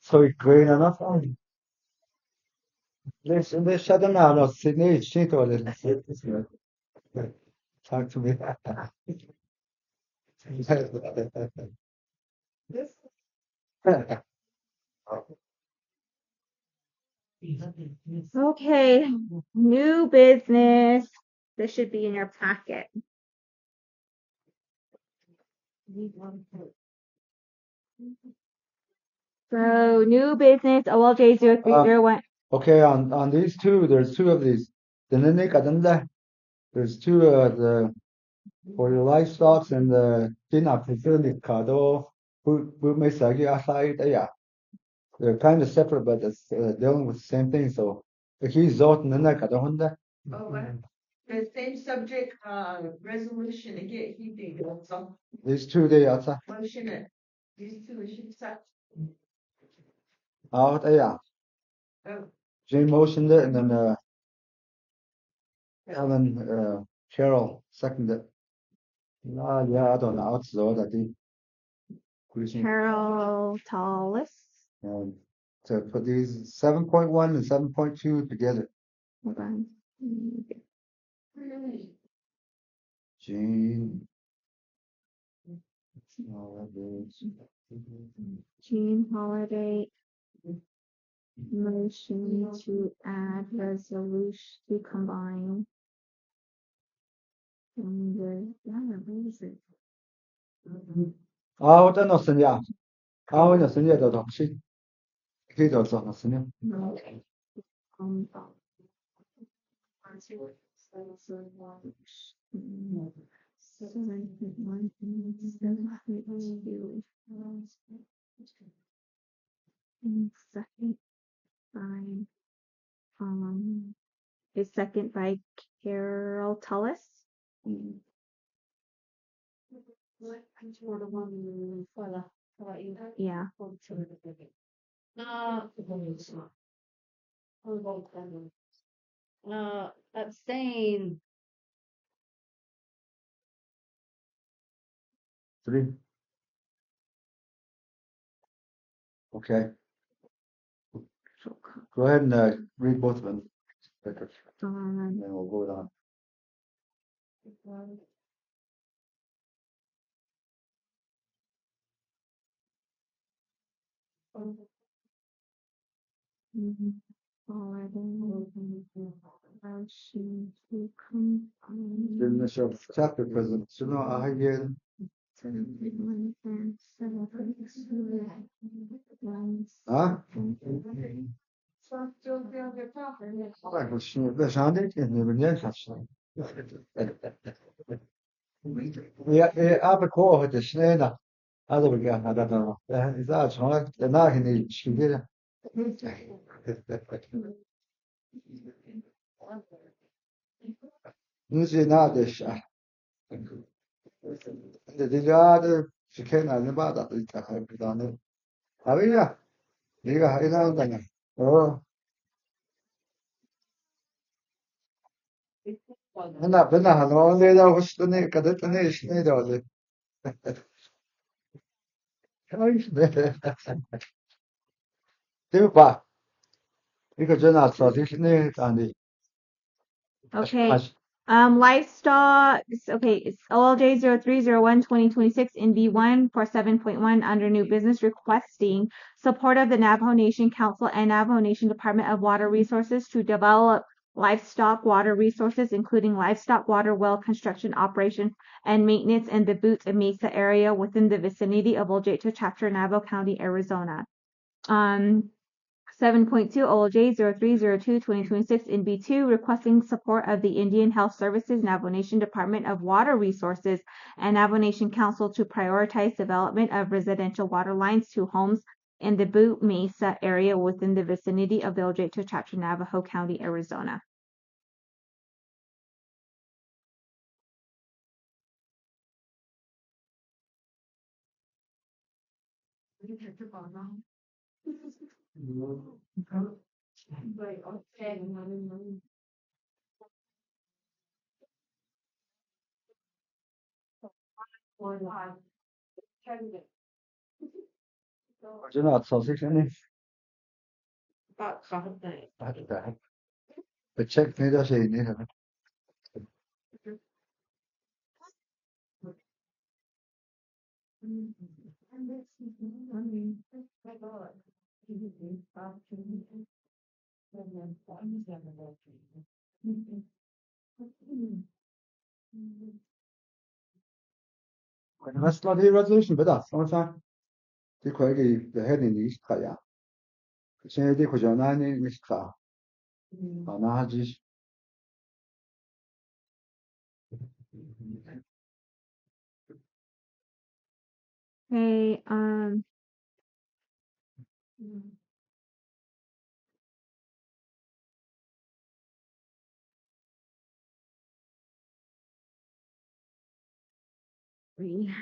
So green enough. Let's shut them down. No, Sydney, she told it. Talk to me. Okay, new business. This should be in your packet. So new business OLJ 0301. Okay, on these two, there's two of these. There's two the for your livestock and the dinner facility kado who may say aside yeah. They're kind of separate, but it's dealing with the same thing. So if he's out in the neck, I don't know. The same subject, resolution again, he did also. These two they are Motion it. These two should set. out yeah. Oh. Jane motioned it and then Helen Carol seconded it. Yeah, I don't know. It's the other thing. Carol Tallis. To put these 7.1 and 7.2 together. Hold on. Jean. Jean Holiday. Motion to add resolution to combine 아, 어떤 노선이야? 아, 어떤 노선이야? 너 혹시 그게 어떤 노선이야? Second by is second by Carol Tullis. Yeah. Abstain. 3. Okay. Go ahead and read both of them. And then we'll vote on. Didn't show chapter present. So no, I hear. Huh? Bak bu şimdi de şahane kendini bilen saçlar. Aber Chor heute schneller. Also wir hat er noch. Ich sage schon, danach in die Schule. Nun sie nach der Schach. Die Jahre, sie kennen eine Bade, die ich habe getan. Aber ja, die haben dann. Oh. أنا هنقول لي ده وشتني كدتني إيشني ده ولا إيش ده تبقى إيش جنا صادقني تاني Okay. Livestock. Okay, it's OLJ 0301/2026 in B1 for 7.1 under new business requesting support of the Navajo Nation Council and Navajo Nation Department of Water Resources to develop livestock water resources, including livestock water well construction operation and maintenance in the Butte and Mesa area within the vicinity of Oljato Chapter, Navajo County, Arizona. 7.2 OLJ 0302/2026 in B2 requesting support of the Indian Health Services, Navajo Nation Department of Water Resources, and Navajo Nation Council to prioritize development of residential water lines to homes in the Butte Mesa area within the vicinity of the Oljato Chapter, Navajo County, Arizona. جنا صادقني Bak هذا بتشك نيدا شيء نيدا بس ما دي resolution بدأ مثلا دي كويجي بهذه نيش خيا عشان دي كجاناني مش خا أنا هجيش Okay,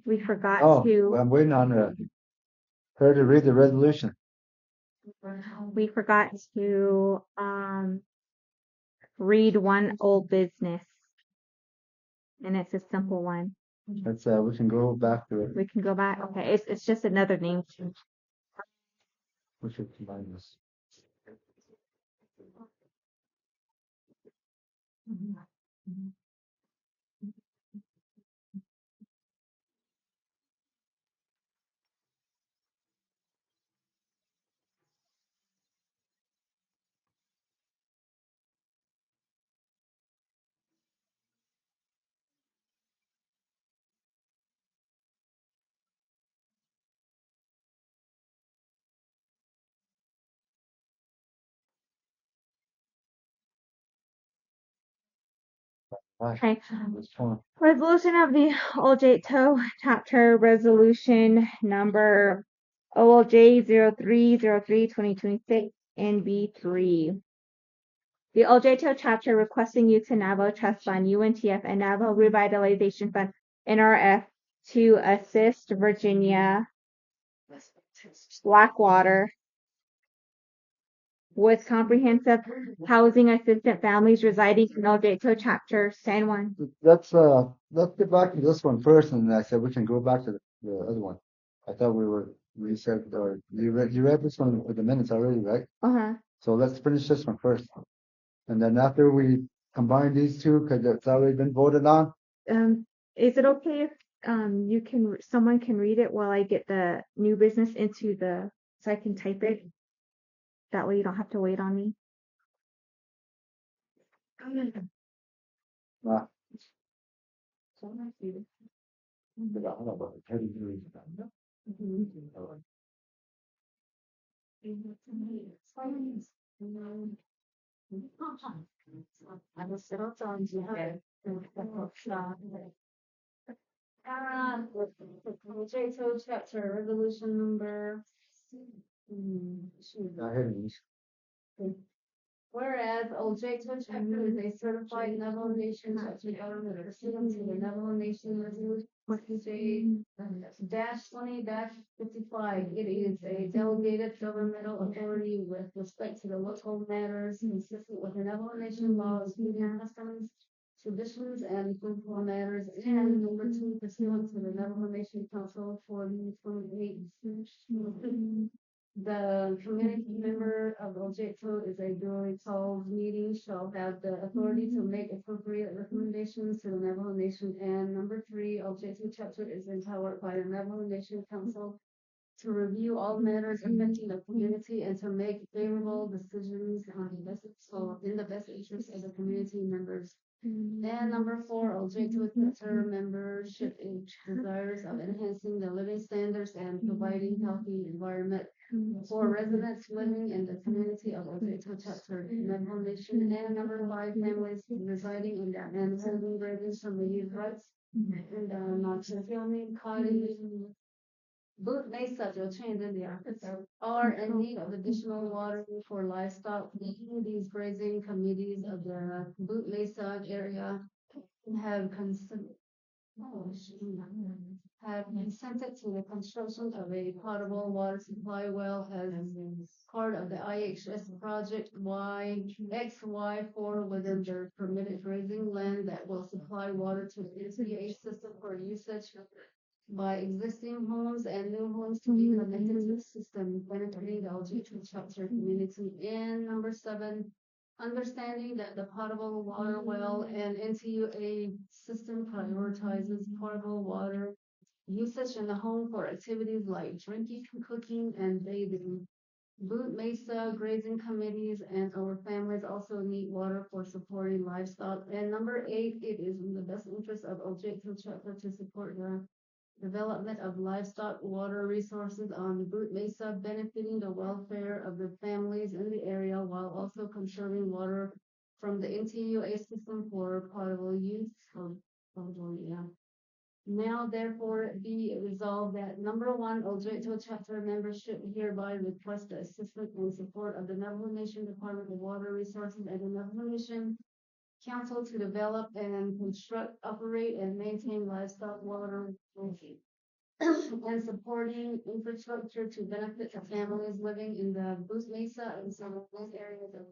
we forgot Oh, to. I'm waiting on her to read the resolution. We forgot to, read one old business. And it's a simple one. Let's, we can go back to it. We can go back. Okay, it's just another name. We should combine this. Okay. This one. Resolution of the Oljato chapter resolution number OLJ 0303-2026 NB3. The Oljato chapter requesting use to Navajo Trust Fund, UNTF, and Navajo Revitalization Fund, NRF, to assist Virginia Blackwater with comprehensive housing assistant families residing in Oljato chapter San Juan. Let's get back to this one first, and I said we can go back to the other one. I thought we said, or you read this one with the minutes already, right? Uh-huh. So let's finish this one first. And then after we combine these two, because it's already been voted on, Is it okay if someone can read it while I get the new business so I can type it? That way you don't have to wait on me. uh, Oljato chapter resolution number. Whereas Oljato chapter is a certified Navajo Nation chapter government pursuant to the Navajo Nation resolution dash 20-55. It is a delegated governmental authority with respect to the local matters consistent with the Navajo Nation laws, including customs, traditions, and political matters. And number 2, pursuant to the Navajo Nation Council for the 28. The community member of Oljato is a duly called meeting shall have the authority to make appropriate recommendations to the Navajo Nation. And number 3, Oljato chapter is empowered by the Navajo Nation Council to review all matters affecting the community and to make favorable decisions in the best interest of the community members. And number 4, Oljato chapter membership is desirous of enhancing the living standards and providing healthy environment for residents living in the community of Oljato chapter Navajo Nation. And number 5, families residing in and holding residence from the youth rights and non-conforming cottage Boot Mesa change in the are in need of additional water for livestock. These grazing committees of the Boot Mesa area have consented to the construction of a potable water supply well as part of the IHS project XY4 within their permitted grazing land that will supply water to the NCA system for usage by existing homes and new homes to be connected to the system, benefiting the Oljato chapter community. And number 7, understanding that the potable water well and NTUA system prioritizes potable water usage in the home for activities like drinking, cooking, and bathing. Boot Mesa grazing committees and our families also need water for supporting livestock. And number 8, it is in the best interest of Oljato chapter to support the development of livestock water resources on Boot Mesa, benefiting the welfare of the families in the area while also conserving water from the NTUA system for potable use. Now therefore be it resolved that number 1, Oljato chapter membership hereby request the assistance and support of the Navajo Nation Department of Water Resources and the Navajo Nation Council to develop and construct, operate, and maintain livestock water. and supporting infrastructure to benefit the families living in the Bruce Mesa and some of those areas of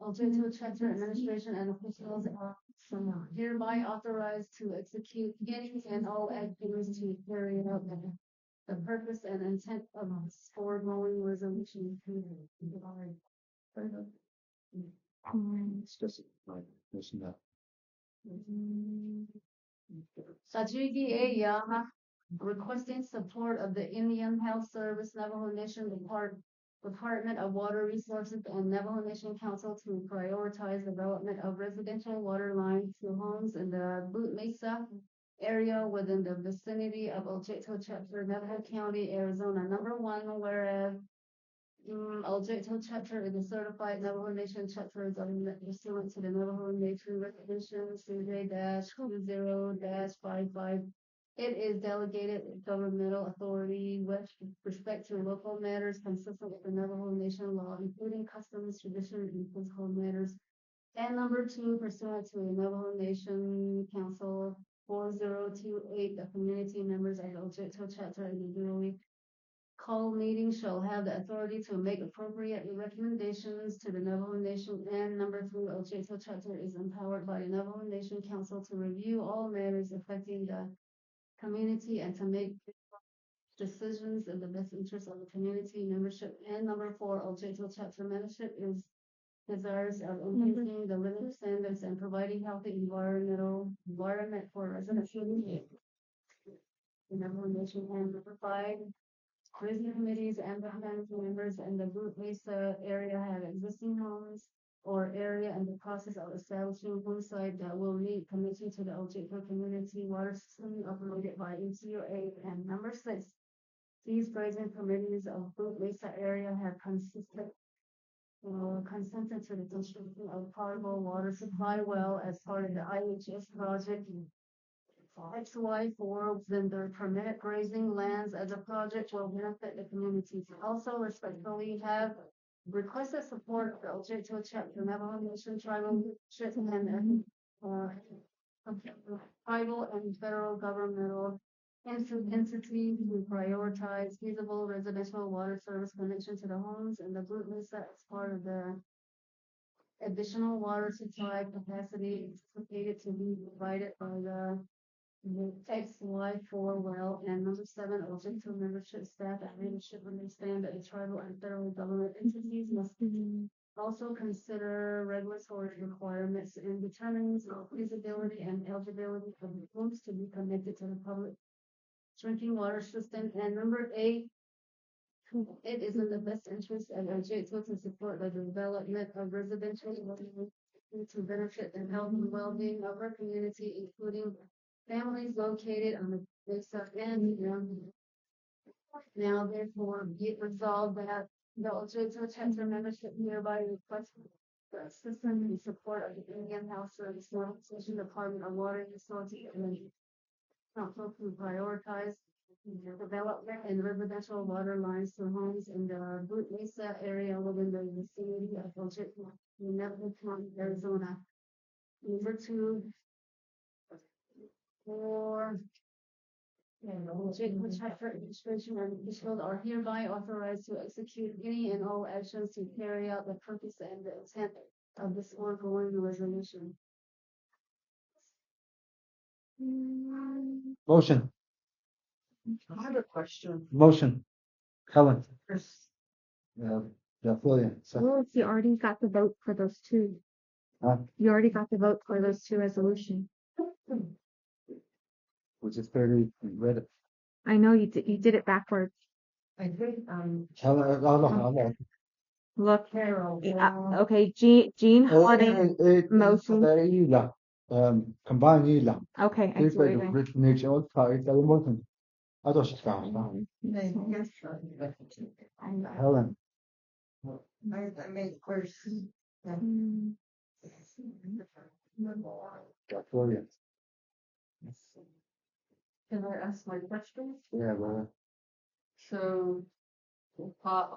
Oljato Chapter Administration and officials are hereby authorized to execute any and all activities to carry out the purpose and intent of this foregoing resolution. It's just like, listen that. Sajigi A. Yaha requesting support of the Indian Health Service Navajo Nation Department of Water Resources and Navajo Nation Council to prioritize development of residential water lines to homes in the Boot Mesa area within the vicinity of Oljato Chapter, Navajo County, Arizona. Number one, whereas Oljato Chapter is a certified Navajo Nation chapter government pursuant to the Navajo Nation Resolution CJ-20-55. It is delegated governmental authority with respect to local matters consistent with the Navajo Nation law, including customs, tradition, and physical matters. And number two, pursuant to the Navajo Nation Council 4028, the community members of the Oljato Chapter individually call meeting shall have the authority to make appropriate recommendations to the Navajo Nation. And number three, Oljato Chapter is empowered by the Navajo Nation Council to review all matters affecting the community and to make decisions in the best interest of the community membership. And number four, Oljato Chapter membership is desires of increasing the living standards and providing healthy environment for residents. The Navajo Nation and number five, prison committees and the family members in the Boot Mesa area have existing homes or area in the process of establishing home site that will meet committing to the Oljato community water system operated by NCOA. And number six, these grazing committees of Boot Mesa area have consented to the construction of potable water supply well as part of the IHS project. XY4 within their permitted grazing lands as a project will benefit the communities. Also respectfully have requested support of the Oljato Chapter Navajo Nation tribal leadership and tribal and federal governmental entities to prioritize feasible residential water service connection to the homes and the Boot Mesa as part of the additional water supply capacity anticipated to be provided by the XY4 well. And number seven, Oljato membership staff and leadership understand that the tribal and federal government entities must also consider regulatory requirements in determining the feasibility and eligibility of the homes to be connected to the public drinking water system. And number eight, it is in the best interest of Oljato to support the development of residential to benefit the health and well-being of our community, including families located on the Mesa and now therefore be it resolved that the Oljato Chapter membership hereby requests the assistance and support of the Indian Health Service Sanitation Department of Water Resources and Council to prioritize the development and residential water lines to homes in the Boot Mesa area within the vicinity of Oljato, Navajo County, Arizona. Number two, for Oljato Chapter administration and officials are hereby authorized to execute any and all actions to carry out the purpose and the intent of this foregoing resolution. Motion, I have a question. motion. Helen, Chris. William, so, Well, you already got the vote for those two. Huh? You already got the vote for those two resolutions. which is 30, read it. I know you did it backwards. I think, Helen, no. Look, Carol. okay, Jean Holiday, motion. Ila, combine ila. Okay, I This see way what the you're doing. written nature of type, that emotion. I thought she's found. Helen, I made first. Mm, William. Can I ask my question? Yeah, well, So,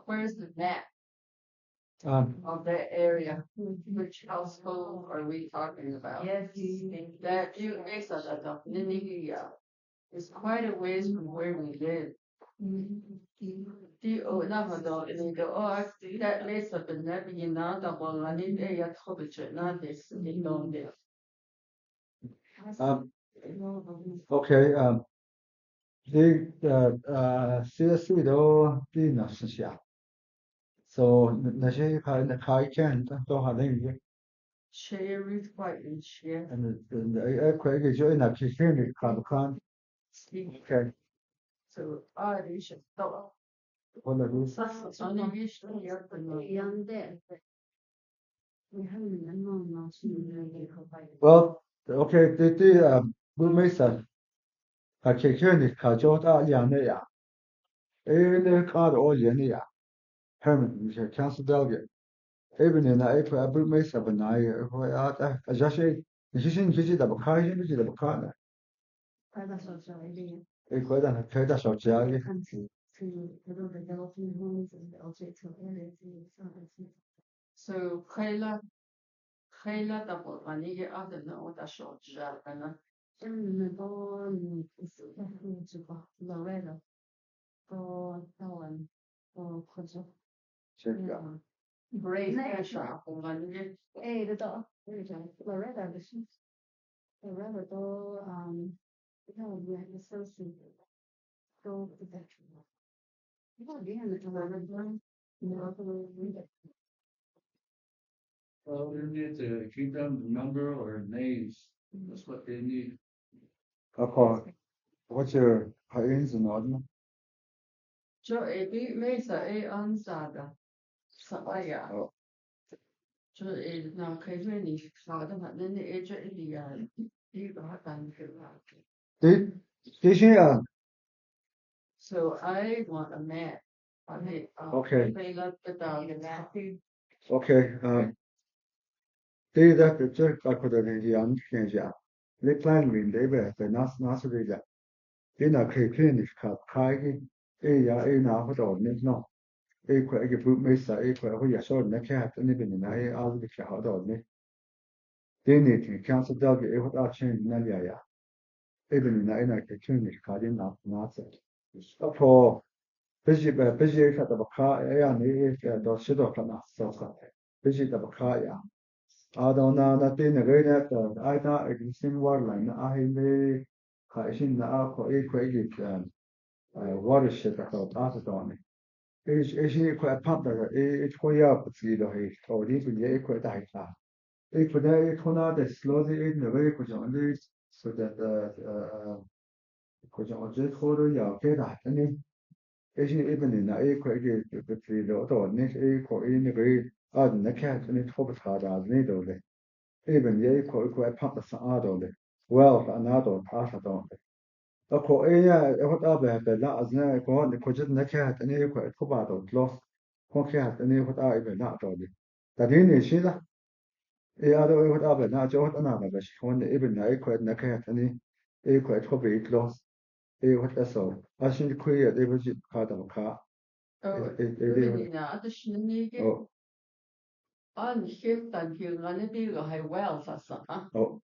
where's the map? of that area. Which household are we talking about? Yes. That you makes us a It's quite a ways from where we live. The Navajo in the that makes up in that you know the one I need a hobbit, not this, they don't live. Okay, CSC 都呢是下，so 那些开都还能用， Share is quite in share. and 快就那批钱的看不看 ？Okay， So I should stop. 或者是 Only wish to hear from you. well okay 不没事，开钱的开就到2年呀，那看到2年呀，你是 cancel 掉的。Even in I put a boot me seven I just say你是你自己的不开心，自己的不看的，你可以在手机啊里。So Kayla double one you get other than what I showed you and brave pressure one you Well, they need to keep them the number or names. That's what they need. Okay, what's your ins and outs? So a bit makes a answer that so yeah. So it now case when you saw them and then the age in the you got done This So I want a map. Okay. They love the dog and that. okay,这这包括的这样现象，你 plan 面对呗，在哪是这个，你那可以看你看开的，拿不到那喏，块一个不没事，块会也说那看那边那个看好到呢，你听看是到个会钱那里呀，那边那可以看你看的哪是，不不是看到不看，你到许多看哪是啥，不是到不看呀。那对那个呢，那existing waterline 那那开心那块个watershed 到到呢，块 pump 的块要不知道嘿，到底不也块大大，块呢块那的 slow 的那个块讲的，说块讲我这块都要给大的呢，一般的那块个不知道到呢，块那个那看那错不差的那都嘞。Even ye quite pump the adult, well, an adult, adult. A co what other the last night, go on the project neck hat and you quite cobado, lost, concat and you what I even not told you. That in is she that? The other what other not what another, but she won even I quite neck hat and you quite hobby lost. What that's all. I think queer, they was part of a car. Oh, really not the shinny. Oh, On shift and you gonna be the high wells or something. oh,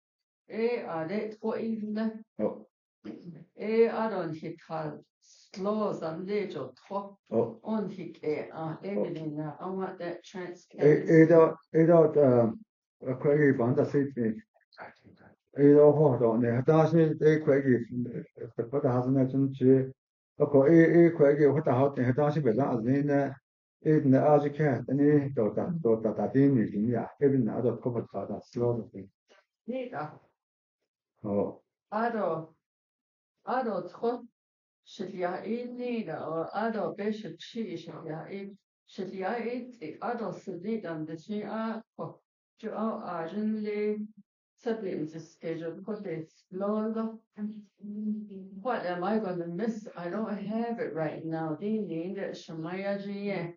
Are they for even oh, I don't hit hard. Slows and little talk oh. on hit everything. I want that It transparency. quite a band of city. Hold on there. That's it. They quite but hasn't it to okay, quite what the hot and that's it. That's in the as you can. Any that in it. Yeah, even other cover that slow thing. Neither. Oh, I don't talk. Should ya eat neither or I don't bishop cheese should ya eat the other city than the she are to our urgently siblings schedule put it slow. What am I gonna miss? I don't have it right now. They need it Shamaya G.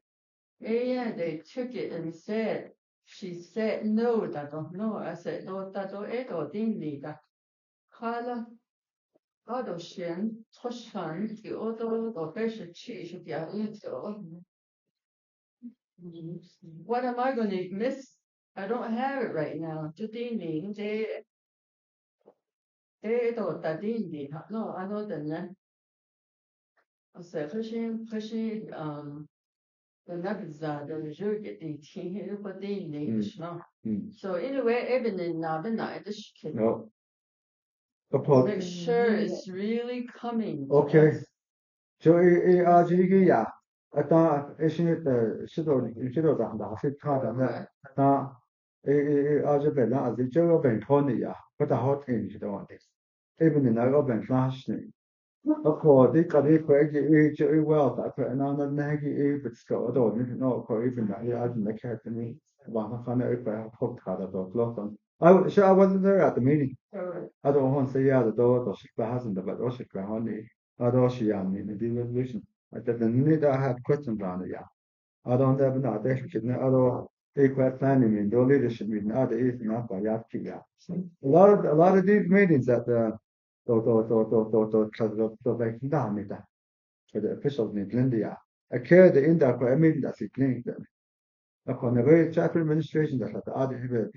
Yeah, they took it and said she said no, that don't know. I said no, that don't it or didn't need that. Kala 我都先出山，有都被是去是点一走。What am I gonna miss? I don't have it right now. Today, they don't that no, I know the I said, pushing, the numbers are the judge at the teen, but they need no. So anyway, even in the night, this kid. No. Because Make sure it's really coming. to okay. us. So ARG ya. Ata isn't shido da fit ka da ta ARG bella as the job ben tony ya. But a hot in shido on this. Even in a ben flash. Ako di ka di ko well that and on the nagi but sco do no ko even that I didn't care to me. One kind of hooked had a dog lot on. I wasn't there at the meeting. I don't want to say yeah the door or she hasn't but also honey. I don't see I mean the resolution. I didn't need I had questions on it, yeah. I don't have not actually I don't take what planning in the leadership meeting other is not by Yaki. A lot of these meetings that like that for the officials in India. I care the India for a meeting that's cleaning them. Upon the very chapter administration that had the other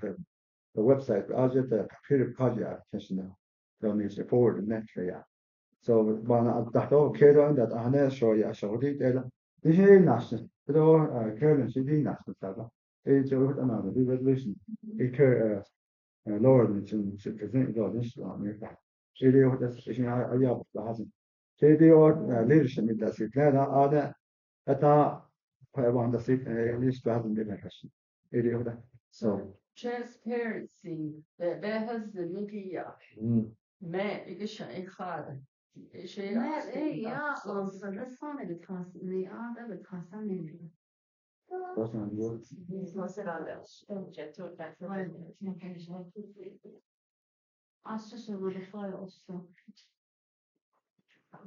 the website, I'll just a computer project attention now. Don't need to forward the next year. So when I thought care on that I know show ya show the data. This is national. But all current city national data. It's another resolution. It care lower than to present the this America. It is what the station I have the hasn't. They are leadership in that city. Now other at I want the city at least to have the question. It is what so. Transparency, that has the media. Man, you can shut it hard. Ja, för det sa ni det constantly, ja, det är constantly. Alltså så var det för också.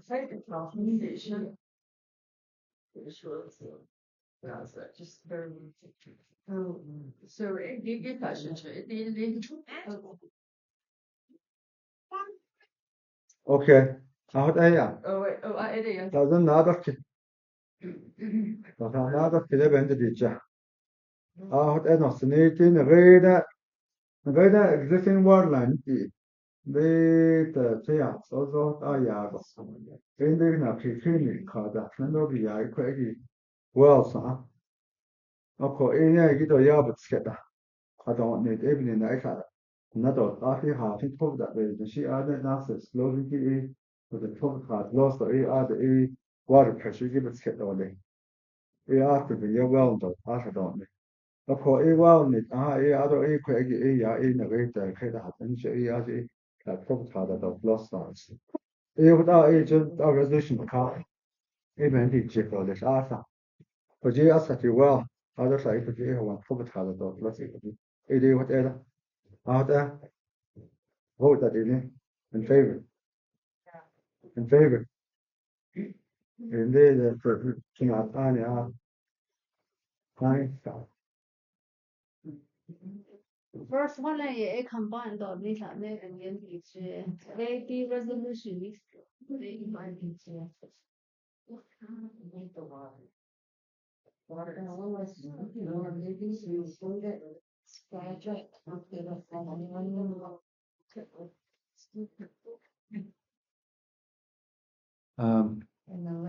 Second communication. Just very. So it did touch it. Okay. Ja. Oh wait, it is. Doesn't nada que nada que debe de dicha. Enos ni tiene reda existing word line y de sea so ya go. Ende na kini kada nando bi ya ko egi well sa. Ako ina gido ya butsketa. I don't need even in the kada. Nado afi ha tin pov da be she ada nasis logically with the top card lost the water pressure give it skip all day. After the year well done, after don't. Of course, well need other quick ya in a rate that could happen. She as that top card of lost stars. Without agent or resolution car, even the chip or this after. But you ask that you well, other side to do one top card of lost it. It is whatever. After vote that in favor. In favor. Indeed, for King Atania. Fine. First one I combined all these and then it's the resolution is the inviting to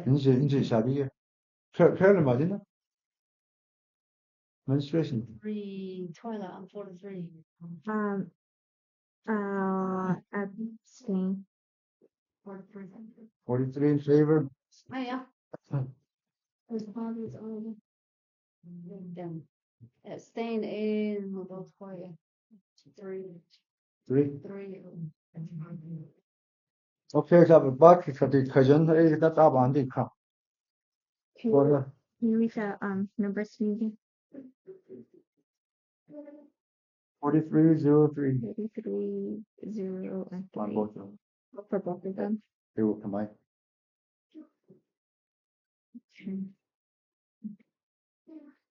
انجي شعبية فعلا بعدين menstruation 3 toilet on 43. Abstain. 43 in favor. Oh yeah. There's fathers all them. Staying in those quiet. 3. Okay, so back to the question that طبعا دي كم. Can you read the numbers meeting? 4303. 33, 0, and 3. Both For both of them. they will combine. Okay.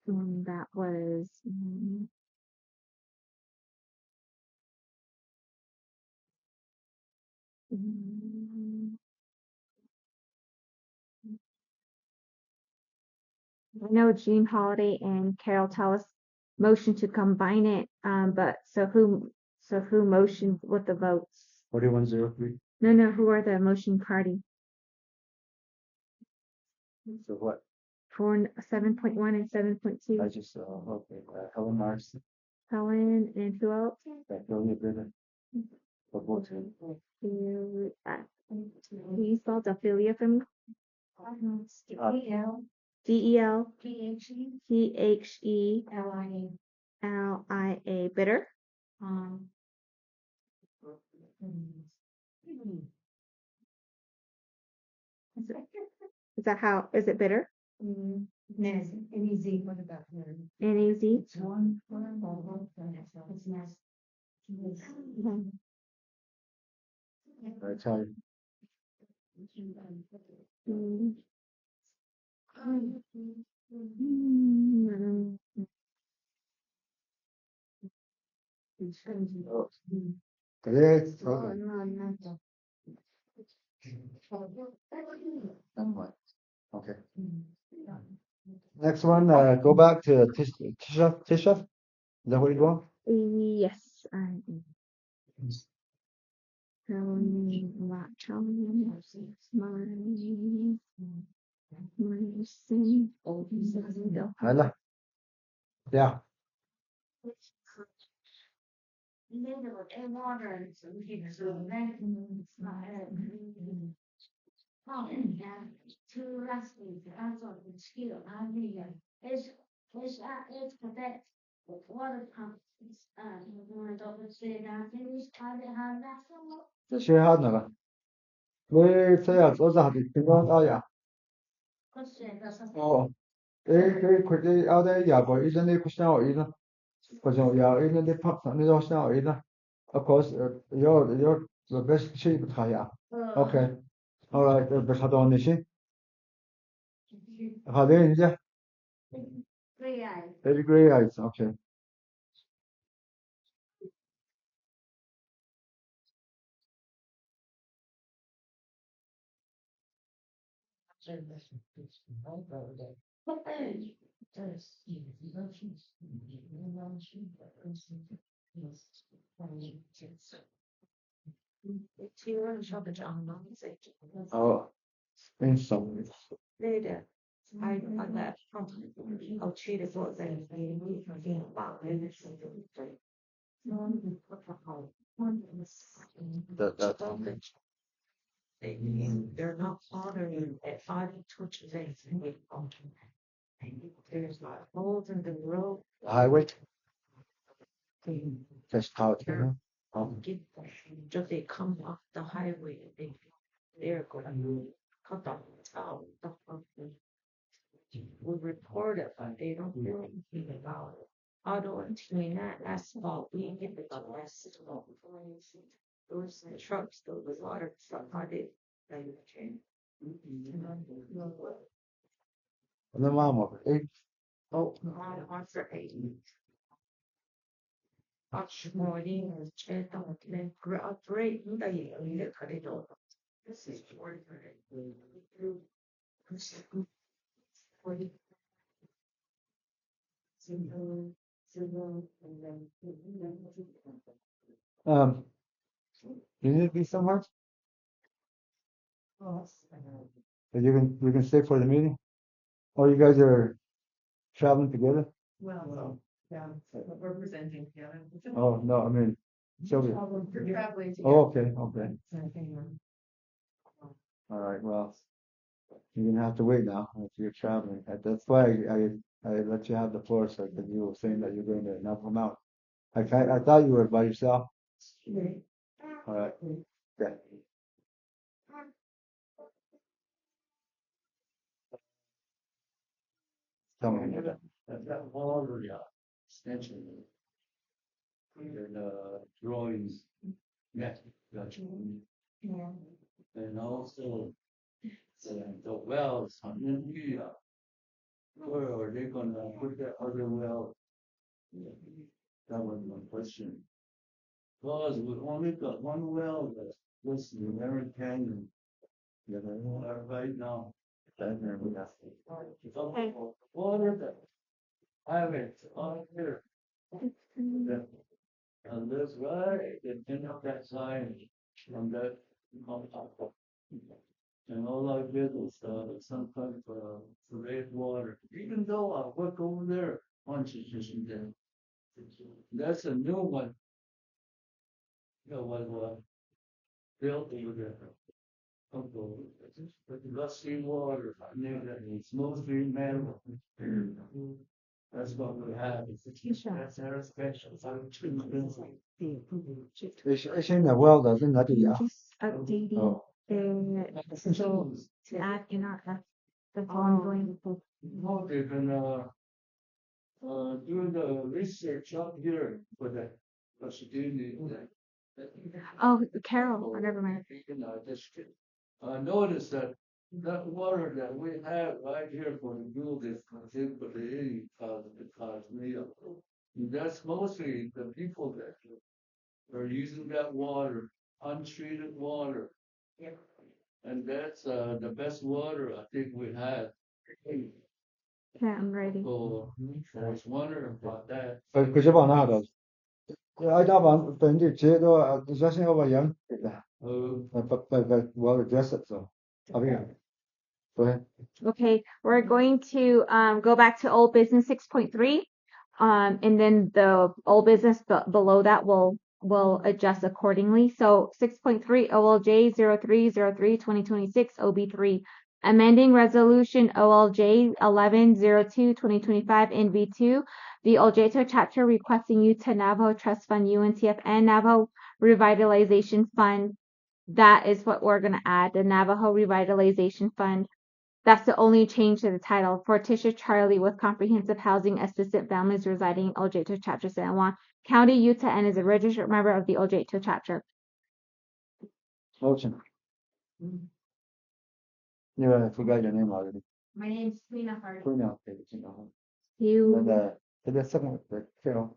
That was I know Jean Holiday and Carol Tellis motion to combine it, but who motioned with the votes? 4103. No, who are the motion party So what? for 7.1 and 7.2? I just, okay, Helen Marks, Helen and who else? Julia Brennan. For both. Can you spell Ophelia for me? DEL THELIA bitter. Is that how? Is it bitter? N-E-Z, what about her? NAZ. It's one, it's nice. I tell you. Correct. Okay. Next one, go back to Tisha. Is that what you want? Yes. Hala. Yeah.这学校那个，我这样做啥的？听讲到呀？哦，佢哋有啲廿個醫生啲 question 醫生，或者有醫生啲 part 啲 question 醫生，of course, you're the best shape 睇呀。Okay, alright, 不差到你先，好的，你啫。Very great eyes, okay. Oh, in some ways. Later, I left from I'll treat it for them. They're not honoring at 5 days. There's like holes in the road. Highway. Just how it, Just they come off the highway, they're gonna cut off the town. We report it, but they don't do anything about it. Although between that asphalt, we get the asphalt. Those trucks, those water truck, I did. the mom of it. Oh, on for 8. Morning, check out the great day. This is You need to be somewhere? But you can stay for the meeting? Or you guys are traveling together? Well, yeah, we're presenting together. Oh, no, I mean, Sylvia. We're traveling together. Oh, okay. All right, well, you're gonna have to wait now if you're traveling. That's why I let you have the floor, so that you were saying that you're going to knock them out. I thought you were by yourself. All right. Yeah. Tell me. That water, extension. And drawings, net, gotcha. And also, the wells on India. Where are they gonna put that other well? That was my question. Because we only got one well that was in the American Canyon. Right now. then we have. Okay. Water that have it on here. And that's right, the end of that sign from that. And all I did was, some kind of, red water, even though I work over there, once it's just in there. That's a new one. You know, was, built over there. But the rusty water, I knew that it's mostly metal. That's what we have. That's our special. It's in the world, doesn't it? I'm Yeah. just updating Oh. the, so to add in our, that's all I'm going to. No, they're gonna, do the research up here for that. But she do need that. Oh, Carol, oh, never mind. I noticed that that water that we have right here for the building, for the cause me. That's mostly the people that are using that water, untreated water. And that's the best water I think we have. Yeah, I'm ready. So I was wondering about that. 그저 하나도. I want to do the just over young. But well address it so. I mean, go ahead. Okay, we're going to go back to old business 6.3. And then the old business below that will adjust accordingly. So 6.3 OLJ 0303-2026 OB3. Amending resolution OLJ 1102-2025 NV2. The Oljato chapter requesting Utah Navajo Trust Fund UNTF and Navajo Revitalization Fund. That is what we're going to add, the Navajo Revitalization Fund. That's the only change to the title. For Tisha Charlie with Comprehensive Housing Assistant Families residing in Oljato Chapter San Juan County, Utah, and is a registered member of the Oljato Chapter. Motion. Yeah, I forgot your name already. My name is Lena Hart. Queen, okay, you know. You. And the second, Carol.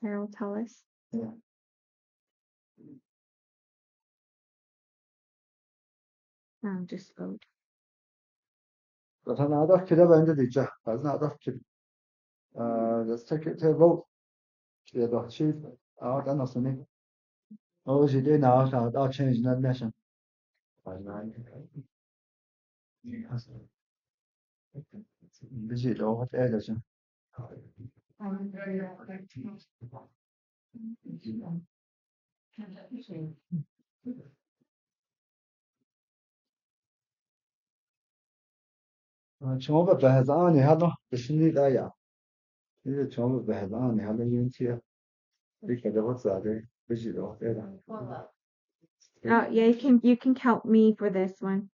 Carol, tell us. Yeah. Just vote. But another kid of ended it, that's not a kid. Let's take it to a vote. Yeah, the chief, that was the name. Oh, she did now, so I'll change that mission. Busy though, what edition? شما بهزانی هذا بشني لا يا إذا شما بهزانی هذا ينتهي بكذا وصاره بيجي له هذا. Oh yeah, you can count me for this one.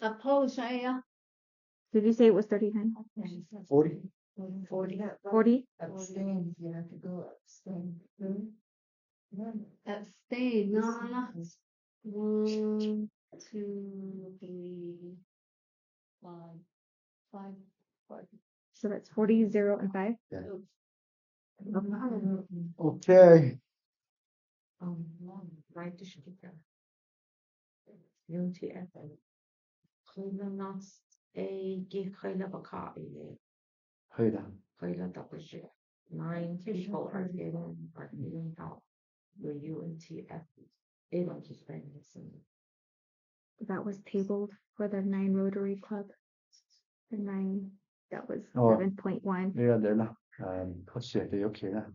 Opposed, yeah. Did you say it was 39? 40. 40? Abstain, you have to go abstain. Abstain, no. 1, 2, 3, 5. So that's 40, 0, and 5? Yeah. Okay. Okay. Right to shoot them. UNTF. خيلة ناس جي خيلة بقاء إليه. خيلة تقشع. 9 people are getting help. The UNTF. They don't just bring this in. That was tabled for the 9 Rotary Club. The 9, that was Oh. 7.1. Yeah, they're not. What's it? They okay now.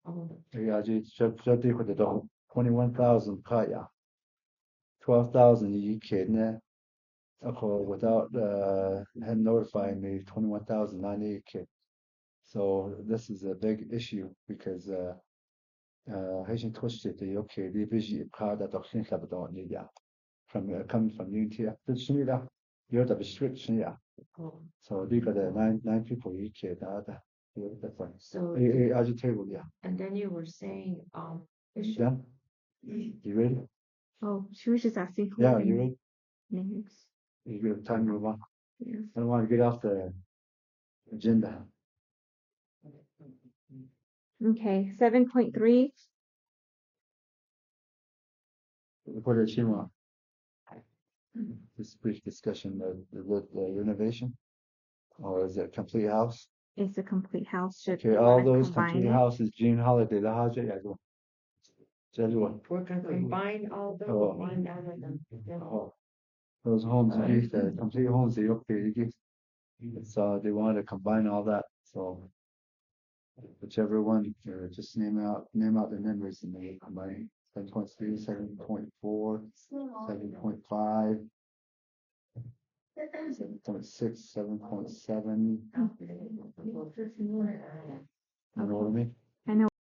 Oh, Yeah, just with the dog. 21,000 kaya. 12,000 you kid without him notifying me 21,000 I need kid. So this is a big issue because Haitian twitched it the okay the vision card that doctrine don't need yeah from coming from unity you're the restriction yeah. So they got 9 people each kid that's fine. so As a table yeah. and then you were saying Yeah. You ready? Oh, she was just asking who Yeah, the you ready? names. You have time to move on. Yeah. I don't want to get off the agenda. Okay, 7.3. What did she want? This brief discussion of the renovation? Or is it a complete house? It's a complete house. Should Okay, we all wanna those combine complete it? houses, June holiday, the house, yeah, go. Tell you what. We're gonna combine all those, Oh. combine all of them. Yeah. Oh, those homes, the complete homes, they okay, so they wanted to combine all that, so. Whichever one, just name out the numbers and they combine 7.3, 7.4, 7.5. 7.6, 7.7. You know what I mean?